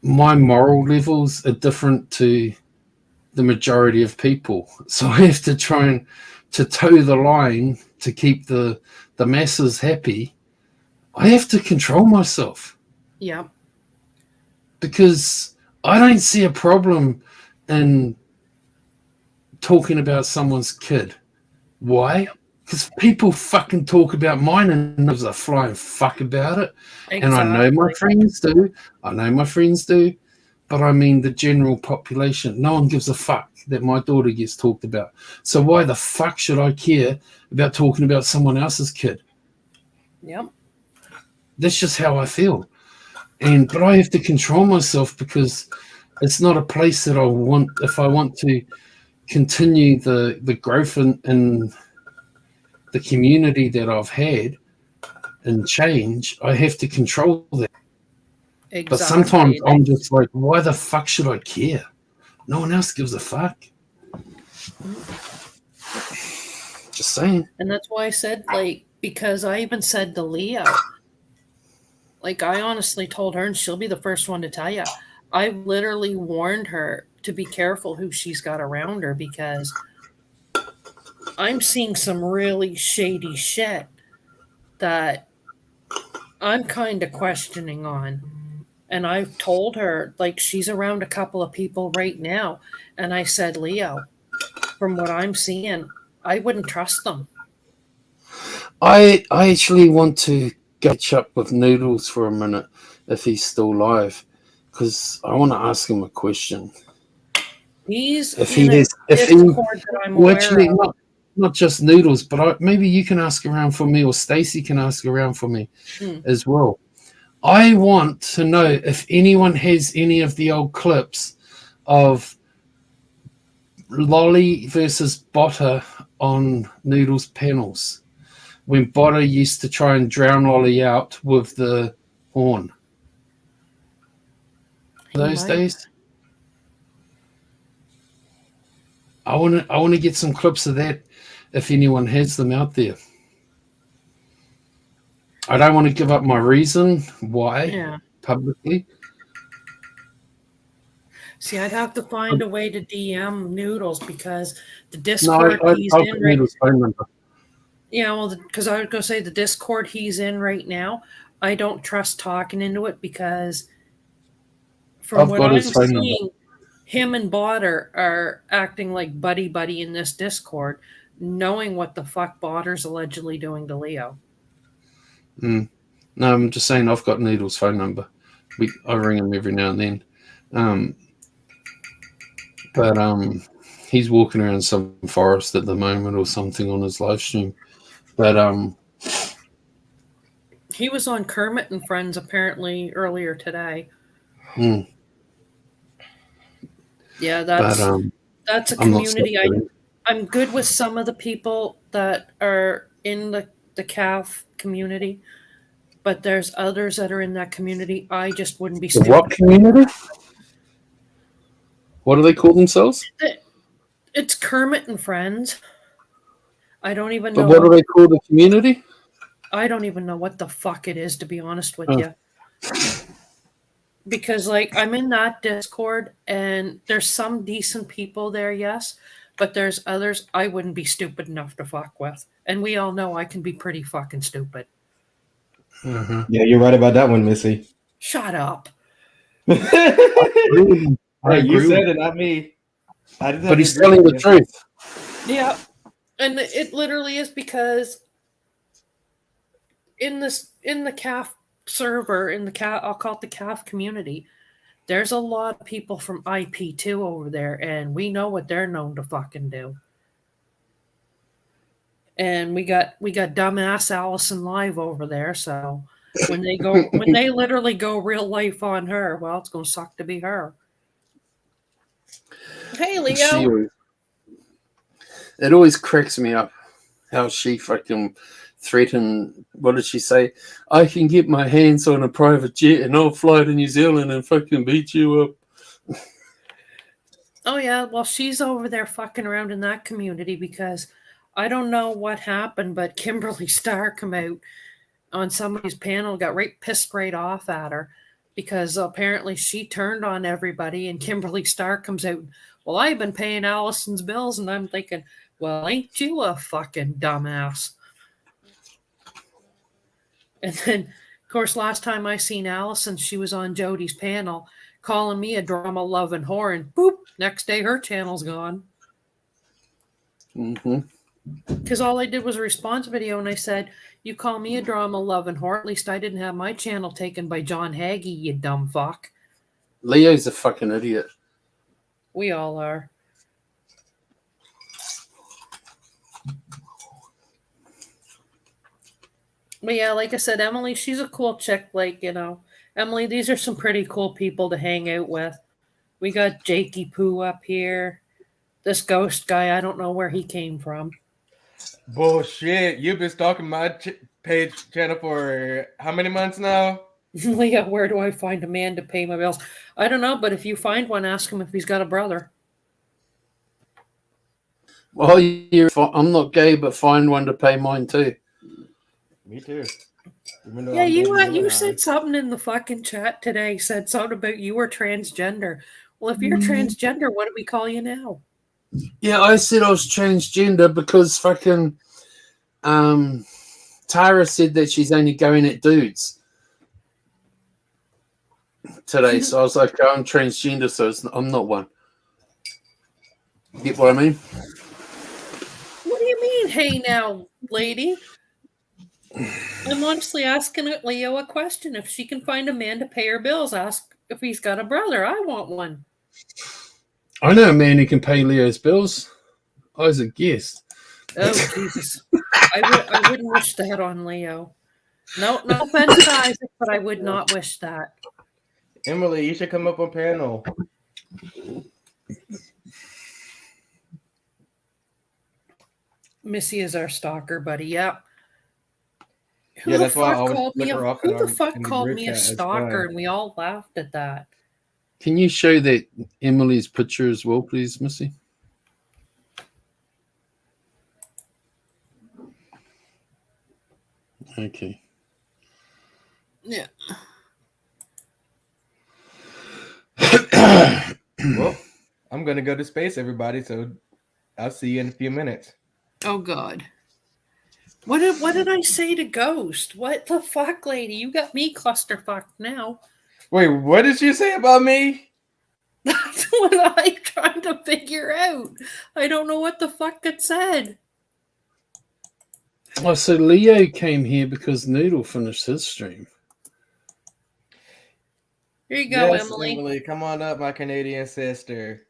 my moral levels are different to the majority of people. So I have to try and to toe the line to keep the masses happy. I have to control myself. Yeah. Because I don't see a problem in talking about someone's kid. Why? Because people fucking talk about mine and gives a flying fuck about it. Exactly. And I know my friends do. But I mean the general population. No one gives a fuck that my daughter gets talked about. So why the fuck should I care about talking about someone else's kid? Yep. That's just how I feel. But I have to control myself because it's not a place that I want. If I want to continue the growth in the community that I've had and change, I have to control that. Exactly. But sometimes I'm just like, why the fuck should I care? No one else gives a fuck. Just saying. And that's why I said, like, because I even said to Leo, like, I honestly told her, and she'll be the first one to tell you, I literally warned her to be careful who she's got around her because I'm seeing some really shady shit that I'm kind of questioning on. And I've told her, like, she's around a couple of people right now. And I said, Leo, from what I'm seeing, I wouldn't trust them. I actually want to catch up with Noodles for a minute if he's still live, because I want to ask him a question. He's If in he a has, if he, Discord that I'm aware actually of. not just Noodles, but maybe you can ask around for me, or Stacy can ask around for me as well. I want to know if anyone has any of the old clips of Lolly versus Botter on Noodles panels when Botter used to try and drown Lolly out with the horn. Those days, I want to get some clips of that if anyone has them out there. I don't want to give up my reason why publicly. See, I'd have to find a way to DM Noodles because the Discord he's I'll in put Noodles' phone number. Yeah, well, because I was going to say the Discord he's in right now, I don't trust talking into it because from what I'm seeing, him and Botter are acting like buddy in this Discord, knowing what the fuck Botter's allegedly doing to Leo. No, I'm just saying I've got Noodles' phone number. I ring him every now and then. But he's walking around some forest at the moment or something on his live stream. But he was on Kermit and Friends apparently earlier today. Yeah, that's a community. I'm good with some of the people that are in the CAF community, but there's others that are in that community. I just wouldn't be stupid. What community? What do they call themselves? It's Kermit and Friends. I don't even know. But what do they call the community? I don't even know what the fuck it is, to be honest with Oh. you. Because, like, I'm in that Discord and there's some decent people there, yes, but there's others I wouldn't be stupid enough to fuck with. And we all know I can be pretty fucking stupid. Uh-huh. Yeah, you're right about that one, Missy. Shut up. Hey, Really, I you agree said with it, not me. I just but have to he's agree telling with the you. truth. Yeah. And it literally is because in the CAF server, in the CAF, I'll call it the CAF community, there's a lot of people from IP2 over there, and we know what they're known to fucking do. And we got dumbass Allison live over there, so when they literally go real life on her, well, it's gonna suck to be her. Hey, She Leo. always, it always cracks me up how she fucking threatened. What did she say? I can get my hands on a private jet and I'll fly to New Zealand and fucking beat you up. Oh yeah, well, she's over there fucking around in that community because I don't know what happened, but Kimberly Starr come out on somebody's panel, got pissed right off at her because apparently she turned on everybody, and Kimberly Starr comes out, well, I've been paying Allison's bills, and I'm thinking, well, ain't you a fucking dumbass? And then, of course, last time I seen Allison, she was on Jody's panel calling me a drama loving whore, and boop, next day her channel's gone. Mm-hmm. Because all I did was a response video, and I said, you call me a drama loving whore, at least I didn't have my channel taken by John Hagee, you dumb fuck. Leo's a fucking idiot. We all are. But yeah, like I said, Emily, she's a cool chick. Like, Emily, these are some pretty cool people to hang out with. We got Jakey Poo up here. This ghost guy, I don't know where he came from. Bullshit. You've been stalking my page channel for how many months now? Leah, where do I find a man to pay my bills? I don't know, but if you find one, ask him if he's got a brother. Well, I'm not gay, but find one to pay mine too. Me too. Even though Yeah, I'm you said something in the fucking chat today. Said something about you were transgender. Well, if you're transgender, what do we call you now? Yeah, I said I was transgender because fucking Tara said that she's only going at dudes today. So I was like, oh, I'm transgender, so I'm not one. Get what I mean? What do you mean, hey now, lady? I'm honestly asking Leo a question. If she can find a man to pay her bills, ask if he's got a brother. I want one. I know a man who can pay Leo's bills. I was a guest. Oh Jesus, I wouldn't wish that on Leo. No offense to Isaac, but I would not wish that. Emily, you should come up on panel. Missy is our stalker buddy. Yep. Yeah, that's why I always Who the fuck called me a stalker? And we all laughed at that. Can you show that Emily's picture as well, please, Missy? Okay. Yeah. Well, I'm gonna go to space, everybody. So I'll see you in a few minutes. Oh God. What did I say to Ghost? What the fuck, lady? You got me clusterfucked now. Wait, what did she say about me? That's what I'm trying to figure out. I don't know what the fuck it said. Oh, so Leo came here because Noodle finished his stream. Here you go, Yes, Emily. Come on up, my Canadian sister.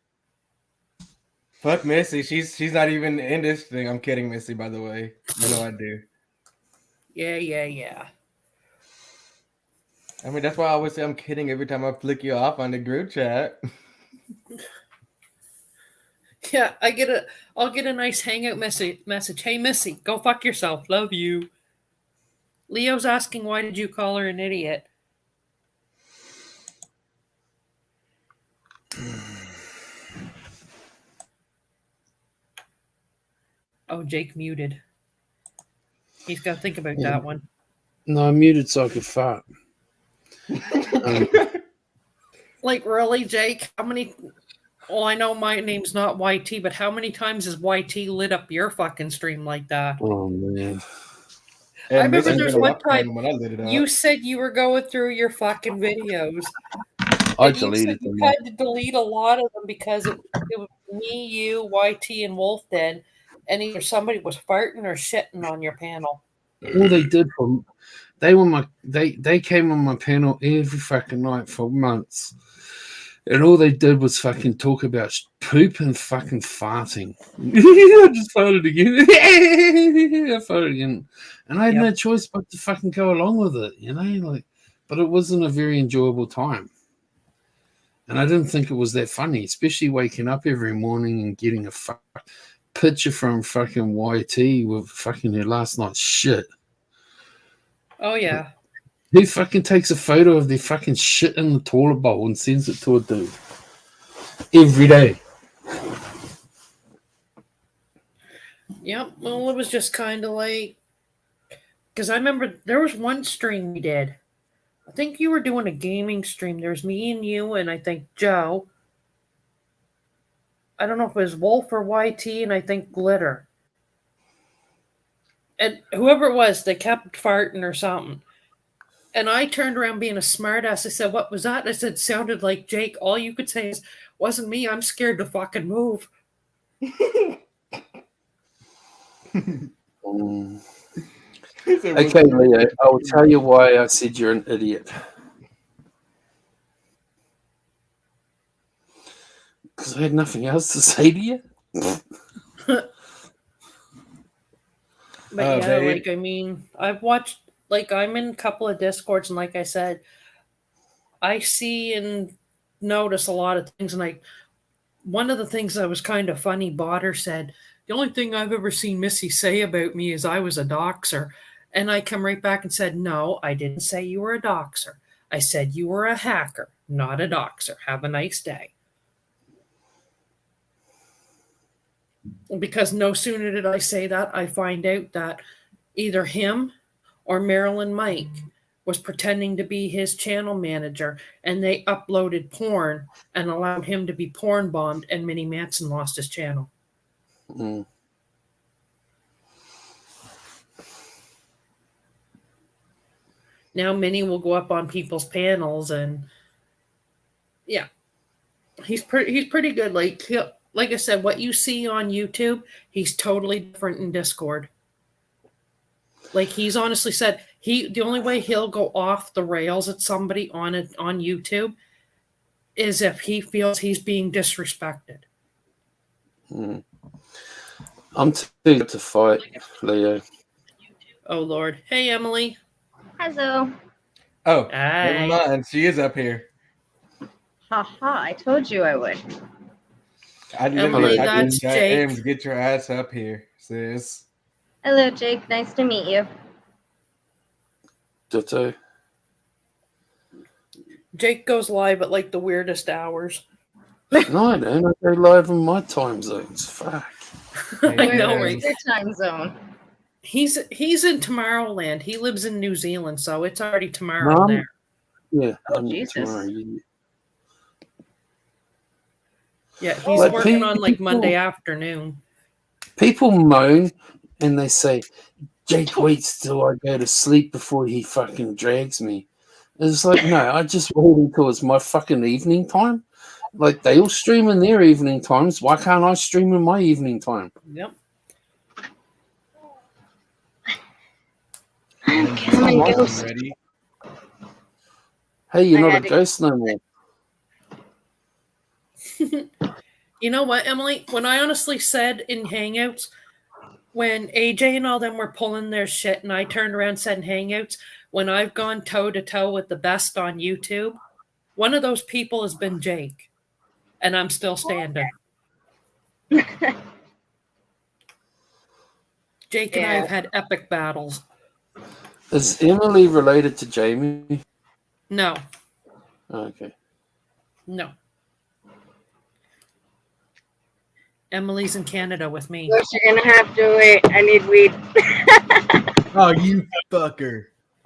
Fuck Missy. She's not even in this thing. I'm kidding, Missy, by the way. You know I do. Yeah. I mean, that's why I always say I'm kidding every time I flick you off on the group chat. Yeah, I'll get a nice hangout message. Hey Missy, go fuck yourself. Love you. Leo's asking why did you call her an idiot? Oh, Jake muted. He's got to think about Yeah. that one. No, I muted so I could fart. Like, really, Jake? How many? Well, I know my name's not YT, but how many times has YT lit up your fucking stream like that? Oh man. I And remember Missy's there's gonna one walk behind time him when I lit it you up. said you were going through your fucking videos. I And you said deleted you them. had to delete a lot of them because it was me, you, YT, and Wolf then, and either somebody was farting or shitting on your panel. All they did for they came on my panel every fucking night for months. And all they did was fucking talk about poop and fucking farting. I just farted again. I farted again. And I had no choice but to fucking go along with it, you know? Like, but it wasn't a very enjoyable time. And I didn't think it was that funny, especially waking up every morning and getting a picture from fucking YT with fucking her last night's shit. Oh, yeah. Who fucking takes a photo of their fucking shit in the toilet bowl and sends it to a dude? Every day. Yep. Well, it was just kind of like, because I remember there was one stream we did. I think you were doing a gaming stream. There's me and you, and I think Joe. I don't know if it was Wolf or YT, and I think Glitter. And whoever it was, they kept farting or something. And I turned around being a smartass. I said, "What was that?" I said, "Sounded like Jake." All you could say is, "Wasn't me. I'm scared to fucking move." Okay, Leo, I will tell you why I said you're an idiot. Because I had nothing else to say to you. But yeah, like, I mean, I've watched, like, I'm in a couple of Discords, and like I said, I see and notice a lot of things. And like, one of the things that was kind of funny, Botter said, the only thing I've ever seen Missy say about me is I was a doxer. And I come right back and said, "No, I didn't say you were a doxer. I said you were a hacker, not a doxer. Have a nice day." Because no sooner did I say that, I find out that either him or Marilyn Mike was pretending to be his channel manager, and they uploaded porn and allowed him to be porn bombed, and Minnie Manson lost his channel. Mm. Now Minnie will go up on people's panels, and yeah, he's pretty good. Like I said, what you see on YouTube, he's totally different in Discord. Like, he's honestly said the only way he'll go off the rails at somebody on YouTube is if he feels he's being disrespected. Mm. I'm too good to fight, Leo. Oh Lord. Hey, Emily. Hello. Oh, Hi. never mind. She is up here. Haha, I told you I would. Emily, that's Jake. Get your ass up here, sis. Hello, Jake. Nice to meet you. Ditto. Jake goes live at like the weirdest hours. No, I don't. I go live in my time zones. Fuck. I know, right? Your time zone. He's in Tomorrowland. He lives in New Zealand, so it's already tomorrow there. Yeah. Oh, Jesus. Tomorrow. Yeah, he's Like, working on like Monday afternoon. People moan and they say, "Jake waits till I go to sleep before he fucking drags me." It's like, no, I just wait until it's my fucking evening time. Like, they all stream in their evening times. Why can't I stream in my evening time? Yep. Ready? Hey, you're not a ghost no more. You know what, Emily? When I honestly said in Hangouts, when AJ and all them were pulling their shit, and I turned around and said in Hangouts, when I've gone toe to toe with the best on YouTube, one of those people has been Jake, and I'm still standing. Jake and I have had epic battles. Is Emily related to Jamie? No. Okay. No. Emily's in Canada with me. You're gonna have to wait. I need weed. Oh, you fucker.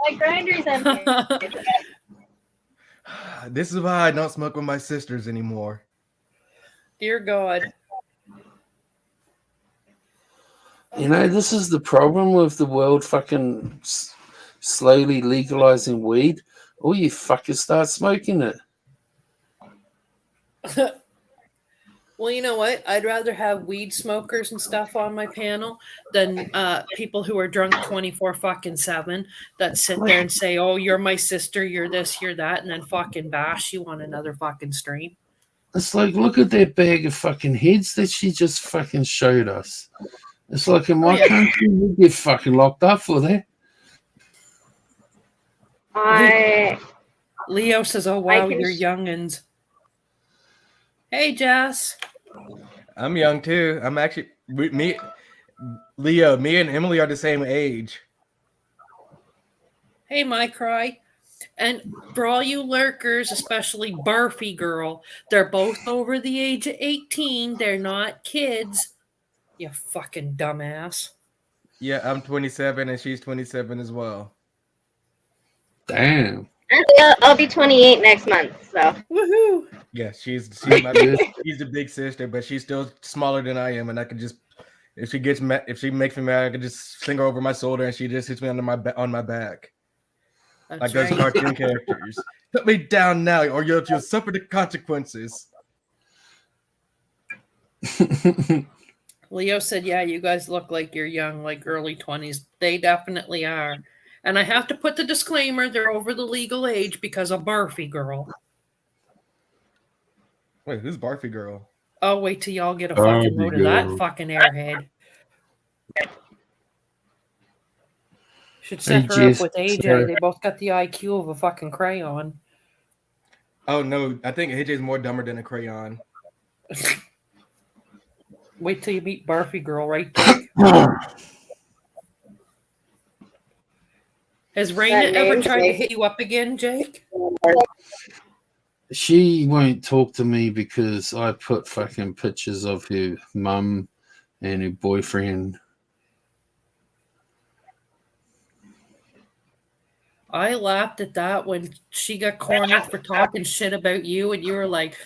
My grinder's empty. This is why I don't smoke with my sisters anymore. Dear God. You know, this is the problem with the world fucking slowly legalizing weed. All you fuckers start smoking it. Well, you know what? I'd rather have weed smokers and stuff on my panel than people who are drunk 24/7 that sit there and say, "Oh, you're my sister, you're this, you're that," and then fucking bash you on another fucking stream. It's like, look at that bag of fucking heads that she just fucking showed us. It's like in my country, you get fucking locked up for that. Leo says, "Oh wow, you're youngins." Hey, Jess. I'm young too. I'm actually me and Emily are the same age. Hey, my cry. And for all you lurkers, especially Barfy Girl, they're both over the age of 18. They're not kids. You fucking dumbass. Yeah, I'm 27 and she's 27 as well. Damn. I'll be 28 next month, so. Woohoo! Yeah, she's the big sister, but she's still smaller than I am, and I could just if she makes me mad, I could just sling her over my shoulder, and she just hits me on my back. That's like those cartoon characters. Put me down now, or you'll suffer the consequences. Leo said, "Yeah, you guys look like you're young, like early 20s. They definitely are." And I have to put the disclaimer, they're over the legal age because of Barfy Girl. Wait, who's Barfy Girl? Oh, wait till y'all get a fucking load of that fucking airhead. Should set her up with AJ. They both got the IQ of a fucking crayon. Oh, no. I think AJ's more dumber than a crayon. Wait till you meet Barfy Girl, right, Jake? Has Raina ever tried to hit you up again, Jake? She won't talk to me because I put fucking pictures of her mum and her boyfriend. I laughed at that when she got cornered for talking shit about you, and you were like,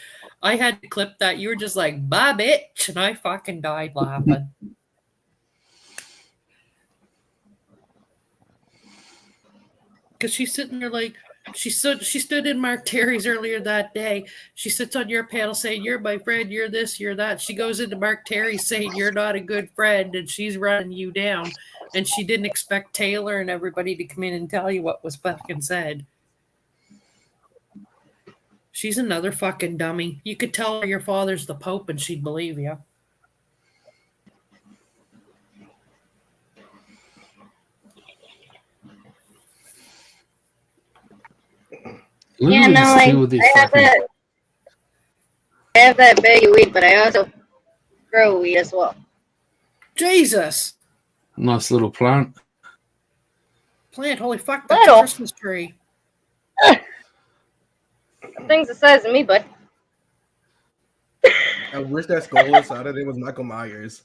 I had to clip that. You were just like, bye, bitch. And I fucking died laughing. Because she's sitting there like, she stood in Mark Terry's earlier that day. She sits on your panel saying, "You're my friend, you're this, you're that." She goes into Mark Terry saying, "You're not a good friend," and she's running you down. And she didn't expect Taylor and everybody to come in and tell you what was fucking said. She's another fucking dummy. You could tell her your father's the Pope and she'd believe you. Yeah, no, I have that bag of weed, but I also grow weed as well. Jesus. Nice little plant. Plant, holy fuck, that's a Christmas tree. That thing's the size of me, bud. I wish that skull inside of it was Michael Myers.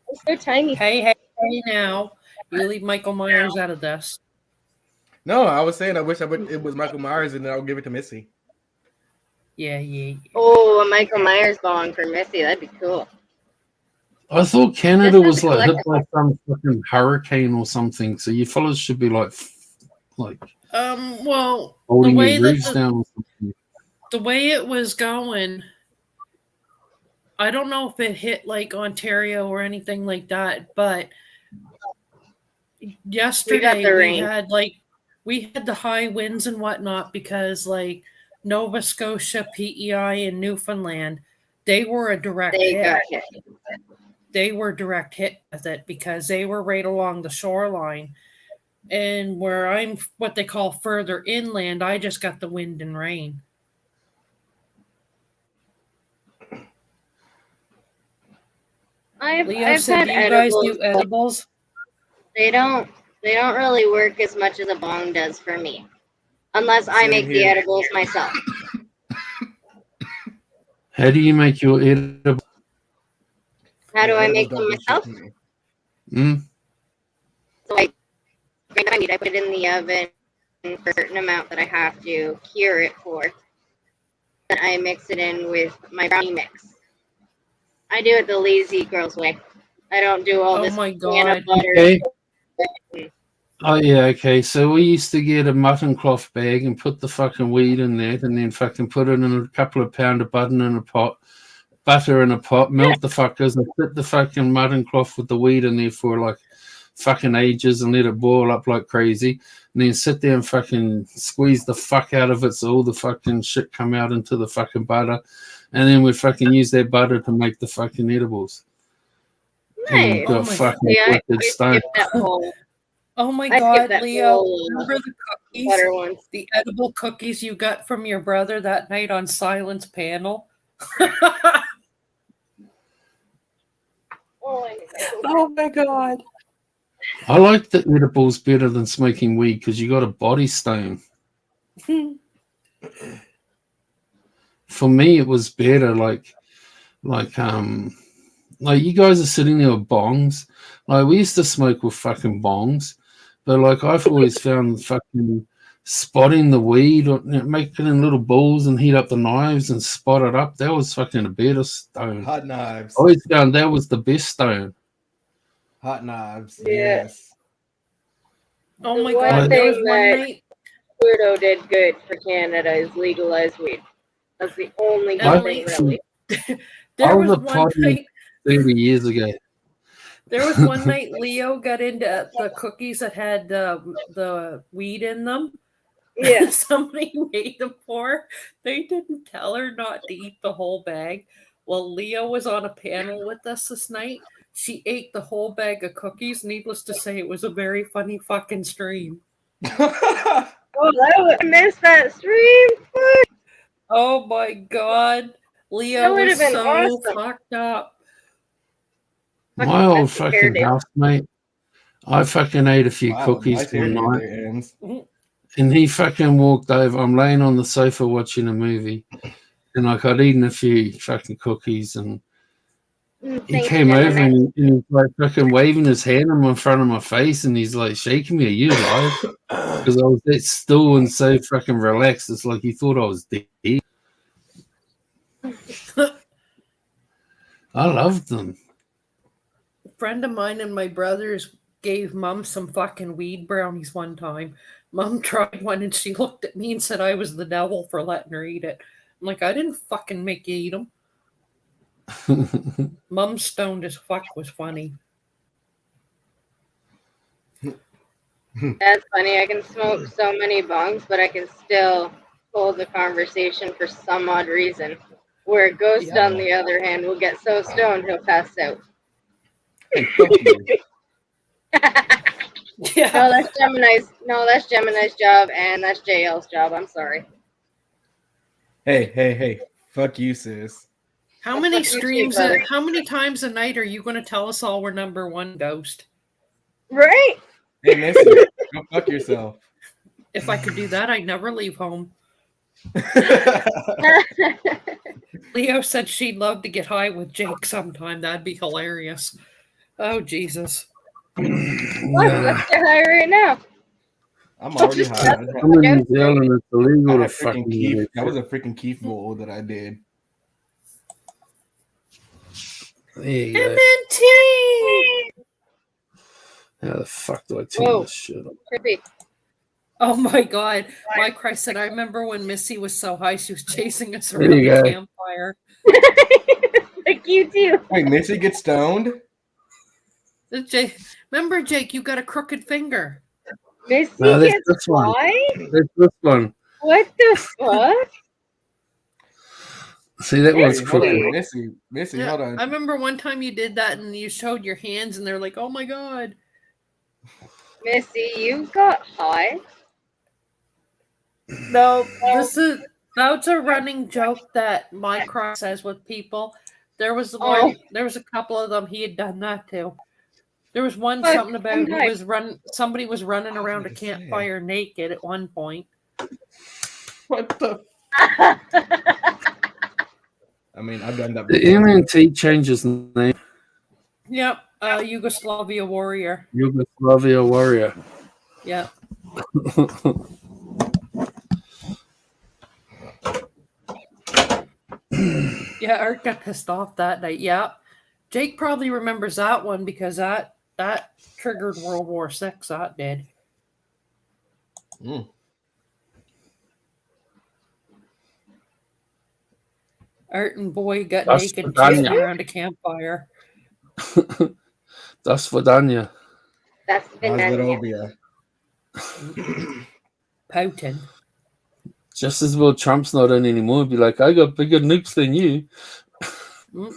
It's so tiny. Hey now. You leave Michael Myers out of this. No, I was saying I wish it was Michael Myers and then I would give it to Missy. Yeah. Oh, a Michael Myers bong for Missy. That'd be cool. I thought Canada was like hit by some fucking hurricane or something, so you fellas should be like well, holding your roofs down or something. The way it was going, I don't know if it hit like Ontario or anything like that, but yesterday we had the high winds and whatnot because like Nova Scotia, PEI, and Newfoundland, they were a direct hit. They were direct hit with it because they were right along the shoreline. And where I'm what they call further inland, I just got the wind and rain. I've said, had do you guys do edibles? They don't really work as much as a bong does for me. Unless I make the edibles myself. How do you make your edibles? How do I make them myself? So I make my meat. I put it in the oven for a certain amount that I have to cure it for. Then I mix it in with my brownie mix. I do it the lazy girl's way. I don't do all Oh this my peanut God. butter. Okay. Oh yeah, okay. So we used to get a mutton cloth bag and put the fucking weed in that, and then fucking put it in a couple of pound of butter in a pot, melt the fuckers, and put the fucking mutton cloth with the weed in there for like fucking ages, and let it boil up like crazy, and then sit there and fucking squeeze the fuck out of it so all the fucking shit come out into the fucking butter, and then we'd fucking use that butter to make the fucking edibles. And Nice. got Oh my fucking Yeah, I wicked stoned. skipped that whole. Oh my I skipped God, that Leo! whole Remember the cookies, butter ones. the edible cookies you got from your brother that night on Silence panel? Oh my God! I like the edibles better than smoking weed because you got a body stone. For me, it was better. Like you guys are sitting there with bongs. Like we used to smoke with fucking bongs, but like I've always found fucking spotting the weed or make it in little balls and heat up the knives and spot it up. That was fucking a better stone. Hot knives. I always found that was the best stone. Hot knives. Yeah. Yes. Oh The my one God! There was thing one that night. Pluto did good for Canada is legalize weed. That's the only good Emily, thing, really. There I was was a one potty night. 30 years ago. There was one night Leo got into the cookies that had the weed in them. Yeah. Somebody made them for her. They didn't tell her not to eat the whole bag. Well, Leo was on a panel with us this night. She ate the whole bag of cookies. Needless to say, it was a very funny fucking stream. Oh, I missed that stream. Oh my God. That Leo would was have been so awesome. fucked up. My old That's the hair fucking day. housemate, I fucking ate a few Wow, cookies nice one hairdo night, there, Ems. and he fucking walked over. I'm laying on the sofa watching a movie, and like I'd eaten a few fucking cookies, and he Thanks, came over Gemini. and he was like fucking waving his hand in front of my face, and he's like shaking me. Are you alive? Because I was that still and so fucking relaxed. It's like he thought I was dead. I loved them. A friend of mine and my brothers gave Mom some fucking weed brownies one time. Mom tried one and she looked at me and said I was the devil for letting her eat it. I'm like, I didn't fucking make you eat them. Mom stoned as fuck was funny. That's funny. I can smoke so many bongs, but I can still hold the conversation for some odd reason. Where Ghost, Yeah. on the other hand, will get so stoned he'll pass out. Hey, fuck you. Yeah. No, that's Gemini's. No, that's Gemini's job, and that's JL's job. I'm sorry. Hey. Fuck you, sis. How Well, many fuck you too, streams? brother. How many times a night are you going to tell us all we're number one Ghost? Right? Hey, Missy, go fuck yourself. If I could do that, I'd never leave home. Leo said she'd love to get high with Jake sometime. That'd be hilarious. Oh, Jesus. Let's get high right now. I'm already high. I'm in New Zealand. It's illegal to I had freaking fucking Keith. do That was a freaking Keith bowl that I did. There you go. MNT! How the fuck do I turn Whoa. this shit up? Trippy. Oh my God. Mike Christ said, I remember when Missy was so high, she was chasing us There around you the go. campfire. Like you too. Wait, Missy gets stoned? Remember, Jake, you got a crooked finger. Missy No, that's gets this one. high? That's this one. What the fuck? See, that one's Wait, hold crooked. on, Missy, Yeah, hold on. I remember one time you did that and you showed your hands and they're like, oh my God. Missy, you got high? No, that's a running joke that Mike Cross says with people. There was one, there was a couple of them he had done that too. There was one But something about I'm high. somebody was running around a gonna say. campfire naked at one point. What the? I mean, I've done that The before. MNT changes name. Yep. Yugoslavia warrior. Yugoslavia warrior. Yeah. Yeah, Art got pissed off that night. Yeah. Jake probably remembers that one because that triggered World War VI. That did. Mm. Art and Boy got That's naked Vidania. kissing around a campfire. That's Vidania. That's Finlandia. Nasvidovia. Pouting. Just as well Trump's not in anymore. It'd be like, I got bigger nukes than you. Mm.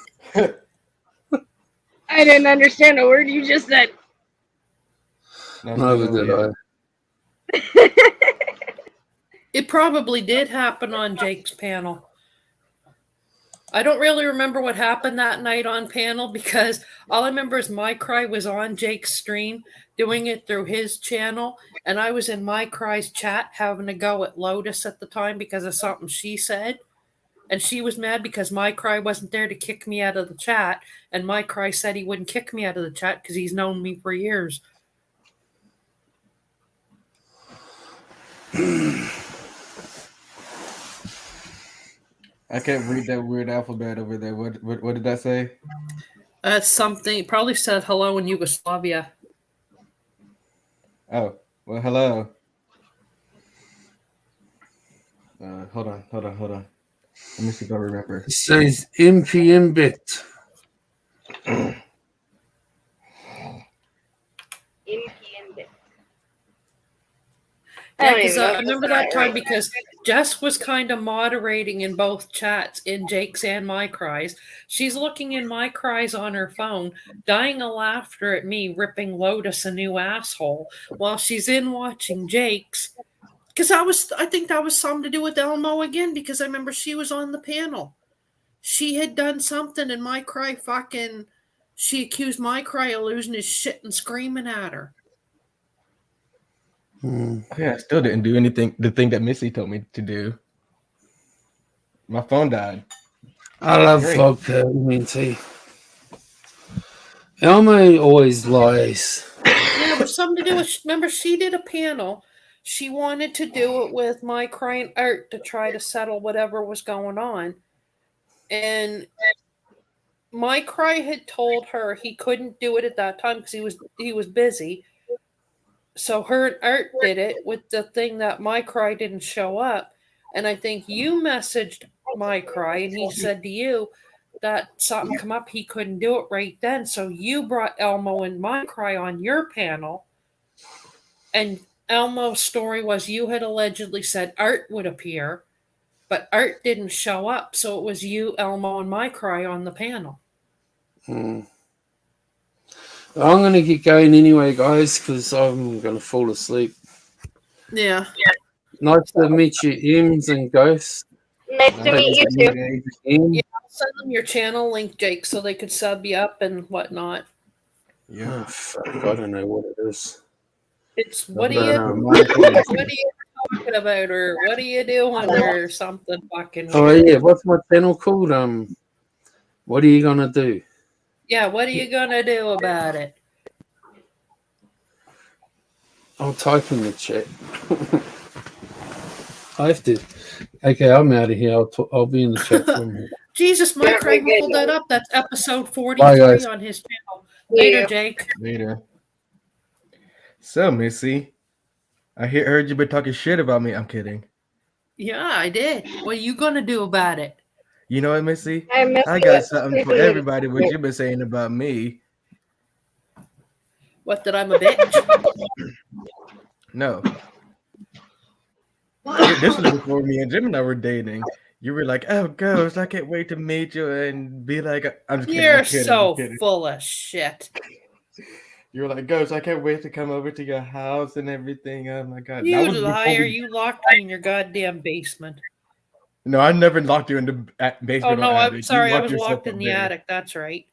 I didn't understand a word you just said. Neither did I. It probably did happen on Jake's panel. I don't really remember what happened that night on panel because all I remember is My Cry was on Jake's stream doing it through his channel, and I was in My Cry's chat having a go at Lotus at the time because of something she said. And she was mad because My Cry wasn't there to kick me out of the chat, and My Cry said he wouldn't kick me out of the chat because he's known me for years. I can't read that weird alphabet over there. What did that say? Something probably said hello in Yugoslavia. Oh, well, hello. Hold on. Let me see if I remember. It says MPM bit. Yeah, because I remember that time because Jess was kind of moderating in both chats, in Jake's and My Cries. She's looking in My Cries on her phone, dying of laughter at me ripping Lotus a new asshole, while she's in watching Jake's. Because I think that was something to do with Elmo again, because I remember she was on the panel. She had done something, and My Cry she accused My Cry of losing his shit and screaming at her. Yeah, I still didn't do anything. The thing that Missy told me to do. My phone died. I love vodka, minty. Elmo always lies. Yeah, it was something to do with. Remember, she did a panel. She wanted to do it with My Cry and Art to try to settle whatever was going on. And My Cry had told her he couldn't do it at that time because he was busy. So her and Art did it with the thing that My Cry didn't show up. And I think you messaged My Cry and he said to you that something come up, he couldn't do it right then. So you brought Elmo and My Cry on your panel. And Elmo's story was you had allegedly said Art would appear, but Art didn't show up. So it was you, Elmo, and My Cry on the panel. I'm going to get going anyway, guys, because I'm going to fall asleep. Yeah. Nice to meet you, Ems and Ghost. Nice to meet you too. Yeah, I'll send them your channel link, Jake, so they could sub you up and whatnot. Yeah. Oh, fuck, I don't know what it is. It's But, what are you talking about, or what are you doing, or something fucking oh, weird. yeah, what's my channel called? What are you going to do? Yeah, what are you gonna do about it? I'll type in the chat. I have to. Okay, I'm out of here. I'll be in the chat for a minute. Jesus, Mike Craig pulled that up. That's episode 43 Bye, guys. on his channel. Later, Jake. Later. So, Missy, I heard you been talking shit about me. I'm kidding. Yeah, I did. What are you gonna do about it? You know what, Missy? I I got something for everybody. What you've been saying about me? What, that I'm a bitch? No. This was before me and Jim and I were dating. You were like, "Oh, Ghost, I can't wait to meet you," and be like, "I'm just kidding." You're I'm kidding, so I'm kidding. full of shit. You were like, "Ghost, I can't wait to come over to your house and everything." Oh my god, You that was before liar! we- You locked me in your goddamn basement. No, I never locked you in the basement. Oh no, or attic. I'm You sorry. I locked was yourself locked up in the there. attic. That's right.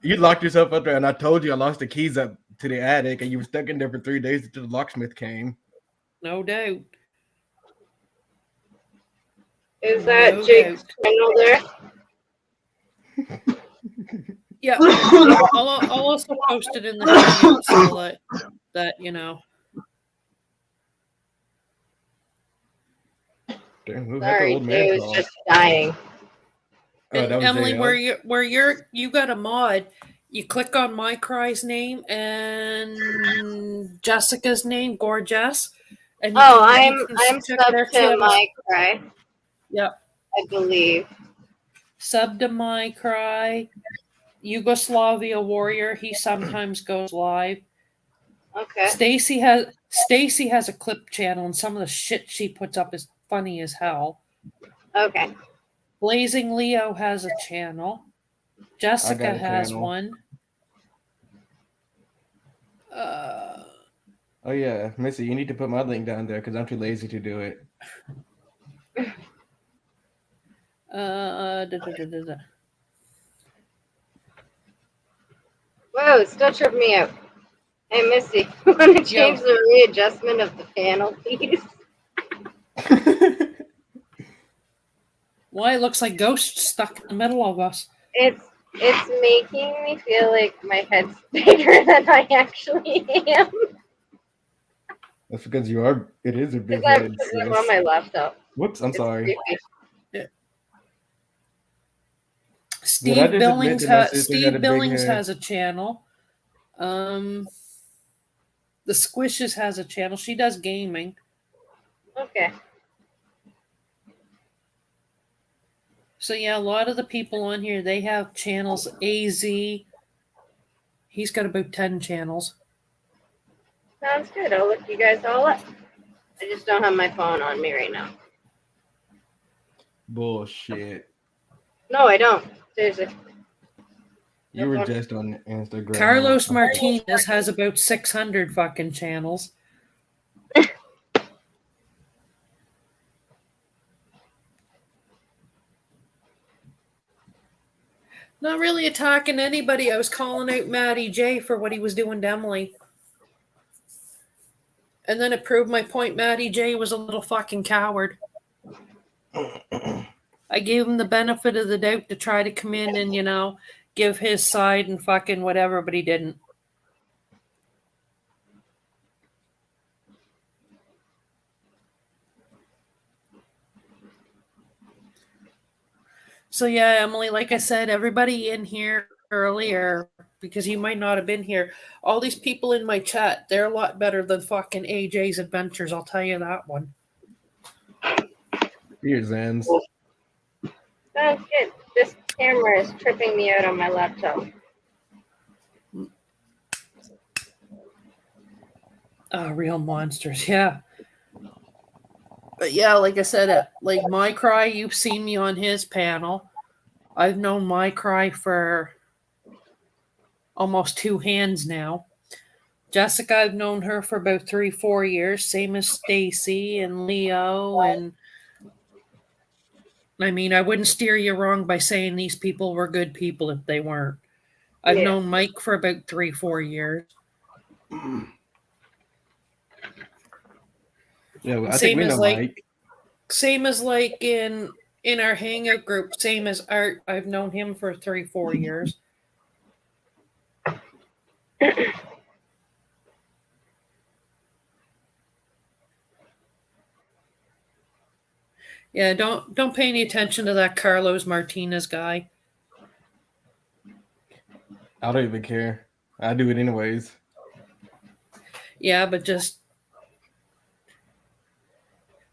You locked yourself up there, and I told you I lost the keys up to the attic, and you were stuck in there for 3 days until the locksmith came. No doubt. Is that No Jake's channel there? Yeah, I'll also post it in the hangout so that you know. Damn, who had the Sorry, old man Jay was call? just dying. Oh, And that was Emily, JL. you got a mod, you click on my cry's name and Jessica's name, Gorgeous, and Oh, you can I'm check sub their to channels. my cry, Yep. I believe. Sub to my cry. Yugoslavia Warrior, he sometimes goes live. Okay. Stacy has a clip channel and some of the shit she puts up is funny as hell. Okay. Blazing Leo has a channel. I Jessica got a has channel. one. Uh, Oh yeah, Missy, you need to put my link down there because I'm too lazy to do it. da, da, da, da, da. Whoa, it still tripped me out. Hey, Missy, want to change the readjustment of the panel, please? Why it looks like ghosts stuck in the middle of us. It's making me feel like my head's bigger than I actually am. That's because you are. It is a big Because head. I'm on my laptop. Whoops, I'm It's sorry. creepy. Did I just admit that my sister had a Steve big Billings head? has a channel. The Squishes has a channel. She does gaming. Okay. So yeah, a lot of the people on here, they have channels. AZ, he's got about 10 channels. Sounds good. I'll look you guys all up. I just don't have my phone on me right now. Bullshit. No, I don't. Seriously. You were just on Instagram. Carlos Martinez has about 600 fucking channels. Not really attacking anybody. I was calling out Matty J for what he was doing to Emily. And then it proved my point. Matty J was a little fucking coward. I gave him the benefit of the doubt to try to come in and, give his side and fucking whatever, but he didn't. So yeah, Emily, like I said, everybody in here earlier, because you might not have been here, all these people in my chat, they're a lot better than fucking AJ's Adventures, I'll tell you that one. Here's Zans. Sounds good. This camera is tripping me out on my laptop. Real monsters, yeah. But yeah, like I said, like My Cry, you've seen me on his panel. I've known My Cry for almost 2 hands now. Jessica, I've known her for about 3-4 years, same as Stacy and Leo. And I mean, I wouldn't steer you wrong by saying these people were good people if they weren't. I've known Mike for about 3-4 years. Yeah, well, I think we know Mike. Same as like in our hangout group, same as Art. I've known him for 3-4 years. Yeah, don't pay any attention to that Carlos Martinez guy. I don't even care. I do it anyways. Yeah, but just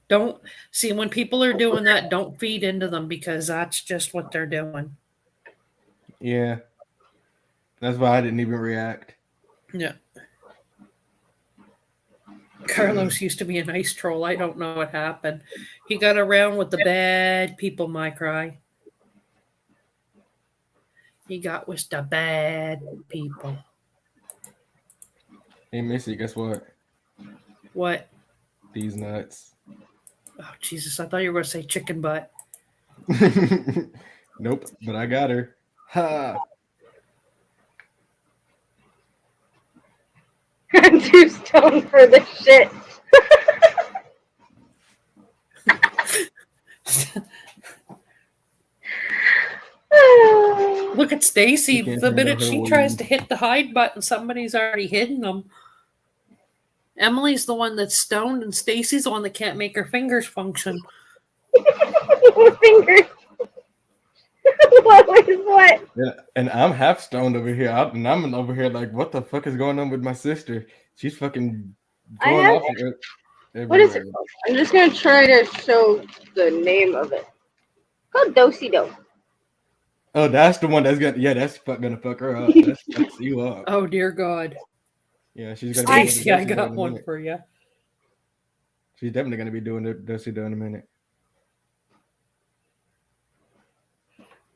don't see when people are doing that, don't feed into them because that's just what they're doing. Yeah. That's why I didn't even react. Yeah. Carlos used to be a nice troll. I don't know what happened. He got around with the bad people, My Cry. He got with the bad people. Hey, Missy, guess what? What? These nuts. Oh, Jesus. I thought you were going to say chicken butt. Nope, but I got her. Ha! I'm too stoned for this shit. Look at Stacy, She can't the handle minute her she tries weed. to hit the hide button, somebody's already hidden them. Emily's the one that's stoned, and Stacy's the one that can't make her fingers function. Fingers. What was what? And I'm half stoned over here. And I'm over here like, what the fuck is going on with my sister? She's fucking going off everywhere. What is it called? I'm just gonna try to show the name of it. It's called Do-si-do. Oh, that's the one that's gonna fuck her up. That fucks you up. Oh dear God, Yeah, she's gonna be doing the Stacy, I do-si-do got in a one minute. for you. She's definitely gonna be doing the do-si-do in a minute.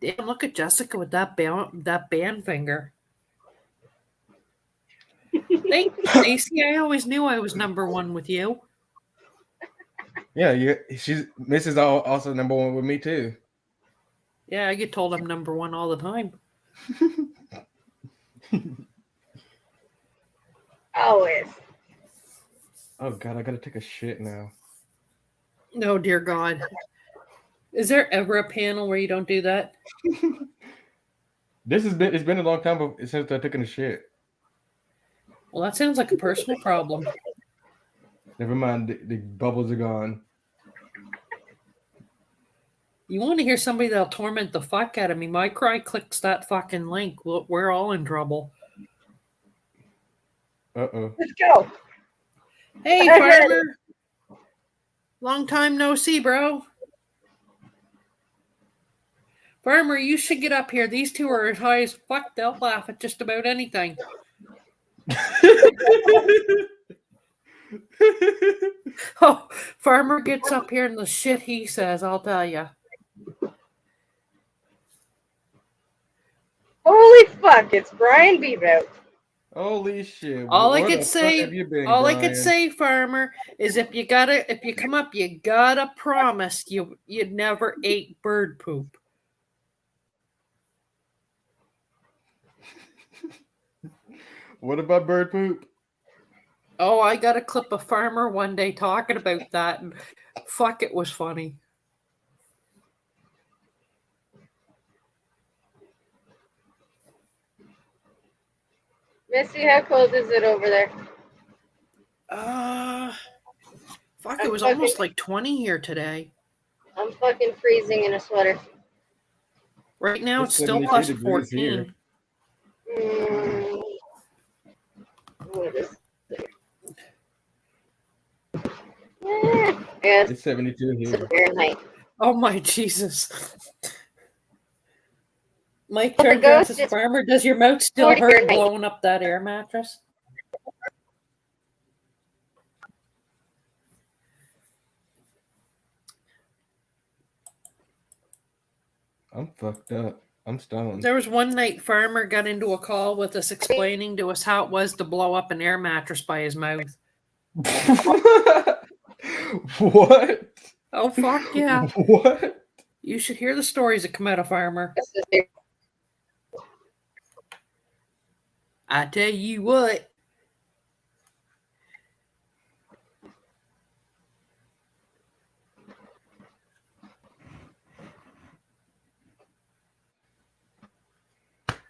Damn, look at Jessica with that band finger. Thank you, Stacy. I always knew I was number one with you. Yeah, she's Mrs. Also number one with me too. Yeah, I get told I'm number one all the time. Always. Oh God, I gotta take a shit now. No, dear God. Is there ever a panel where you don't do that? It's been a long time since I taken a shit. Well, that sounds like a personal problem. Never mind, the bubbles are gone. You want to hear somebody that'll torment the fuck out of me? My cry clicks that fucking link. We're all in trouble. Uh-oh. Let's go. Hey, Farmer. Long time no see, bro. Farmer, you should get up here. These two are as high as fuck. They'll laugh at just about anything. Oh, Farmer gets up here and the shit he says, I'll tell you. Holy fuck, it's Brian Bevo. Holy shit. All I Where could the fuck say, have you been, Brian? Farmer, is if you come up, you gotta promise you never ate bird poop. What about bird poop? Oh, I got a clip of Farmer one day talking about that, and fuck, it was funny. Missy, how cold is it over there? Fuck, it was almost like 20 here today. I'm fucking freezing in a sweater. Right now it's still 72 plus degrees 14. here. What is it? It's 72 here. Fahrenheit. Oh my Jesus. Mike Well, the turns around and ghost says, is Farmer, does your mouth still 40 hurt Fahrenheit. blowing up that air mattress? I'm fucked up. I'm stoned. There was one night Farmer got into a call with us explaining to us how it was to blow up an air mattress by his mouth. What? Oh, fuck yeah. What? You should hear the stories that come out of Farmer. I tell you what.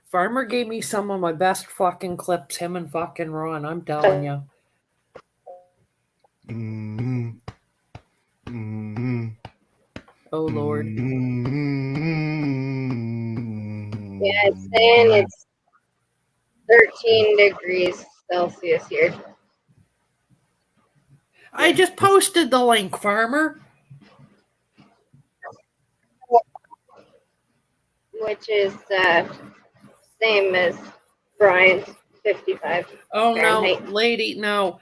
Farmer gave me some of my best fucking clips, him and fucking Ron, I'm telling you. Mm-hmm. Mm-hmm. Oh, Lord. Mm-hmm. Yeah, it's saying it's 13 degrees Celsius here. I just posted the link, Farmer. Which is same as Brian's 55. Oh, Fahrenheit. no, lady, no.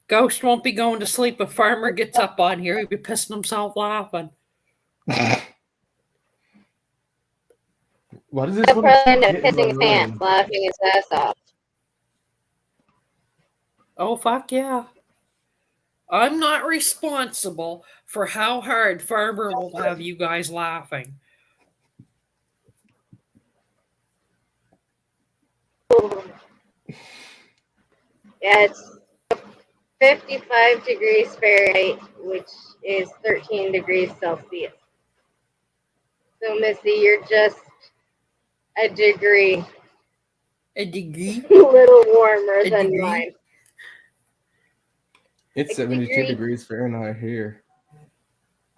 Ghost won't be going to sleep if Farmer gets up on here. He'll be pissing himself laughing. What is this? He'll probably end up Hitting pissing his my pants, room? laughing his ass off. Oh, fuck yeah. I'm not responsible for how hard Farmer will have you guys laughing. Yeah, it's 55 degrees Fahrenheit, which is 13 degrees Celsius. So, Missy, you're just a degree. A degree? A little warmer A than degree? mine. It's A 72 degree. degrees Fahrenheit here.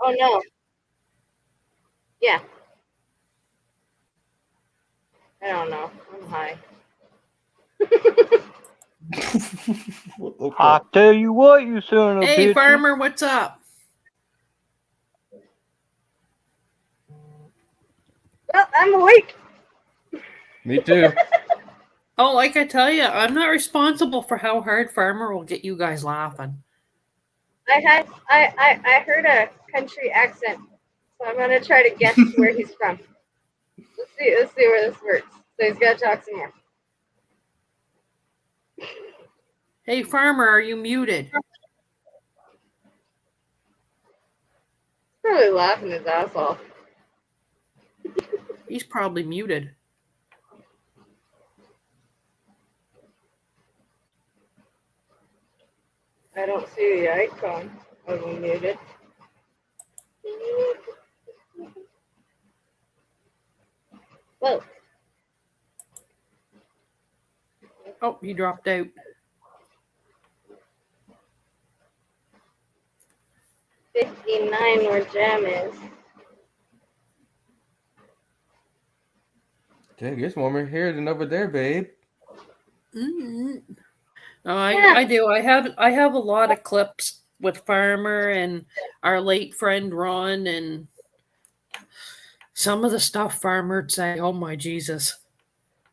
Oh no. Yeah. I don't know. I'm high. What the I fuck? tell you what, you son of a Hey, bitch. farmer, what's up? Well, I'm awake. Me too. Oh, like I tell you, I'm not responsible for how hard farmer will get you guys laughing. I heard a country accent, so I'm gonna try to guess where he's from. Let's see where this works. So he's gotta talk some more. Hey, farmer, are you muted? Probably laughing his ass off. He's probably muted. I don't see the icon of him muted. Whoa. Oh, he dropped out. '59 where Jam is. Dang, it's warmer here than over there, babe. Mm-hmm. No, Yeah. I do. I have a lot of clips with Farmer and our late friend Ron, and some of the stuff Farmer'd say, oh my Jesus.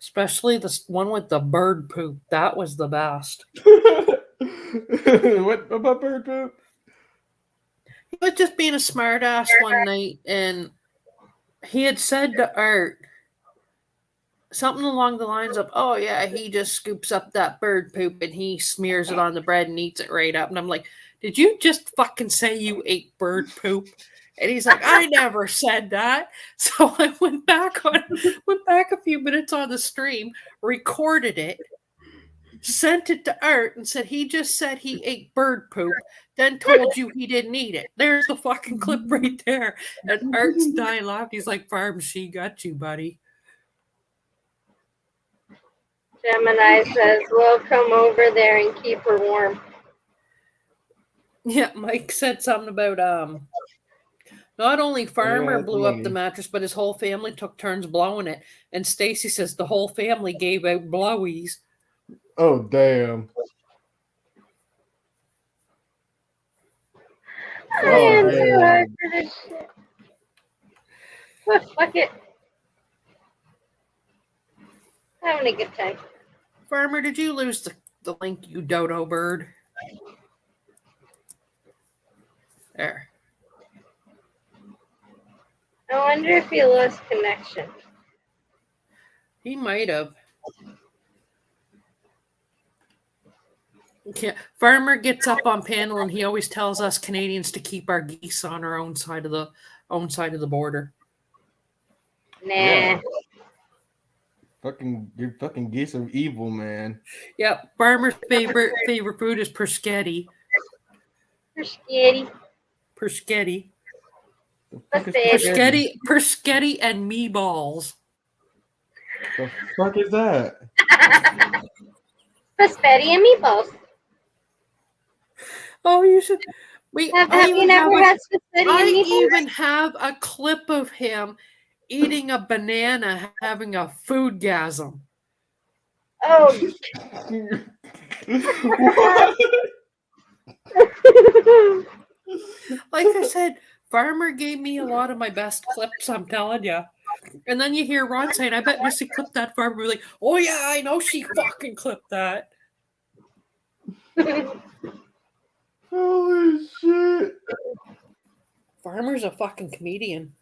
Especially the one with the bird poop. That was the best. What about bird poop? He was just being a smartass one night, and he had said to Art something along the lines of, oh yeah, he just scoops up that bird poop and he smears it on the bread and eats it right up. And I'm like, did you just fucking say you ate bird poop? And he's like, I never said that. So I went back a few minutes on the stream, recorded it, sent it to Art, and said he just said he ate bird poop, then told you he didn't eat it. There's the fucking clip right there. And Art's dying laughing. He's like, Farm, she got you, buddy. Gemini says, we'll come over there and keep her warm. Yeah, Mike said something about not only Farmer that's blew up the funny. mattress, but his whole family took turns blowing it. And Stacy says the whole family gave out blowies. Oh, damn. I Oh, am too damn. hard for this shit. Oh, fuck it. Having a good time. Farmer, did you lose the link, you dodo bird? There. I wonder if he lost connection. He might have. Yeah. Farmer gets up on panel and he always tells us Canadians to keep our geese on our own side of the border. Nah. Yeah. Your fucking geese are evil, man. Yep. Farmer's favorite food is perschetti. You're scary. Perschetti. The fuck is Perschetti. Perschetti and meatballs. The fuck is that? Prospetti and meatballs. Oh, you should. Have you never had spaghetti and I meatballs? even have a clip of him eating a banana, having a foodgasm. Oh. What? Like I said, Farmer gave me a lot of my best clips, I'm telling you. And then you hear Ron saying, I bet Missy clipped that. Farmer be like, oh yeah, I know she fucking clipped that. Holy shit. Farmer's a fucking comedian.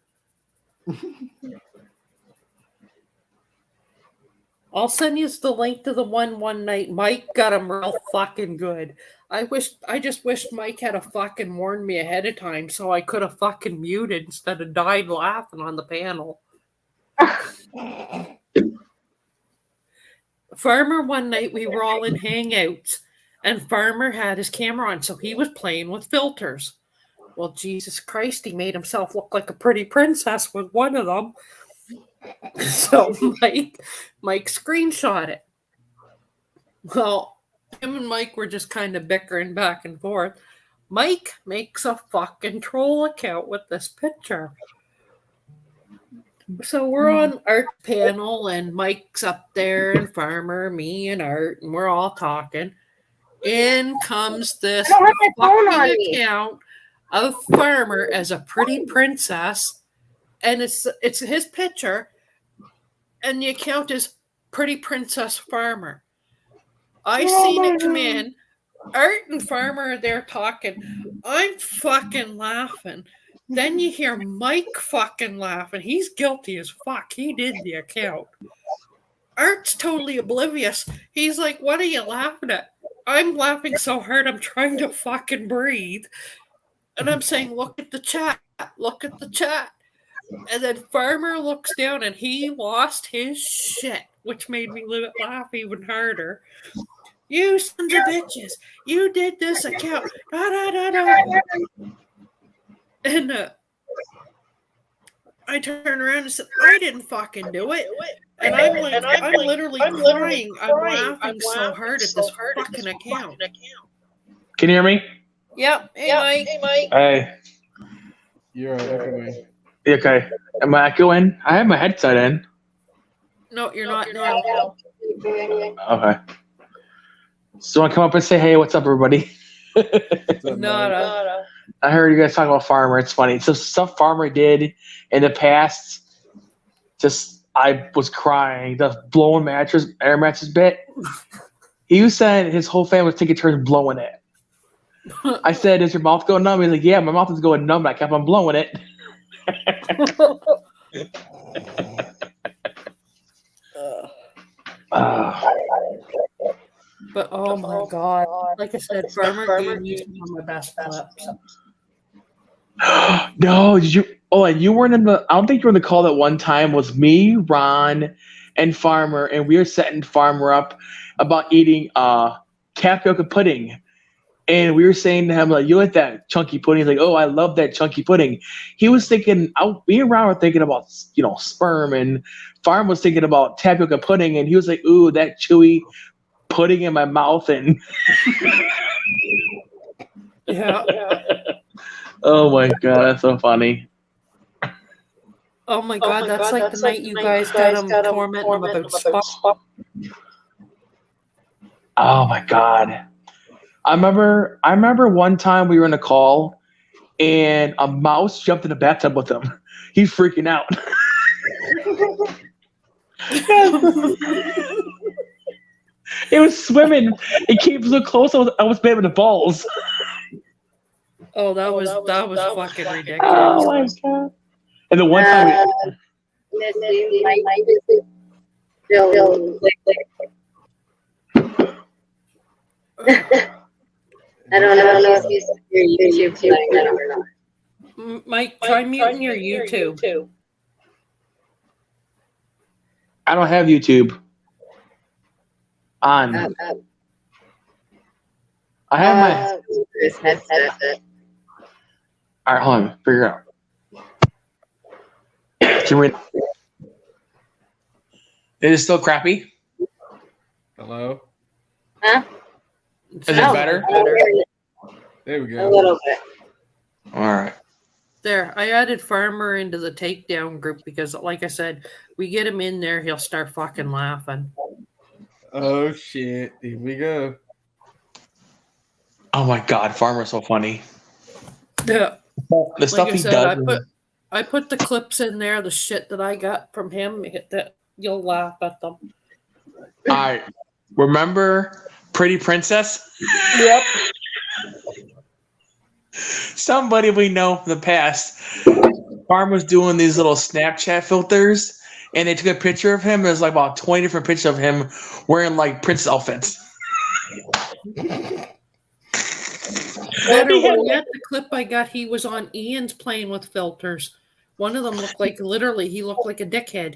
I'll send you the link to the one night. Mike got him real fucking good. I just wished Mike had a fucking warned me ahead of time so I could have fucking muted instead of died laughing on the panel. Farmer one night we were all in hangouts and Farmer had his camera on, so he was playing with filters. Well, Jesus Christ, he made himself look like a pretty princess with one of them. So Mike screenshot it. Well, him and Mike were just kind of bickering back and forth. Mike makes a fucking troll account with this picture. So we're on Art's panel, and Mike's up there, and Farmer, me, and Art, and we're all talking. In comes this I don't have my phone on fucking me. account of Farmer as a pretty princess, and it's his picture, and the account is Pretty Princess Farmer. I seen it come in. Art and Farmer are there talking. I'm fucking laughing. Then you hear Mike fucking laughing. He's guilty as fuck. He did the account. Art's totally oblivious. He's like, what are you laughing at? I'm laughing so hard I'm trying to fucking breathe. And I'm saying, look at the chat. Look at the chat. And then Farmer looks down and he lost his shit, which made me laugh even harder. You sons of bitches. You did this account. Da, da, da, da. And I turned around and said, I didn't fucking do it. And I'm literally crying. I'm laughing so hard at this fucking account. Can you hear me? Yep. Hey, Mike. Hey. You're right. Okay. Am I echoing? I have my headset in. No, you're not now. Okay. So I come up and say, hey, what's up, everybody? Nada. I heard you guys talk about Farmer. It's funny. So stuff Farmer did in the past, I was crying. The blowing air mattress bit. He said his whole family was taking turns blowing it. I said, is your mouth going numb? He's like, yeah, my mouth is going numb. And I kept on blowing it. But oh my god. Like I said, Farmer gave me some of my best clips. No, did you? Oh, and you weren't in the. I don't think you were in the call that one time. Was me, Ron, and Farmer, and we were setting Farmer up about eating tapioca pudding, and we were saying to him like, "You like that chunky pudding?" He's like, "Oh, I love that chunky pudding." He was thinking. Me and Ron were thinking about sperm, and Farmer was thinking about tapioca pudding, and he was like, "Ooh, that chewy pudding in my mouth," and Yeah. oh my god, that's so funny. Oh my god, that's like the night you guys got him tormenting him about spot. Oh my god. I remember one time we were in a call and a mouse jumped in the bathtub with him. He's freaking out. It was swimming. It came so close. I was bit with the balls. Oh, that was fucking ridiculous. Oh my god! And the one time, I don't know if you see your YouTube tonight or not. Mike, try muting your YouTube. I don't have YouTube on. I have my. This headset. All right, hold on. Figure it out. It is still crappy. Hello? Huh? Is it better? There we A go. little bit. All right. There, I added Farmer into the takedown group because, like I said, we get him in there, he'll start fucking laughing. Oh shit. Here we go. Oh my god, Farmer's so funny. Yeah. The stuff Like I he said, does. I put the clips in there, the shit that I got from him, that you'll laugh at them. All right. Remember Pretty Princess? Yep. Somebody we know from the past. Farmer's doing these little Snapchat filters, and they took a picture of him. There's like about 20 different pictures of him wearing like princess outfits. Better one yet, the clip I got, he was on Ian's playing with filters. One of them looked like, literally, he looked like a dickhead.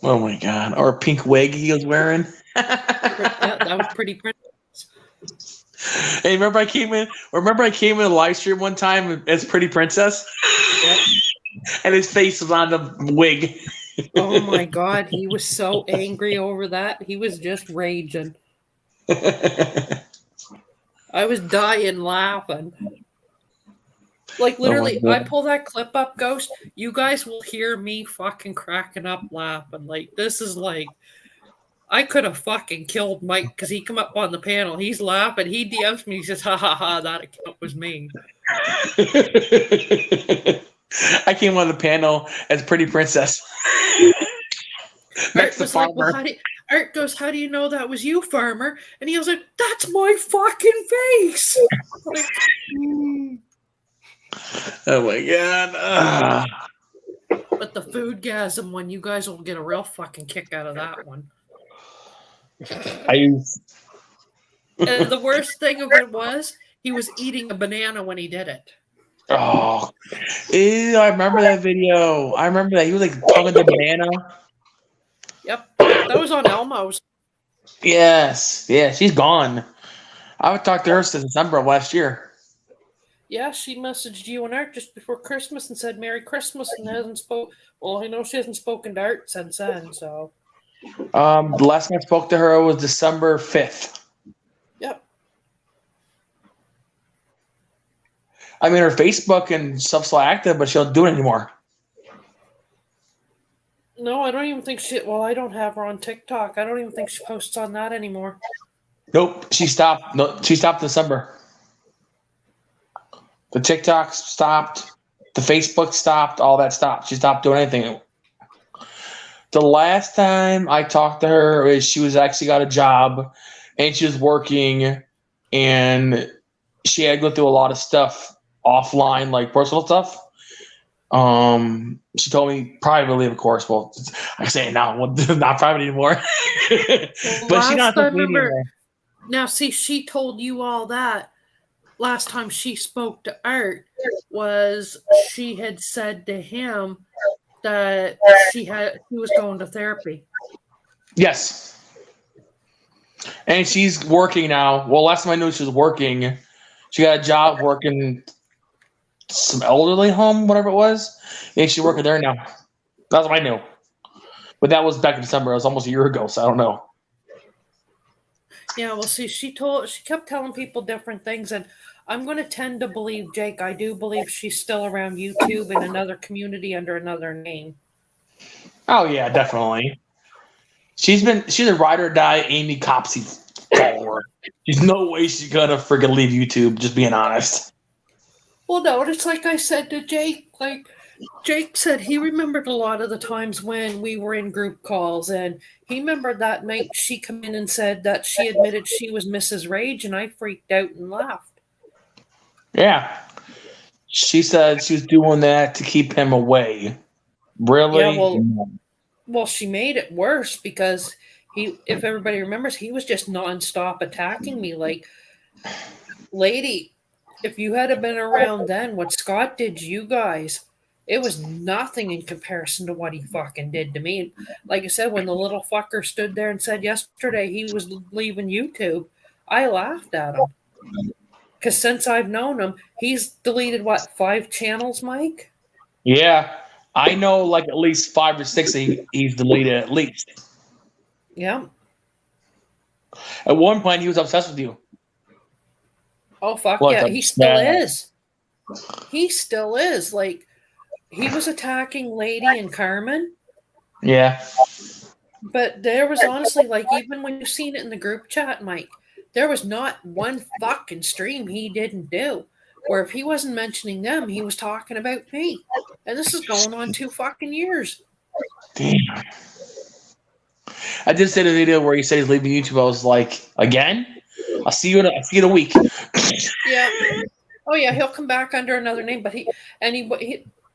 Oh my god. Or a pink wig he was wearing. Yeah, that was Pretty Princess. Hey, remember I came in the live stream one time as Pretty Princess? Yep. And his face was on the wig. Oh my God, he was so angry over that. He was just raging. I was dying laughing. Like Oh my literally, I God. pull that clip up, Ghost. You guys will hear me fucking cracking up laughing. Like this is like I could have fucking killed Mike because he come up on the panel. He's laughing. He DMs me. He says, "Ha ha ha! That account was me." I came on the panel as Pretty Princess. Art Next to was like, "Well, Farmer. Art goes, how do you know that was you, Farmer?" And he was like, "That's my fucking face." Like, Oh my God. but the foodgasm one, you guys will get a real fucking kick out of that one. I And the worst thing of it was, he was eating a banana when he did it. Oh, ew, I remember that video. I remember that. He was like tugging the banana. Yep, that was on Elmo's. Yes. Yeah, she's gone. I haven't talked to her since December of last year. Yeah, she messaged you and Art just before Christmas and said Merry Christmas and hasn't spoke. Well, I know she hasn't spoken to Art since then. So, The last time I spoke to her was December 5th. yep. I mean, her Facebook and stuff's still active, but she don't do it anymore. No, I don't even think she. Well, I don't have her on TikTok. I don't even think she posts on that anymore. Nope, she stopped. No, she stopped in December. The TikTok stopped. The Facebook stopped. All that stopped. She stopped doing anything. The last time I talked to her is she was actually got a job and she was working and she had to go through a lot of stuff offline, like personal stuff. She told me privately, of course. Well, I say it now, well, not private anymore. But she's not I social media remember. anymore. Now, see, she told you all that last time she spoke to Art was she had said to him that she was going to therapy. Yes. And she's working now. Well, last time I knew she was working, she got a job working some elderly home, whatever it was. And she's working there now. That's what I knew. But that was back in December. It was almost a year ago, so I don't know. Yeah, well, see, she kept telling people different things, and I'm going to tend to believe Jake. I do believe she's still around YouTube in another community under another name. Oh yeah, definitely. She's a ride or die Amy Copsey follower. There's no way she's gonna friggin' leave YouTube, just being honest. Well, no, it's like I said to Jake. Like Jake said, he remembered a lot of the times when we were in group calls, and he remembered that night she come in and said that she admitted she was Mrs. Rage, and I freaked out and laughed. Yeah. She said she was doing that to keep him away. Really? Yeah, well, she made it worse because if everybody remembers, he was just nonstop attacking me. Like, lady, if you had been around then, what Scott did to you guys, it was nothing in comparison to what he fucking did to me. Like I said, when the little fucker stood there and said yesterday he was leaving YouTube, I laughed at him. Because since I've known him, he's deleted, what, 5 channels, Mike? Yeah. I know like at least 5 or 6 he's deleted at least. Yeah. At one point he was obsessed with you. Oh, fuck What yeah. the- He still yeah. is. He still is. Like, he was attacking Lady and Carmen. Yeah. But there was honestly, like, even when you've seen it in the group chat, Mike, there was not one fucking stream he didn't do where if he wasn't mentioning them, he was talking about me. And this is going on 2 fucking years. Damn. I did say the video where he said he's leaving YouTube. I was like, again? I'll see you in a week. Yeah. Oh yeah, he'll come back under another name, but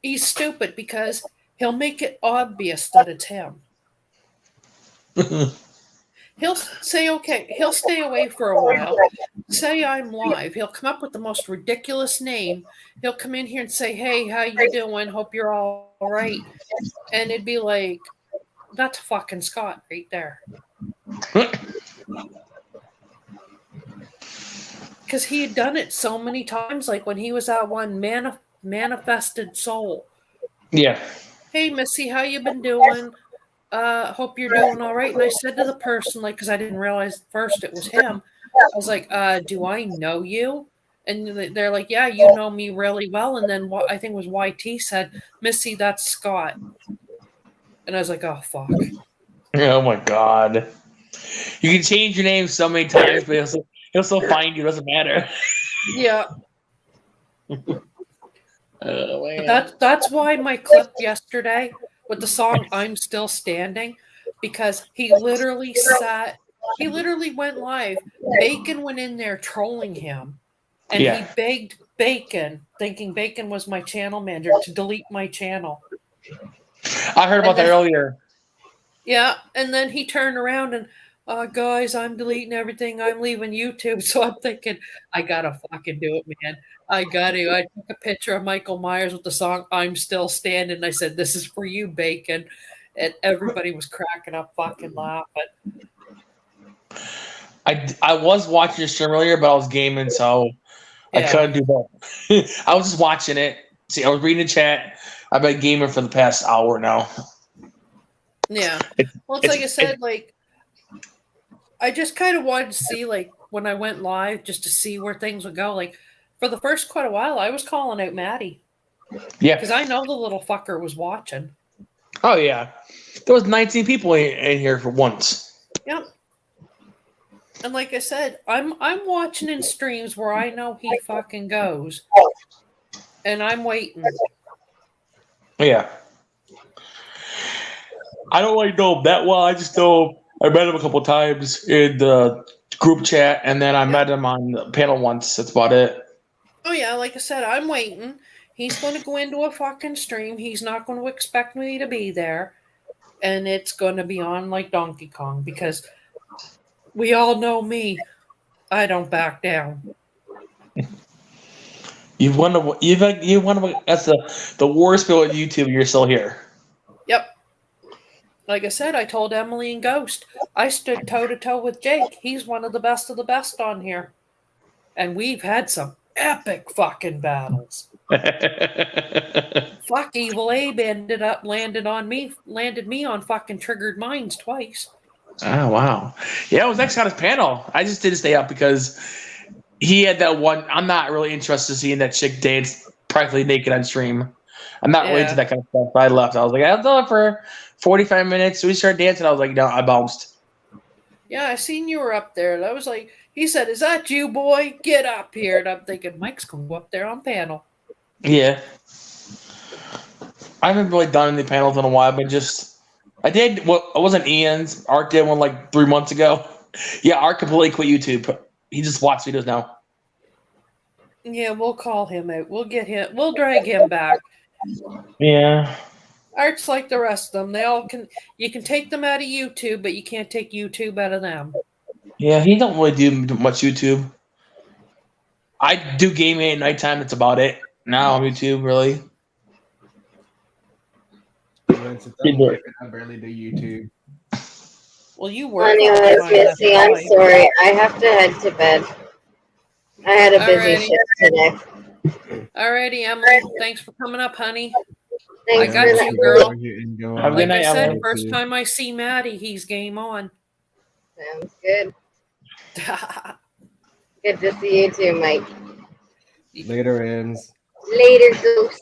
he's stupid because he'll make it obvious that it's him. He'll say, okay, he'll stay away for a while. Say I'm live. He'll come up with the most ridiculous name. He'll come in here and say, hey, how you doing? Hope you're all right. And it'd be like, that's fucking Scott right there. Because he had done it so many times, like when he was that one manifested soul. Yeah. Hey, Missy, how you been doing? Hope you're doing all right. And I said to the person, like, because I didn't realize at first it was him. I was like, do I know you? And they're like, yeah, you know me really well. And then what I think it was YT said, Missy, that's Scott. And I was like, oh fuck. Oh my god. You can change your name so many times, but he'll still find you. It doesn't matter. Yeah. Oh man. That's why my clip yesterday with the song I'm Still Standing, because he literally went live. Bacon went in there trolling him, and Yeah. he begged Bacon, thinking Bacon was my channel manager, to delete my channel. I heard about that earlier. Yeah, and then he turned around and, guys, I'm deleting everything. I'm leaving YouTube. So I'm thinking, I gotta fucking do it, man. I took a picture of Michael Myers with the song I'm Still Standing. I said, this is for you, Bacon. And everybody was cracking up, fucking laughing. I was watching your stream earlier, but I was gaming, so I Yeah. couldn't do that. I was just watching it. See, I was reading the chat. I've been gaming for the past hour now. Yeah. Well, it's like I said, like, I just kind of wanted to see, like, when I went live, just to see where things would go. Like, for the first quite a while, I was calling out Maddie. Yeah. Because I know the little fucker was watching. Oh, yeah. There was 19 people in here for once. Yep. And like I said, I'm watching in streams where I know he fucking goes. And I'm waiting. Yeah. I don't really know him that well. I just know I met him a couple times in the group chat, and then I met him on the panel once. That's about it. Oh yeah, like I said, I'm waiting. He's going to go into a fucking stream. He's not going to expect me to be there. And it's going to be on like Donkey Kong, because we all know me. I don't back down. You've won. That's the worst bit with YouTube. You're still here. Yep. Like I said, I told Emily and Ghost, I stood toe to toe with Jake. He's one of the best on here. And we've had some epic fucking battles. Fuck, Evil Abe landed me on fucking Triggered Minds twice. Oh wow. Yeah, it was next on his panel. I just didn't stay up because he had that one. I'm not really interested in seeing that chick dance practically naked on stream. I'm not really into that kind of stuff. I left. I was like, I'll do it for 45 minutes. So we started dancing. I was like, no, I bounced. Yeah, I seen you were up there. And I was like, he said, is that you, boy? Get up here. And I'm thinking, Mike's going to go up there on panel. Yeah. I haven't really done any panels in a while, but I did. Well, it wasn't Ian's. Art did one like 3 months ago. Yeah, Art completely quit YouTube. He just watches videos now. Yeah, we'll call him out. We'll drag him back. Yeah. Art's like the rest of them. You can take them out of YouTube, but you can't take YouTube out of them. Yeah, he don't really do much YouTube. I do gaming at nighttime. That's about it. Now on YouTube, really. I barely do YouTube. Well, you work. Anyways, Missy, I'm sorry. I have to head to bed. I had a busy shift today. Alrighty, Emily. Thanks for coming up, honey. Thanks I got you, girl. Have a good night, I said, Emily. first time I see Maddie, he's game on. Sounds good. Good to see you too, Mike. Later, Ems. Later, Goose.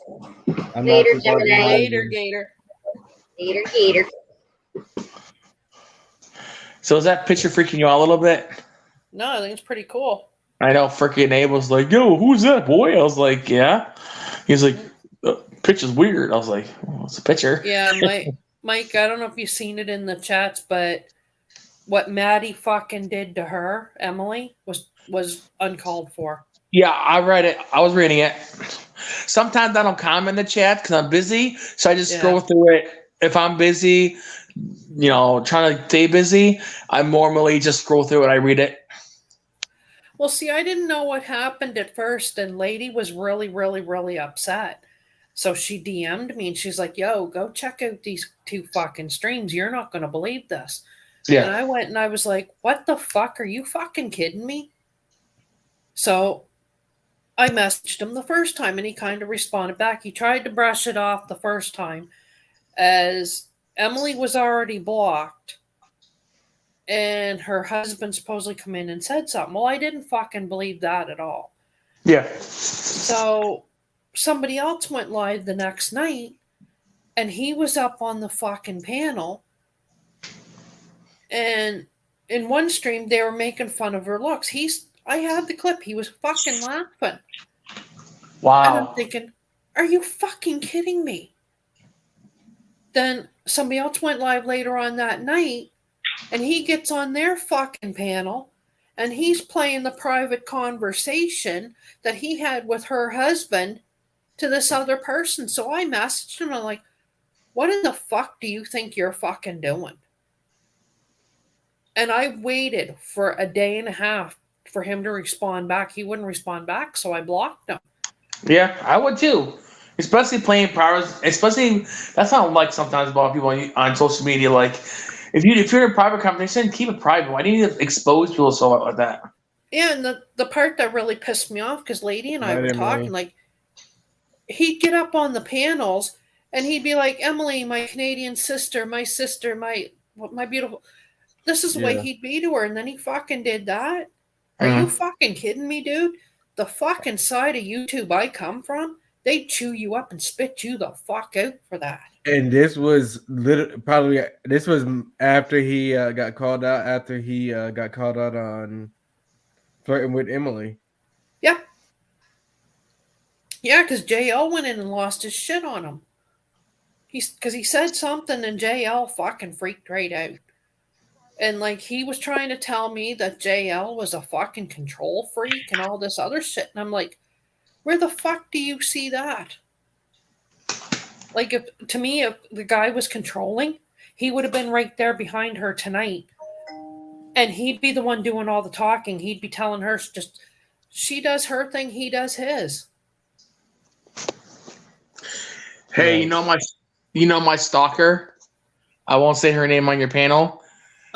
I'm Later, not too far Gemini. behind Later, you. Gator. Later, Gator. So is that picture freaking you out a little bit? No, I think it's pretty cool. I know freaking Abe was like, yo, who's that boy? I was like, yeah. He's like, the picture's weird. I was like, well, it's a picture. Yeah, Mike, I don't know if you've seen it in the chats, but what Maddie fucking did to her, Emily, was uncalled for. Yeah, I read it. I was reading it. Sometimes I don't comment in the chat because I'm busy. So I just scroll through it. If I'm busy, trying to stay busy, I normally just scroll through it. I read it. Well, see, I didn't know what happened at first, and Lady was really, really, really upset. So she DM'd me, and she's like, yo, go check out these 2 fucking streams. You're not going to believe this. Yeah. And I went and I was like, what the fuck? Are you fucking kidding me? So I messaged him the first time and he kind of responded back. He tried to brush it off the first time as Emily was already blocked and her husband supposedly come in and said something. Well, I didn't fucking believe that at all. Yeah. So somebody else went live the next night and he was up on the fucking panel. And in one stream, they were making fun of her looks. I had the clip. He was fucking laughing. And I'm Wow. thinking, are you fucking kidding me? Then somebody else went live later on that night and he gets on their fucking panel and he's playing the private conversation that he had with her husband to this other person. So I messaged him. I'm like, what in the fuck do you think you're fucking doing? And I waited for a day and a half for him to respond back. He wouldn't respond back, so I blocked him. Yeah, I would too. Especially playing private. Especially that's not like sometimes about people on social media. Like if you're in a private conversation, keep it private. Why do you need to expose people so like that? Yeah, and the part that really pissed me off, because Lady and I Right, were Emily. talking, like, he'd get up on the panels and he'd be like, Emily, my Canadian sister, my beautiful. This is the way Yeah. he'd be to her, and then he fucking did that. Are you fucking kidding me, dude? The fucking side of YouTube I come from, they chew you up and spit you the fuck out for that. And this was probably after he got called out. After he got called out on flirting with Emily. Yep. Yeah, because JL went in and lost his shit on him. Because he said something and JL fucking freaked right out. And like he was trying to tell me that JL was a fucking control freak and all this other shit. And I'm like, where the fuck do you see that? Like if the guy was controlling, he would have been right there behind her tonight. And he'd be the one doing all the talking. He'd be telling her just she does her thing, he does his. Hey, Right. you know my stalker. I won't say her name on your panel.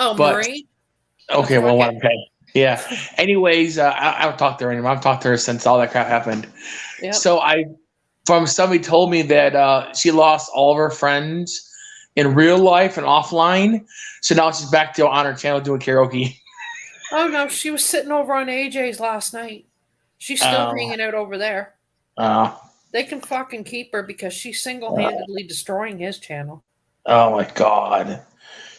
Oh, But Marie? okay, well, Fuck it. okay, yeah. Anyways, I don't talk to her anymore. I've talked to her since all that crap happened. Yep. So somebody told me that she lost all of her friends in real life and offline. So now she's back to on her channel doing karaoke. Oh no, she was sitting over on AJ's last night. She's still hanging out over there. They can fucking keep her because she's single-handedly destroying his channel. Oh my god,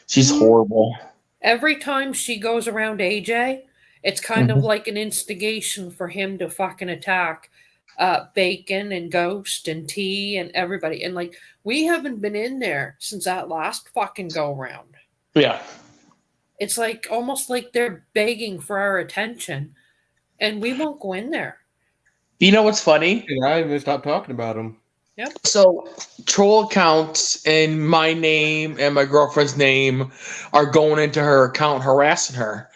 she's horrible. Every time she goes around AJ, it's kind of like an instigation for him to fucking attack Bacon and Ghost and T and everybody. And like, we haven't been in there since that last fucking go round. Yeah. It's like almost like they're begging for our attention, and we won't go in there. You know what's funny? And I even stopped talking about him. Yep. So troll accounts in my name and my girlfriend's name are going into her account harassing her.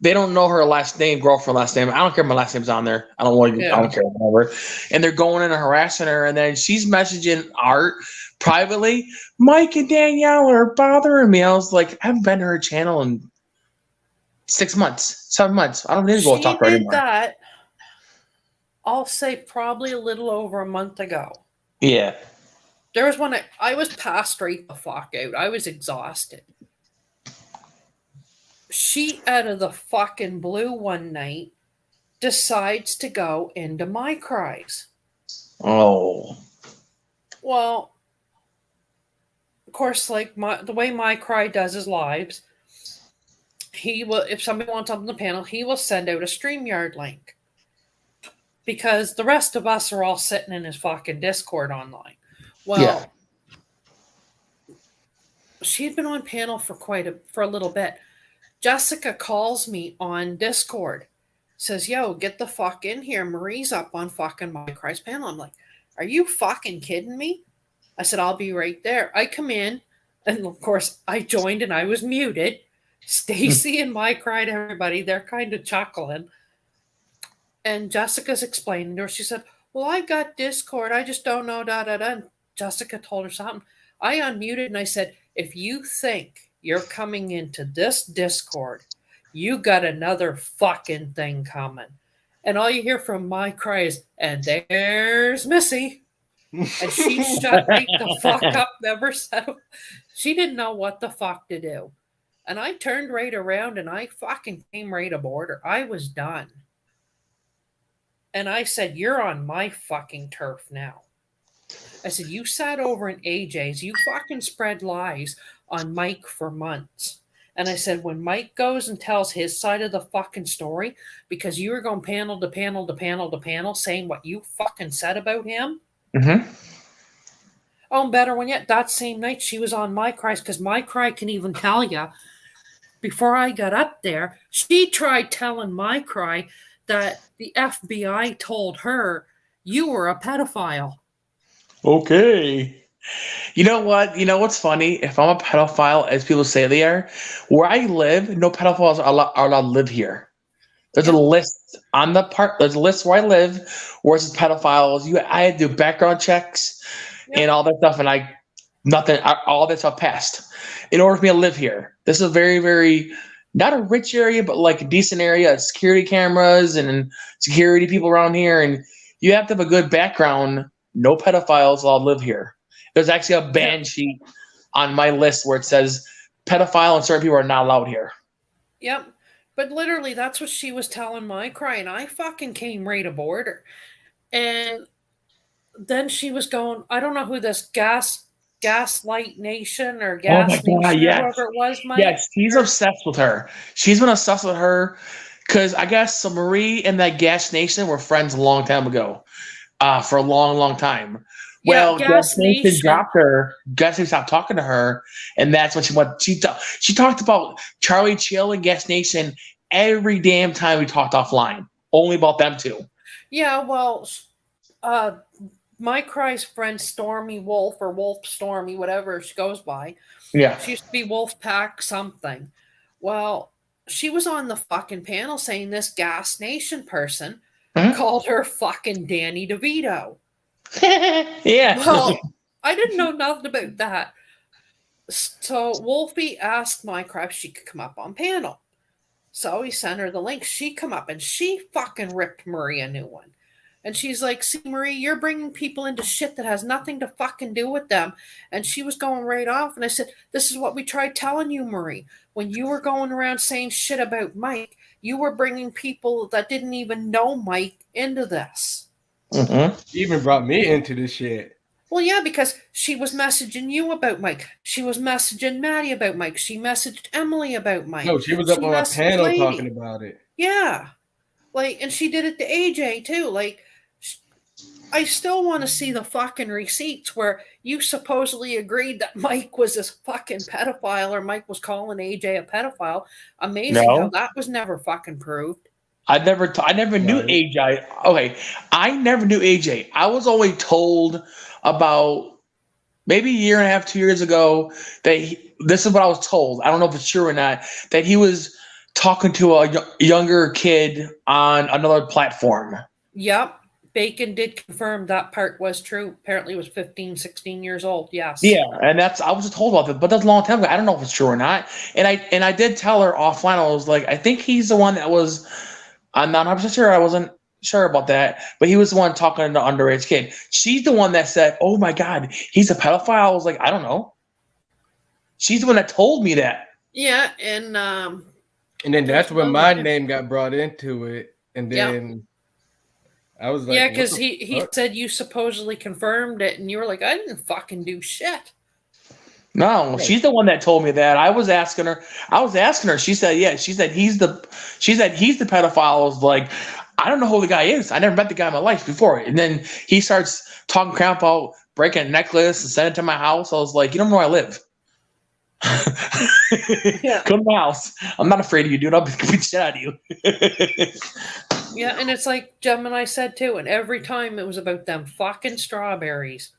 They don't know her last name, girlfriend last name. I don't care if my last name's on there. I don't care, whatever. And they're going in and harassing her, and then she's messaging Art privately. Mike and Danielle are bothering me. I was like, I haven't been to her channel in 6 months, 7 months. I don't need to go talk to her She anymore. did that, I'll say probably a little over a month ago. Yeah. There was one I was passed right the fuck out. I was exhausted. She, out of the fucking blue one night, decides to go into my cries. Oh. Well, of course, like the way my cry does his lives, he will, if somebody wants up on the panel, he will send out a StreamYard link. Because the rest of us are all sitting in his fucking Discord online. Well, she had been on panel for for a little bit. Jessica calls me on Discord, says, yo, get the fuck in here. Marie's up on fucking my cries panel. I'm like, are you fucking kidding me? I said, I'll be right there. I come in, and of course, I joined and I was muted. Stacy and Mike cried, everybody, they're kind of chuckling. And Jessica's explaining to her. She said, well, I got Discord. I just don't know, da-da-da. And Jessica told her something. I unmuted and I said, if you think you're coming into this Discord, you got another fucking thing coming. And all you hear from my cry is, and there's Missy. And she shut right the fuck up, never said. She didn't know what the fuck to do. And I turned right around and I fucking came right aboard her. I was done. And I said, you're on my fucking turf now. I said, you sat over in AJ's. You fucking spread lies on Mike for months. And I said, when Mike goes and tells his side of the fucking story, because you were going panel to panel to panel to panel saying what you fucking said about him. Mm-hmm. Oh, and better one yet, that same night she was on my cries, because my cry can even tell you, before I got up there, she tried telling my cry that the FBI told her you were a pedophile. Okay. You know what? You know what's funny? If I'm a pedophile, as people say they are, where I live, no pedophiles are allowed to live here. There's a list on the part. There's a list where I live where it says pedophiles. I had to do background checks and all that stuff, and all that stuff passed in order for me to live here. This is a very, very not a rich area, but like a decent area. Security cameras and security people around here, and you have to have a good background. No pedophiles allowed to live here. There's actually a ban sheet on my list where it says pedophile and certain people are not allowed here. Yep. But literally, that's what she was telling my cry, and I fucking came right aboard her. And then she was going, I don't know who this Gaslight Nation or Gas Nation or whoever it was, Mike. Yes, he's obsessed with her. She's been obsessed with her because I guess so Marie and that Gas Nation were friends a long time ago, for a long, long time. Well, Gas Nation dropped her. Gas Nation stopped talking to her, and that's when she went. She talked about Charlie Chill and Gas Nation every damn time we talked offline. Only about them two. Yeah, well, my cry's friend Stormy Wolf or Wolf Stormy, whatever she goes by. Yeah, she used to be Wolf Pack something. Well, she was on the fucking panel saying this Gas Nation person called her fucking Danny DeVito. Yeah. Well, I didn't know nothing about that. So Wolfie asked my cry if she could come up on panel. So he sent her the link. She come up and she fucking ripped Marie a new one. And she's like, see, Marie, you're bringing people into shit that has nothing to fucking do with them. And she was going right off. And I said, this is what we tried telling you, Marie. When you were going around saying shit about Mike, you were bringing people that didn't even know Mike into this. Mm-hmm. She even brought me into this shit. Well, yeah, because she was messaging you about Mike. She was messaging Maddie about Mike. She messaged Emily about Mike. No, she was up on a panel talking about it. Yeah. Like, and she did it to AJ too. Like, I still want to see the fucking receipts where you supposedly agreed that Mike was this fucking pedophile or Mike was calling AJ a pedophile. Amazing how that was never fucking proved. I never knew AJ. Okay, I never knew AJ. I was only told about maybe a year and a half, 2 years ago that this is what I was told. I don't know if it's true or not, that he was talking to a younger kid on another platform. Yep. Bacon did confirm that part was true. Apparently it was 15, 16 years old. Yes. Yeah, and I was just told about that, but that's a long time ago. I don't know if it's true or not. And I did tell her offline. I was like, I think he's the one that was. I'm not 100% sure. I wasn't sure about that, but he was the one talking to the underage kid. She's the one that said, "Oh my God, he's a pedophile." I was like, I don't know. She's the one that told me that. Yeah, and then that's when my name got brought into it, and then I was like, yeah, because he said you supposedly confirmed it, and you were like, I didn't fucking do shit. No, she's the one that told me that. I was asking her. She said, yeah. She said he's the pedophile. I was like, I don't know who the guy is. I never met the guy in my life before. And then he starts talking crap about breaking a necklace and sending it to my house. I was like, you don't know where I live. Come to my house. I'm not afraid of you, dude. I'll beat the shit out of you. Yeah, and it's like Gemini said too, and every time it was about them fucking strawberries.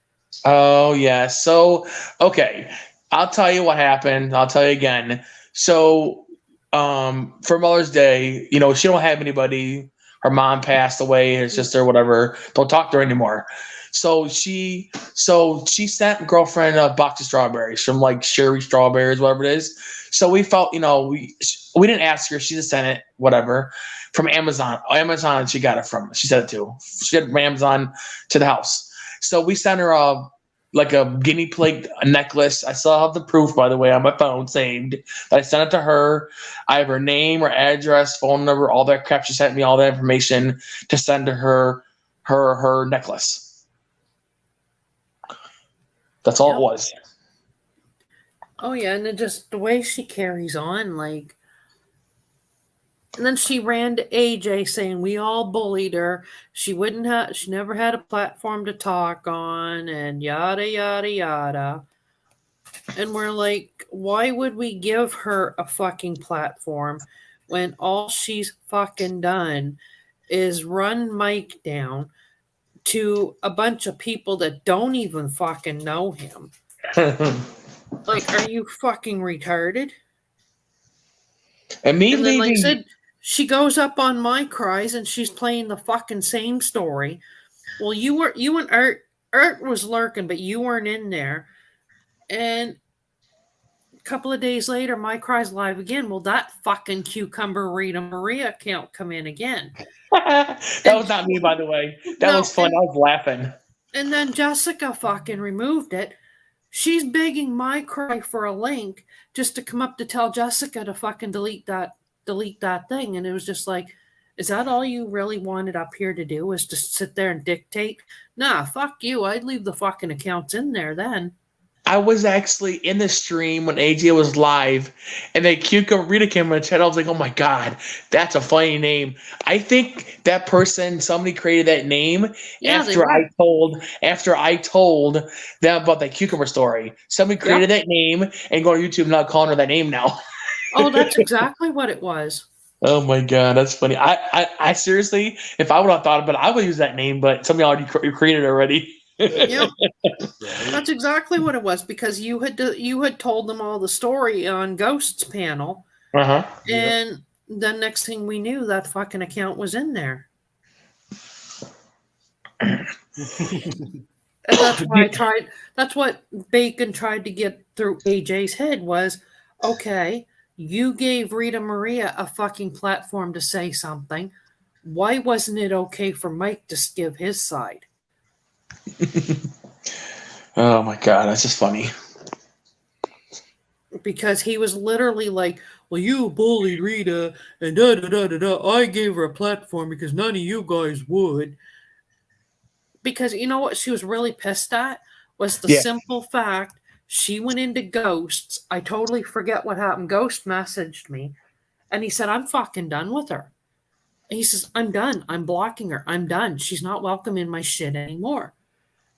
Oh, yeah. So, okay. I'll tell you what happened. I'll tell you again. So, for Mother's Day, she don't have anybody. Her mom passed away, her sister, whatever. Don't talk to her anymore. So she sent girlfriend a box of strawberries from like Sherry Strawberries, whatever it is. So we felt, we didn't ask her. She just sent it, whatever, from Amazon. Amazon, she got it from. She sent it to. She got it from Amazon to the house. So we sent her a guinea pig necklace. I still have the proof, by the way, on my phone saved. But I sent it to her. I have her name, her address, phone number, all that crap. She sent me all that information to send to her necklace. That's all it was. Oh yeah, and then just the way she carries on, like, and then she ran to AJ saying we all bullied her. She never had a platform to talk on, and yada yada yada. And we're like, why would we give her a fucking platform when all she's fucking done is run Mike down to a bunch of people that don't even fucking know him? Like, are you fucking retarded? And then, like I said, she goes up on my cries and she's playing the fucking same story. Well, you and Art was lurking, but you weren't in there. And a couple of days later, my cries live again. Well, that fucking cucumber Rita Maria account come in again. That was not me, by the way. That was fun. I was laughing. And then Jessica fucking removed it. She's begging my cry for a link just to come up to tell Jessica to fucking delete that thing. And it was just like, is that all you really wanted up here to do, was to sit there and dictate? Nah, fuck you. I'd leave the fucking accounts in there then. I was actually in the stream when AJ was live, and then Cucumber Rita came in the chat. I was like, oh my God, that's a funny name. I think that person, somebody created that name after I told them about that cucumber story. Somebody created that name and go to YouTube now calling her that name now. Oh, that's exactly what it was. Oh my God, that's funny. I seriously, if I would have thought about it, I would use that name, but somebody already created it already. Yep. That's exactly what it was, because you had told them all the story on Ghost's panel, and the next thing we knew, that fucking account was in there. And that's why that's what Bacon tried to get through AJ's head was, okay, you gave Rita Maria a fucking platform to say something. Why wasn't it okay for Mike to give his side? Oh my God, that's just funny. Because he was literally like, well, you bullied Rita and da da da da da. I gave her a platform because none of you guys would. Because you know what she was really pissed at was the simple fact she went into Ghosts. I totally forget what happened. Ghost messaged me and he said, I'm fucking done with her. And he says, I'm done. I'm blocking her. I'm done. She's not welcome in my shit anymore.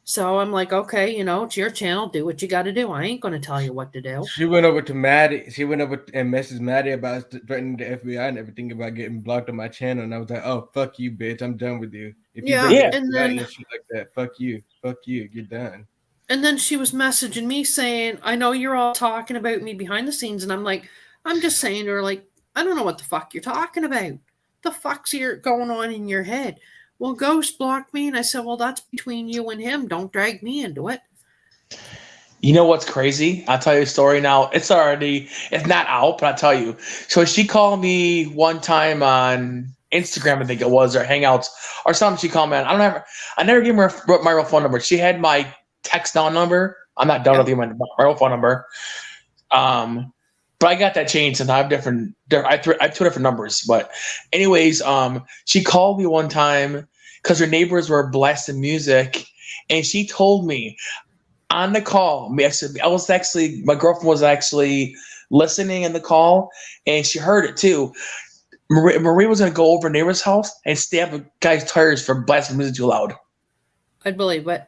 So I'm like, okay, it's your channel. Do what you got to do. I ain't going to tell you what to do. She went over to Maddie. She went over and messaged Maddie about threatening the FBI and everything about getting blocked on my channel. And I was like, oh, fuck you, bitch. I'm done with you. If you and then shit like that, fuck you. You're done. And then she was messaging me saying, I know you're all talking about me behind the scenes. And I'm like, I'm just saying to her, like, I don't know what the fuck you're talking about. The fuck's going on in your head? Well, Ghost blocked me, and I said, well, that's between you and him. Don't drag me into it. You know what's crazy? I'll tell you a story now. It's not out, but I'll tell you. So she called me one time on Instagram, I think it was, or Hangouts, or something. She called me. I never gave her my real phone number. She had my text down number. I'm not done with you, my real phone number. But I got that changed, and I have I have two different numbers. But anyways, she called me one time because her neighbors were blasting music, and she told me on the call. My girlfriend was actually listening in the call, and she heard it too. Marie was going to go over a neighbor's house and stab a guy's tires for blasting music too loud. I'd believe it.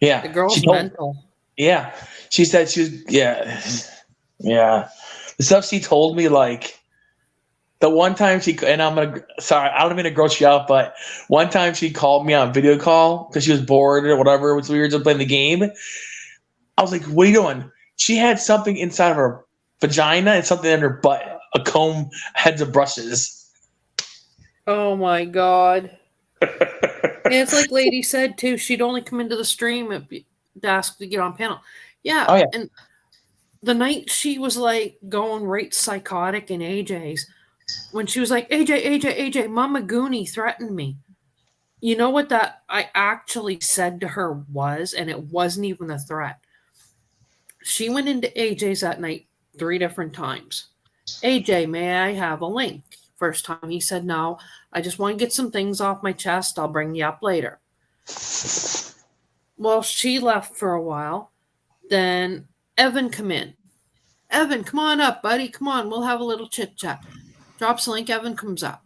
Yeah, the girl's mental. Yeah, she said she was. Yeah. The stuff she told me, like the one time I don't mean to gross you out, but one time she called me on video call because she was bored or whatever. We were just playing the game. I was like, what are you doing? She had something inside of her vagina and something in her butt, a comb, heads of brushes. Oh my God. it's like Lady said too. She'd only come into the stream to ask to get on panel. Yeah, Oh, yeah. and the night she was like going right psychotic in AJ's, when she was like, AJ, Mama Goonie threatened me. You know what that I actually said to her was, and it wasn't even a threat. She went into AJ's that night 3 different times. AJ, may I have a link? First time he said no. I just want to get some things off my chest. I'll bring you up later. Well, she left for a while. Then Evan come in. Evan, come on up, buddy. Come on, we'll have a little chit chat. Drops the link. Evan comes up.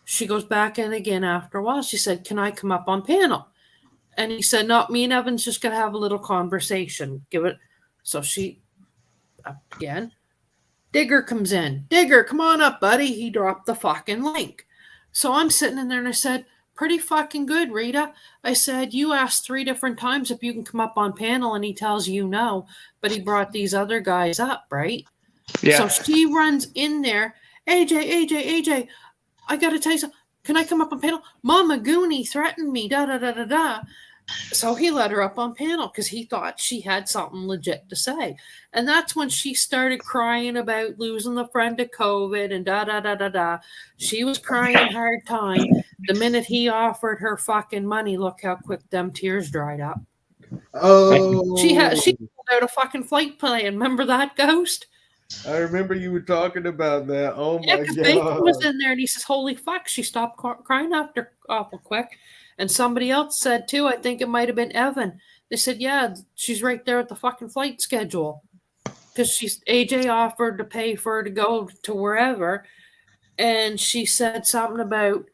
She goes back in again after a while. She said, can I come up on panel? And he said, no, me and Evan's just going to have a little conversation. Give it. So she, up again. Digger comes in. Digger, come on up, buddy. He dropped the fucking link. So I'm sitting in there and I said, pretty fucking good, Rita. I said, you asked 3 different times if you can come up on panel and he tells you no, but he brought these other guys up, right? Yeah. So she runs in there. AJ, I got to tell you something. Can I come up on panel? Mama Goonie threatened me, da. So he let her up on panel because he thought she had something legit to say. And that's when she started crying about losing the friend to COVID and da. She was crying hard time. The minute he offered her fucking money, look how quick them tears dried up. Oh, She pulled out a fucking flight plan. Remember that, Ghost? I remember you were talking about that. Oh Yeah, my because Bacon was god. in there and he says, holy fuck, she stopped crying after awful quick. And somebody else said too, I think it might have been Evan. They said, yeah, she's right there at the fucking flight schedule. Because AJ offered to pay for her to go to wherever. And she said something about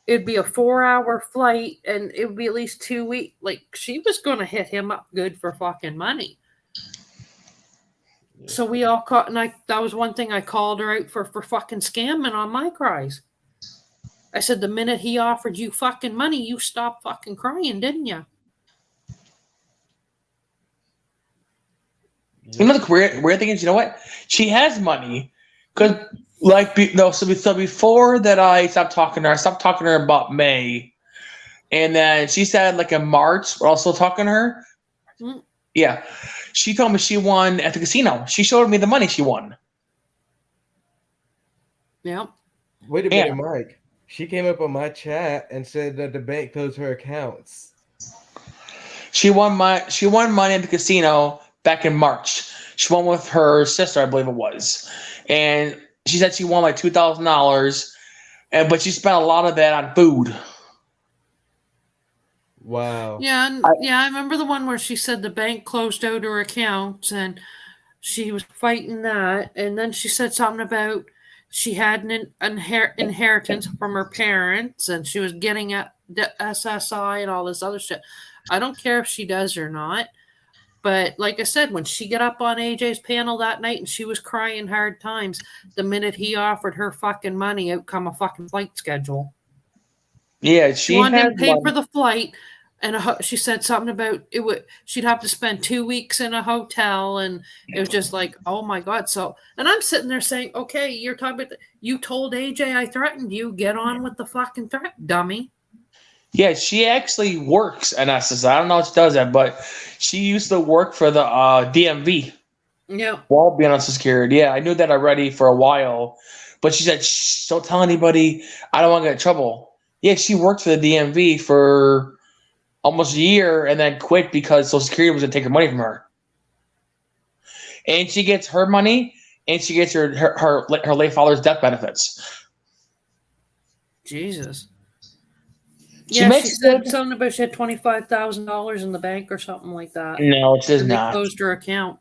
it'd be a 4-hour flight and it would be at least 2 weeks. Like she was going to hit him up good for fucking money. So we all caught, and that was one thing I called her out for fucking scamming on my cries. I said, the minute he offered you fucking money, you stopped fucking crying, didn't you? You know the weird thing is, you know what? She has money because, so before that, I stopped talking to her. I stopped talking to her about May, and then she said like in March, we're also talking to her. Mm. Yeah, she told me she won at the casino. She showed me the money she won. Yeah. Wait a minute, Mike. She came up on my chat and said that the bank closed her accounts. She won money at the casino back in March. She won with her sister, I believe it was, and she said she won like $2,000, but she spent a lot of that on food. Wow. Yeah, I remember the one where she said the bank closed out her accounts and she was fighting that. And then she said something about she had an inheritance from her parents and she was getting at the SSI and all this other shit. I don't care if she does or not. But like I said, when she got up on AJ's panel that night and she was crying hard times, the minute he offered her fucking money, out come a fucking flight schedule. Yeah, she wanted him to pay for the flight. And she said something about she'd have to spend 2 weeks in a hotel, and it was just like, oh my god. So, and I'm sitting there saying, okay, you're talking about you told AJ I threatened you. Get on with the fucking threat, dummy. Yeah, she actually works at SSI. I don't know if she does that, but she used to work for the DMV. Yeah. While being on security. Yeah, I knew that already for a while, but she said, shh, don't tell anybody. I don't want to get in trouble. Yeah, she worked for the DMV for almost a year and then quit because Social Security was going to take her money from her. And she gets her money and she gets her late father's death benefits. Jesus. She said something about she had $25,000 in the bank or something like that. No, it does They not. closed her account.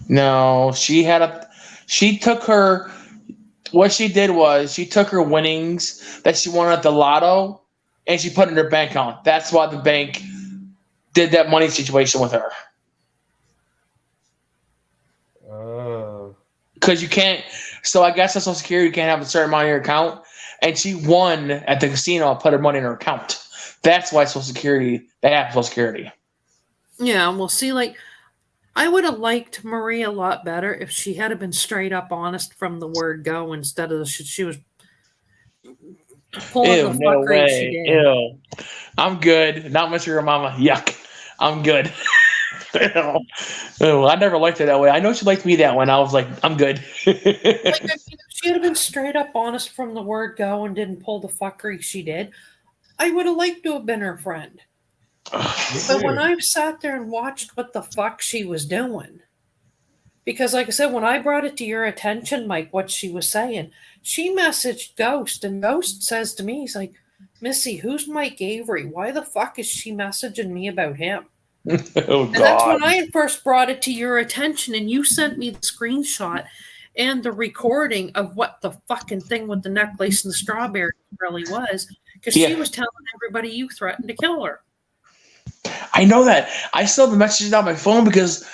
No, she took her, what she did was she took her winnings that she won at the lotto and she put it in her bank account. That's why the bank did that money situation with her. Oh. Because you can't, so I guess Social Security can't have a certain amount in your account. And she won at the casino and put her money in her account. That's why they have Social Security. Yeah, and we'll see, like, I would have liked Marie a lot better if she had been straight up honest from the word go instead of she was pulling Ew, the no fuckery she way. did. Ew. I'm good. Not much of your mama. Yuck. I'm good. Ew. Ew, I never liked her that way. I know she liked me that way. I was like, I'm good. Like, I mean, if she had been straight up honest from the word go and didn't pull the fuckery she did, I would have liked to have been her friend. But when I sat there and watched what the fuck she was doing, because like I said, when I brought it to your attention, Mike, what she was saying, she messaged Ghost, and Ghost says to me, he's like, Missy, who's Mike Avery? Why the fuck is she messaging me about him? Oh, And that's God. when I had first brought it to your attention, and you sent me the screenshot and the recording of what the fucking thing with the necklace and the strawberry really was, because she Yeah. was telling everybody you threatened to kill her. I know that. I still have the messages on my phone because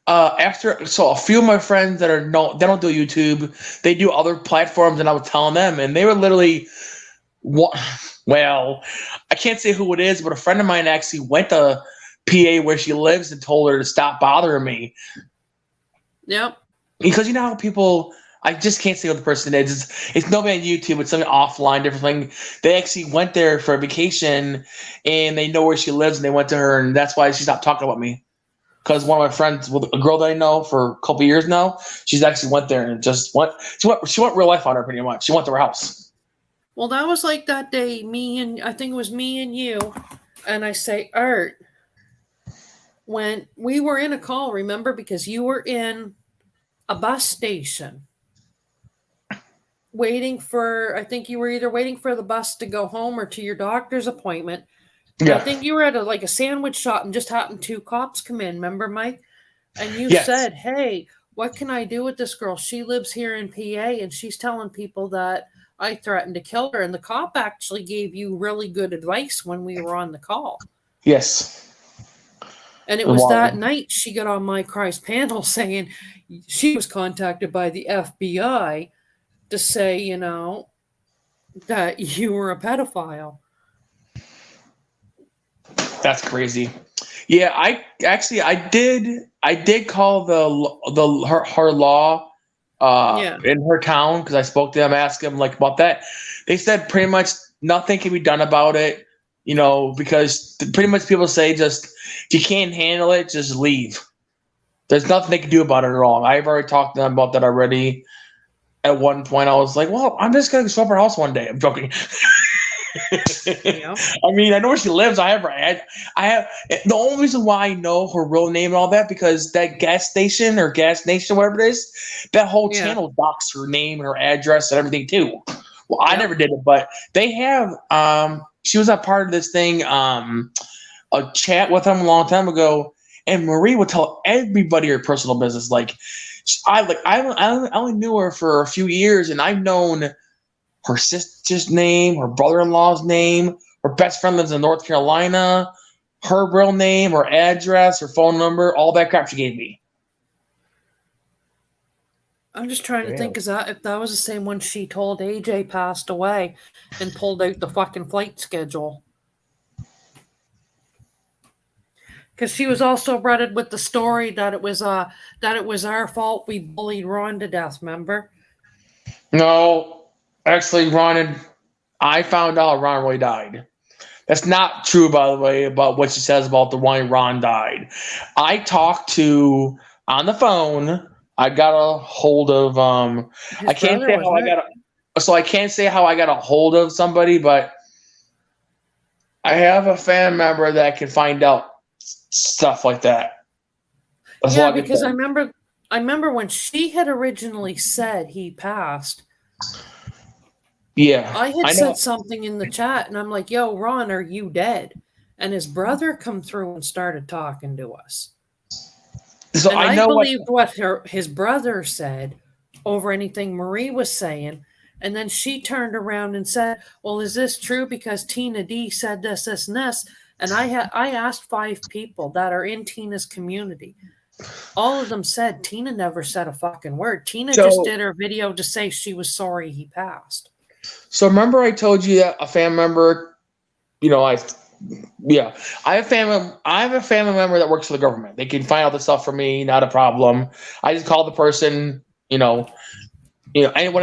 so a few of my friends that are they don't do YouTube, they do other platforms, and I was telling them, and they were literally, well, I can't say who it is, but a friend of mine actually went to PA where she lives and told her to stop bothering me. Yep. Because you know how people, I just can't say what the person is. It's nobody on YouTube. It's something offline, different thing. They actually went there for a vacation, and they know where she lives, and they went to her, and that's why she stopped talking about me. Because one of my friends, a girl that I know for a couple of years now, she's actually went there and just went. She went real life on her pretty much. She went to her house. Well, that was like that day, I think it was me and you, and I say, Art, when we were in a call, remember, because you were in a bus station waiting for, I think you were either waiting for the bus to go home or to your doctor's appointment. Yeah. I think you were at a sandwich shop and just happened two cops come in. Remember, Mike? And you Yes. said, hey, what can I do with this girl? She lives here in PA and she's telling people that I threatened to kill her. And the cop actually gave you really good advice when we were on the call. Yes. And it was that night she got on my Cries panel saying she was contacted by the FBI to say, you know, that you were a pedophile. That's crazy. Yeah, I did call her law in her town because I spoke to them, asked them like about that. They said pretty much nothing can be done about it, you know, because pretty much people say just if you can't handle it, just leave. There's nothing they can do about it at all. I've already talked to them about that already. At one point, I was like, "Well, I'm just gonna show up her house one day." I'm joking. Yeah. I mean, I know where she lives. I have the only reason why I know her real name and all that because that gas station or gas nation, whatever it is, that whole channel docks her name and her address and everything too. Well, I never did it, but they have. She was a part of this thing, a chat with them a long time ago, and Marie would tell everybody her personal business. Like, I only knew her for a few years, and I've known her sister's name, her brother-in-law's name, her best friend lives in North Carolina, her real name, her address, her phone number, all that crap she gave me. I'm just trying to think, if that was the same one she told AJ passed away and pulled out the fucking flight schedule. Because she was also breaded with the story that it was our fault we bullied Ron to death, remember? No, actually, I found out Ron really died. That's not true, by the way, about what she says about the why Ron died. I talked to, on the phone, I got a hold of, I can't say how I got a hold of somebody, but I have a fan member that can find out stuff like that. Yeah, because I remember when she had originally said he passed. Yeah, I had said something in the chat, and I'm like, "Yo, Ron, are you dead?" And his brother come through and started talking to us. So and I believed what his brother said over anything Marie was saying. And then she turned around and said, well, is this true? Because Tina D said this, this, and this. And I asked 5 people that are in Tina's community. All of them said Tina never said a fucking word. Tina just did her video to say she was sorry he passed. So remember I told you that a family member, I have a family member that works for the government. They can find out the stuff for me, not a problem. I just called the person, anyone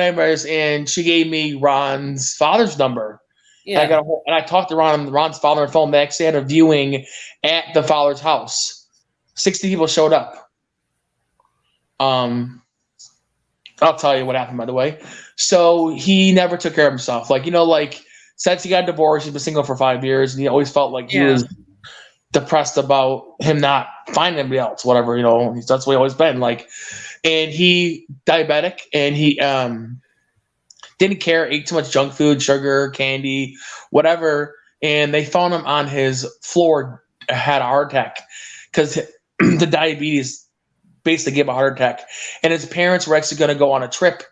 is, and she gave me Ron's father's number. Yeah. And I talked to Ron's father on the phone. They actually had a viewing at the father's house. 60 people showed up. I'll tell you what happened, by the way. So he never took care of himself. Like, since he got divorced, he's been single for 5 years, and he always felt like he was depressed about him not finding anybody else, whatever, that's what he always been like. And he diabetic, and he didn't care, ate too much junk food, sugar, candy, whatever. And they found him on his floor, had a heart attack because the diabetes basically gave him a heart attack. And his parents were actually going to go on a trip.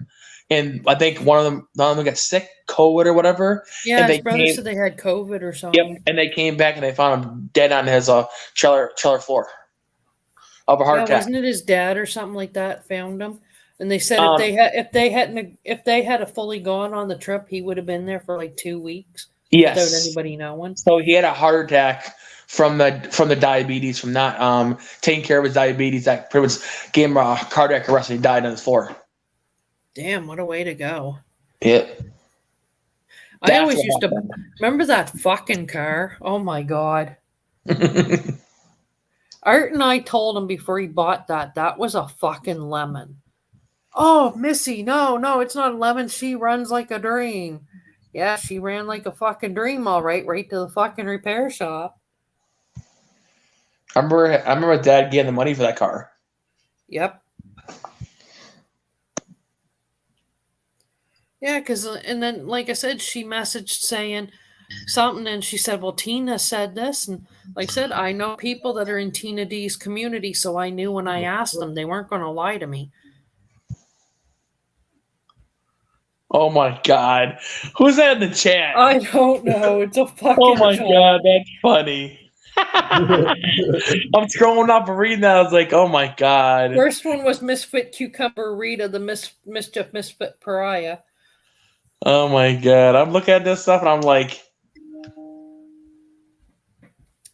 And I think none of them got sick, COVID or whatever. Yeah, and his brother said they had COVID or something. Yep, and they came back and they found him dead on his trailer floor of a heart attack. Wasn't it his dad or something like that found him? And they said if they had fully gone on the trip, he would have been there for like 2 weeks without anybody knowing. So he had a heart attack from the diabetes, from not taking care of his diabetes. That pretty much gave him a cardiac arrest, and he died on his floor. Damn, what a way to go! Yeah. I always used to remember that fucking car. Oh my god. Art and I told him before he bought that was a fucking lemon. Oh, Missy, no, it's not a lemon. She runs like a dream. Yeah, she ran like a fucking dream, all right to the fucking repair shop. I remember Dad getting the money for that car. Yep. Yeah, and then, like I said, she messaged saying something, and she said, well, Tina said this, and like I said, I know people that are in Tina D's community, so I knew when I asked them, they weren't going to lie to me. Oh my god. Who's that in the chat? I don't know. It's a fucking Oh my joke. god, that's funny. I'm scrolling up and reading that. I was like, oh my god. First one was Misfit Cucumber Rita, the Mischief Misfit Pariah. Oh my god. I'm looking at this stuff and I'm like.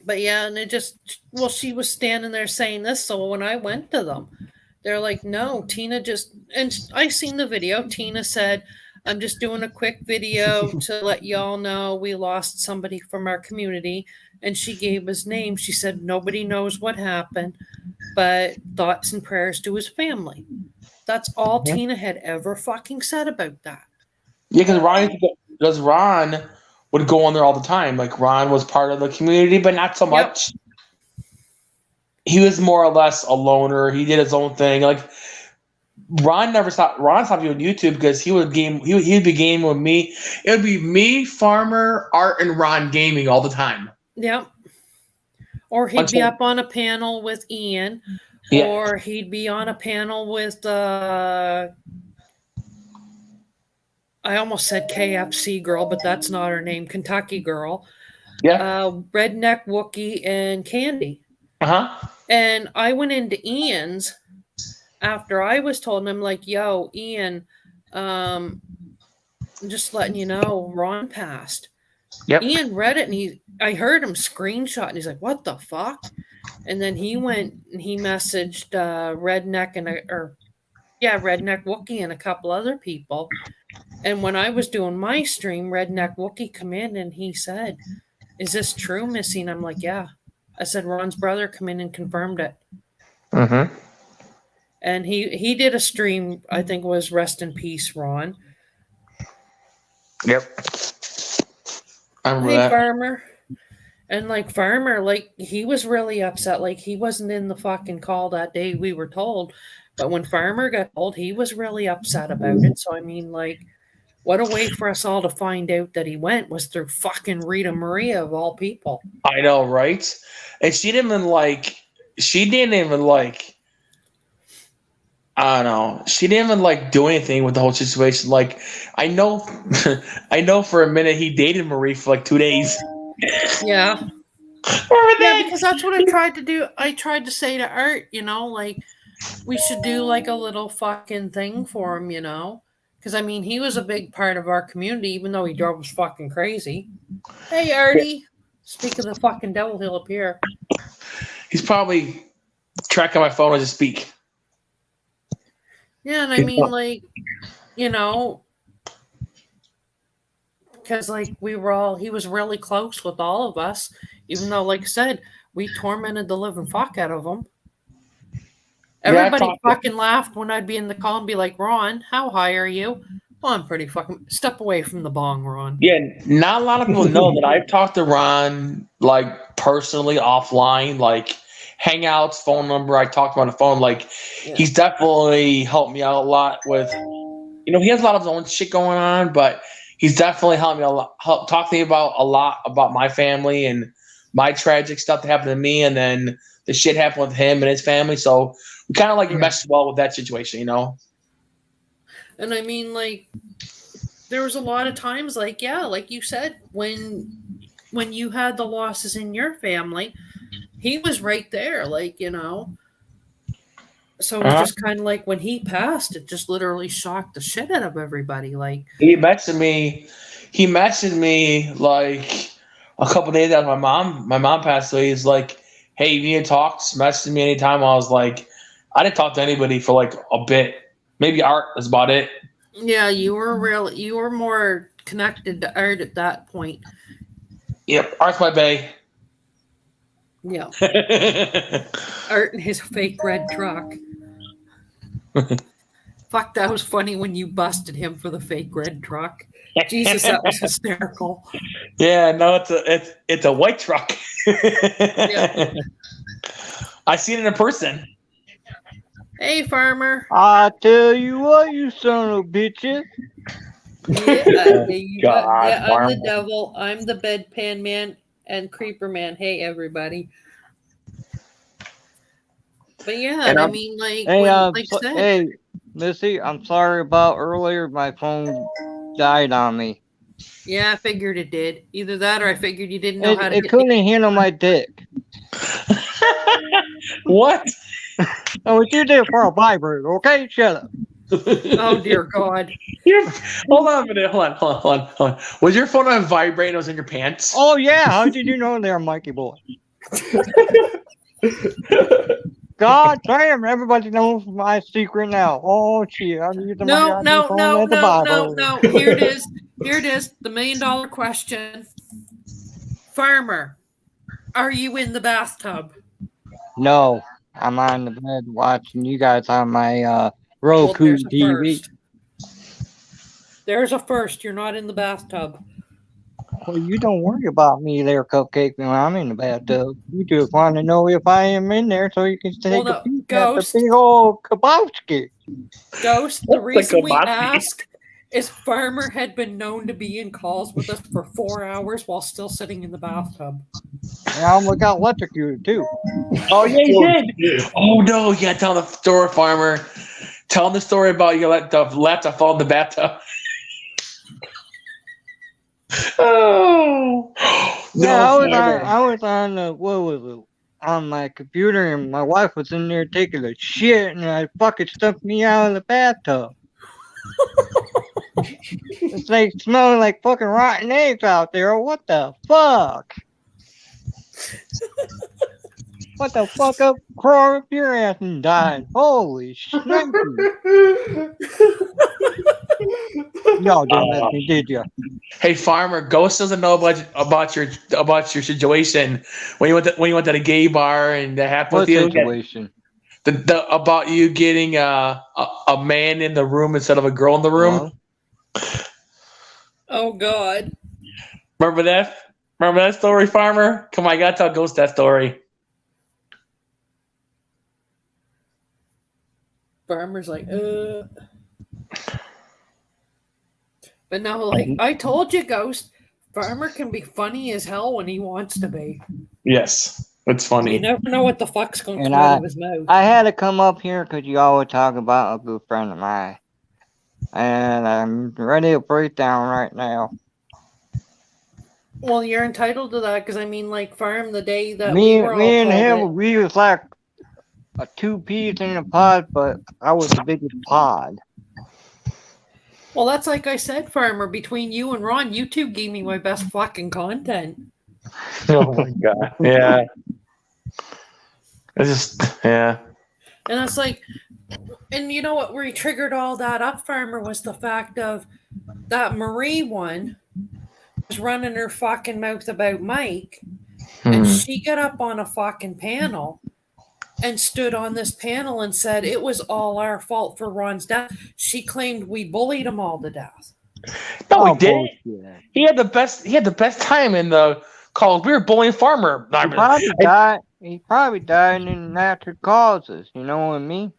But yeah, and she was standing there saying this, so when I went to them, they're like, no, Tina and I seen the video. Tina said, I'm just doing a quick video to let y'all know we lost somebody from our community. And she gave his name. She said, nobody knows what happened, but thoughts and prayers to his family. That's all Tina had ever fucking said about that. Yeah, because Ron would go on there all the time. Like, Ron was part of the community, but not so much. He was more or less a loner. He did his own thing. Like, Ron stopped doing YouTube because he'd be gaming with me. It would be me, Farmer, Art, and Ron gaming all the time. Yep. Or he'd be up on a panel with Ian, or he'd be on a panel with I almost said KFC girl, but that's not her name. Kentucky girl. Yeah. Redneck Wookie and Candy. Uh-huh. And I went into Ian's after I was told, and I'm like, yo, Ian, I'm just letting you know, Ron passed. Yep. Ian read it, and I heard him screenshot, and he's like, what the fuck? And then he went and he messaged Redneck Redneck Wookie and a couple other people. And when I was doing my stream, Redneck Wookie come in and he said, is this true, Missy? And I'm like, yeah. I said, Ron's brother come in and confirmed it. Mm-hmm. And he did a stream, I think it was Rest in Peace, Ron. Yep. I remember that. Farmer. And like Farmer, like he was really upset. Like he wasn't in the fucking call that day, we were told. But when Farmer got told, he was really upset about it. So I mean, like, what a way for us all to find out that he went was through fucking Rita Maria of all people. I know, right? And she didn't even I don't know. She didn't even do anything with the whole situation. Like, I know for a minute he dated Marie for 2 days. Yeah. Yeah, because that's what I tried to do. I tried to say to Art, we should do a little fucking thing for him, Because, I mean, he was a big part of our community, even though he drove us fucking crazy. Hey, Artie. Speak of the fucking devil, he'll appear. He's probably tracking my phone as I speak. Yeah, and I mean, because like he was really close with all of us, even though, like I said, we tormented the living fuck out of him. Everybody fucking laughed when I'd be in the call and be like, Ron, how high are you? Well, I'm pretty fucking step away from the bong, Ron. Yeah, not a lot of people know that I've talked to Ron like personally offline, like hangouts, phone number. I talked to him on the phone. Like he's definitely helped me out a lot with, he has a lot of his own shit going on, but he's definitely helped me a lot, talk to me about a lot about my family and my tragic stuff that happened to me, and then the shit happened with him and his family. So we kind of like meshed well with that situation, And I mean, like, there was a lot of times, like, like you said, when you had the losses in your family, he was right there, like, So it was just kind of like when he passed, it just literally shocked the shit out of everybody. Like he messaged me like a couple days after my mom passed away. He's like, "Hey, you need to talk?" Just message me anytime. I was like, I didn't talk to anybody for like a bit. Maybe Art, that's about it. Yeah, you were more connected to Art at that point. Yep, Art's my bae. Yeah. Art and his fake red truck. Fuck, that was funny when you busted him for the fake red truck. Jesus, that was hysterical. Yeah, no, it's a white truck. Yeah. I seen it in person. Hey, farmer. I tell you what, you son of a bitches. Yeah, I'm the devil. I'm the bedpan man and creeper man. Hey, everybody. But yeah, and I mean, like, hey, Missy, I'm sorry about earlier. My phone died on me. Yeah, I figured it did. Either that, or I figured you didn't know how to. It couldn't handle my dick. What? Oh, what you did for a vibrator? Okay, shut up. Oh dear God! Hold on a minute. Hold on. Was your phone on vibrate and it was in your pants? Oh yeah. How did you know there, Mikey boy? God damn! Everybody knows my secret now. Oh shit! I'm using No. Here it is. The $1 million question. Farmer, are you in the bathtub? No, I'm on the bed watching you guys on my Roku TV. There's a first. You're not in the bathtub. Well, you don't worry about me there, Cupcake, when I'm in the bathtub. You just want to know if I am in there so you can take a peek at the big old kabowski. Ghost, the reason we asked is Farmer had been known to be in calls with us for 4 hours while still sitting in the bathtub. And I almost got electrocuted, too. Oh, yeah, you did. Oh, no. Yeah, tell the story, Farmer. Tell the story about you let the laptop fall in the bathtub. Oh. Yeah, I was on on my computer, and my wife was in there taking a shit, and I fucking stuck me out of the bathtub. It's like smelling like fucking rotten eggs out there. What the fuck? What the fuck up? Crawl up your ass and die. Holy shit. Y'all didn't let me, did you? Hey, Farmer, Ghost doesn't know about your situation when you went to the gay bar and that happened with you. Situation? About you getting a man in the room instead of a girl in the room. Oh God! Remember that story, Farmer? Come on, I gotta tell Ghost that story. Farmer's like, But no, like I told you, Ghost, Farmer can be funny as hell when he wants to be. Yes, it's funny. You never know what the fuck's going to come out of his mouth. I had to come up here because you always talk about a good friend of mine. And I'm ready to break down right now. Well, you're entitled to that because I mean, like, Farm, the day that me and him, we was like a two peas in a pod, but I was the biggest pod. Well, that's like I said, Farmer. Between you and Ron, you two gave me my best fucking content. Oh my God! Yeah, it's just yeah. And it's like, and you know what? Where he triggered all that up, Farmer, was the fact of that Marie one. was running her fucking mouth about Mike, and she got up on a fucking panel and stood on this panel and said it was all our fault for Ron's death. She claimed we bullied him all to death. No, he didn't. He had the best. He had the best time in the call. We were bullying Farmer. He probably died in natural causes. You know what I mean?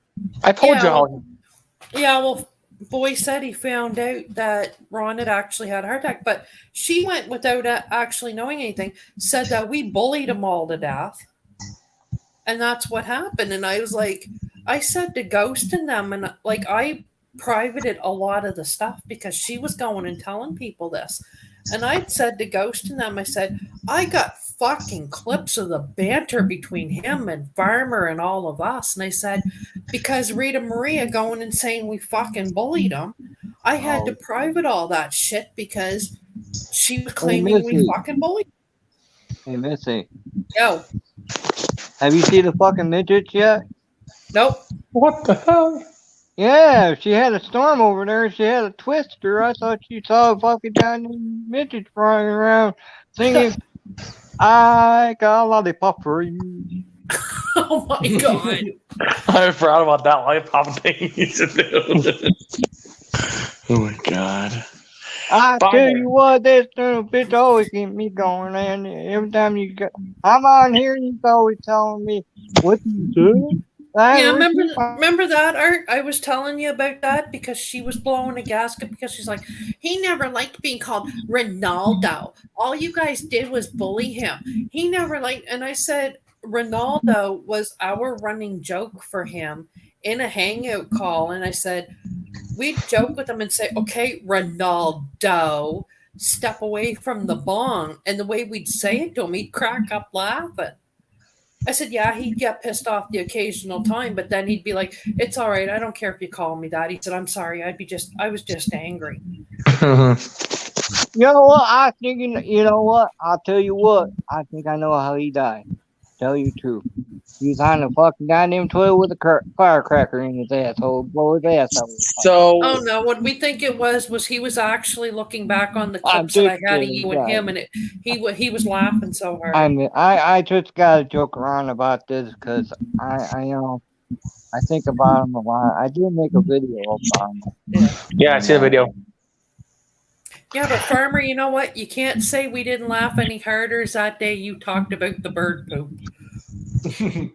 I told you all. Yeah, well, Boy said he found out that Ron had actually had a heart attack, but she went without actually knowing anything, said that we bullied him all to death. And that's what happened. And I was like, I said to Ghost and them, and like I privated a lot of the stuff because she was going and telling people this. And I said to Ghost and them, I said, I got fucking clips of the banter between him and Farmer and all of us. And I said, because Rita Maria going and saying we fucking bullied him, I had to private all that shit because she was claiming we fucking bullied him. Hey, Missy. Yo. Have you seen the fucking midgets yet? Nope. What the hell? Yeah, she had a storm over there. She had a twister. I thought she saw a fucking tiny midget flying around singing, I got a lollipop for you. Oh my god. I forgot about that lollipop thing you used to do. Oh my god. I tell you what, this little bitch always keep me going, and every time I'm on here, he's always telling me, what you doing? Yeah, remember that, Art? I was telling you about that because she was blowing a gasket because she's like, he never liked being called Ronaldo. All you guys did was bully him. He never liked, and I said, Ronaldo was our running joke for him in a hangout call. And I said, we'd joke with him and say, okay, Ronaldo, step away from the bong. And the way we'd say it to him, he'd crack up laughing. I said, yeah, he'd get pissed off the occasional time, but then he'd be like, it's all right. I don't care if you call me that. He said, I'm sorry. I was just angry. You know what? You know what? I'll tell you what. I think I know how he died. Tell you the truth. He was on the fucking goddamn toilet with a firecracker in his asshole, blow his ass out. So, oh no, what we think it was he was actually looking back on the clips that I had of you and him, and he was laughing so hard. I just gotta joke around about this because I think about him a lot. I did make a video about him. Yeah, I see the video. Yeah, but Farmer, you know what? You can't say we didn't laugh any harder as that day you talked about the bird poop.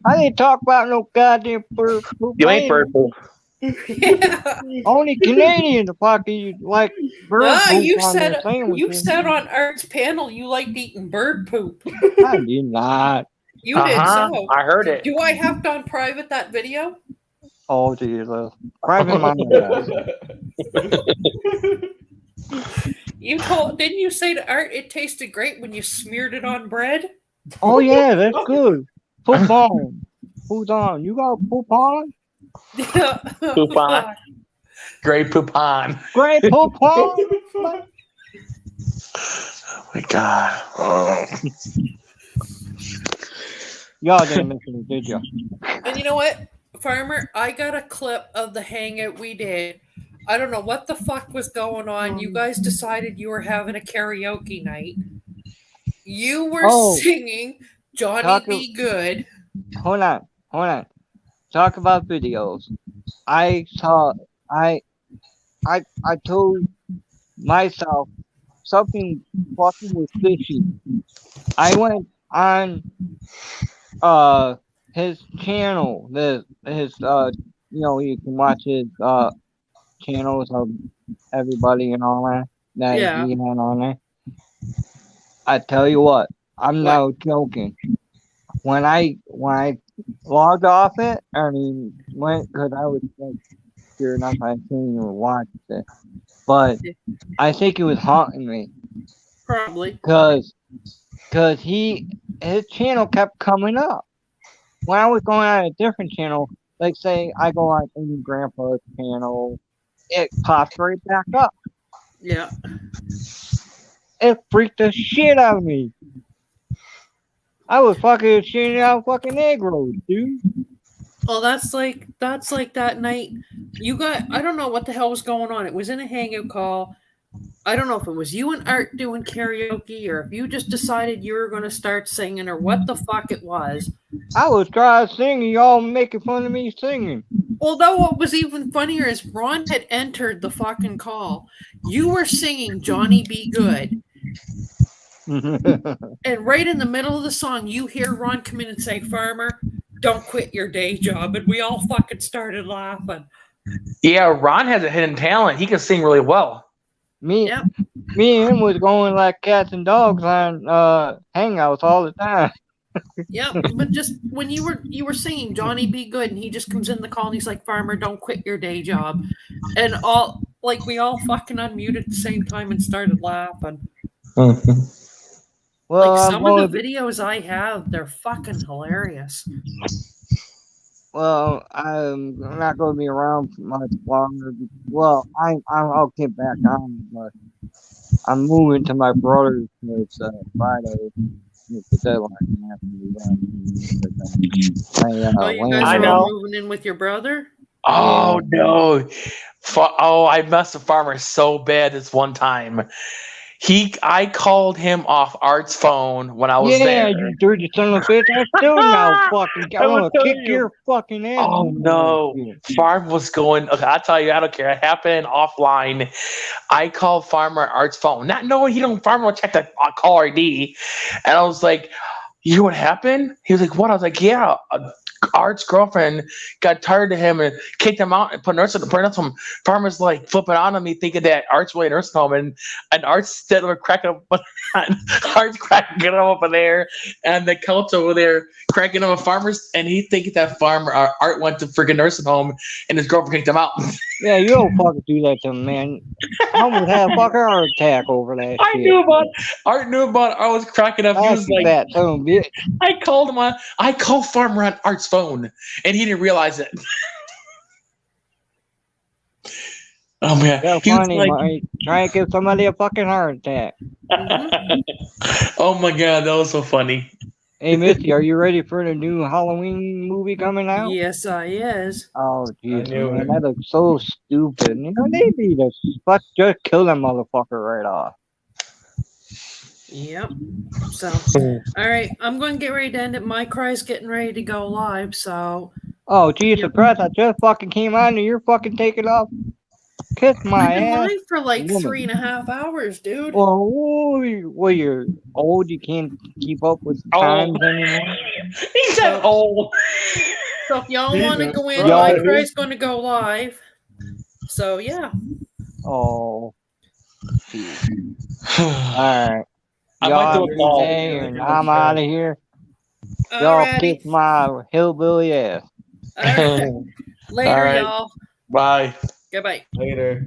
I didn't talk about no goddamn bird poop. You ain't bird poop. Yeah. Only Canadians fucking like bird poop. You said on Art's panel you liked eating bird poop. I did not. You did so. I heard it. Do I have to unprivate that video? Oh Jesus! Private my Didn't you say to Art it tasted great when you smeared it on bread? Oh yeah, that's good. Poop on. Who's on? You got poop on? Poop on. Great poop on. Great poop on. Oh my god. Oh. Y'all didn't miss it, did you? And you know what, Farmer? I got a clip of the hangout we did. I don't know what the fuck was going on. You guys decided you were having a karaoke night. You were singing Johnny Be Good. Hold on. Talk about videos. I told myself something fucking was fishy. I went on his channel. You can watch his channels of everybody and all that he had on there. I tell you what, I'm not joking. When I logged off it, went because I was like, sure enough, I couldn't even watch it. But I think it was haunting me. Probably. Because his channel kept coming up. When I was going on a different channel, like say I go on any grandpa's channel, it pops right back up. Yeah. It freaked the shit out of me. I was fucking shitting out fucking egg rolls, dude. Well, that's like that night. I don't know what the hell was going on. It was in a hangout call. I don't know if it was you and Art doing karaoke or if you just decided you were going to start singing or what the fuck it was. I was trying singing, y'all making fun of me singing. Although what was even funnier is Ron had entered the fucking call. You were singing Johnny Be Good. And right in the middle of the song, you hear Ron come in and say, Farmer, don't quit your day job. And we all fucking started laughing. Yeah, Ron has a hidden talent. He can sing really well. Me Yep. and him was going like cats and dogs on hangouts all the time. Yep. But just when you were singing Johnny Be Good, and he just comes in the call and he's like, Farmer, don't quit your day job. And we all fucking unmuted at the same time and started laughing. Well, Like I'm some going of the videos I have, they're fucking hilarious. Well, I'm not going to be around for much longer. Well, I'll get back on, but I'm moving to my brother's place Friday. It's the deadline have to be done. Oh, you guys I are know. all moving in with your brother? Oh no! I messed the Farmer so bad this one time. I called him off Art's phone when I was there. you dirty son of a bitch! I'm still now fucking. I'm gonna kick your fucking ass. Oh no! Farm was going. Okay, I'll tell you. I don't care. It happened offline. I called Farmer Art's phone, not knowing he don't. Farmer will check the call ID, and I was like, "You know what happened?" He was like, "What?" I was like, "Yeah." Art's girlfriend got tired of him and kicked him out and put a nurse in the nursing home. Farmer's like flipping on me, thinking that Art's really a nursing home, and Art's still cracking up. Art's cracking him over there, and the couch over there cracking up. Farmer's, and he thinking that Art went to freaking nursing home, and his girlfriend kicked him out. Yeah, you don't fucking do that to him, man. I would have a fucking heart attack over that. I shit. knew about Art. Knew about it. I was cracking up. He was like, that son of a bitch. I called him on. I called Farmer on Art's phone, and he didn't realize it. Oh man, That's he was funny, like, Mike. Try and give somebody a fucking heart attack. oh my god, that was so funny. Hey, Misty, are you ready for the new Halloween movie coming out? Yes, I is. Oh, jeez, knew man, it. that looks so stupid. You know, they need to just kill that motherfucker right off. Yep. So, all right, I'm going to get ready to end it. My cry's getting ready to go live. So, Oh, Jesus Christ, I just fucking came on and you're fucking taking off. Kiss my I've been ass. live for like woman. 3.5 hours, dude. Well, you're old. You can't keep up with times anymore. He said, "Oh." So if y'all want to go in, Y'all- my cry's going to go live. So yeah. Oh. Alright. I Y'all might have do a a good call. day, and I'm out of here. Y'all kick my hillbilly ass. All right. Later, All right. y'all. Bye. Goodbye. Later.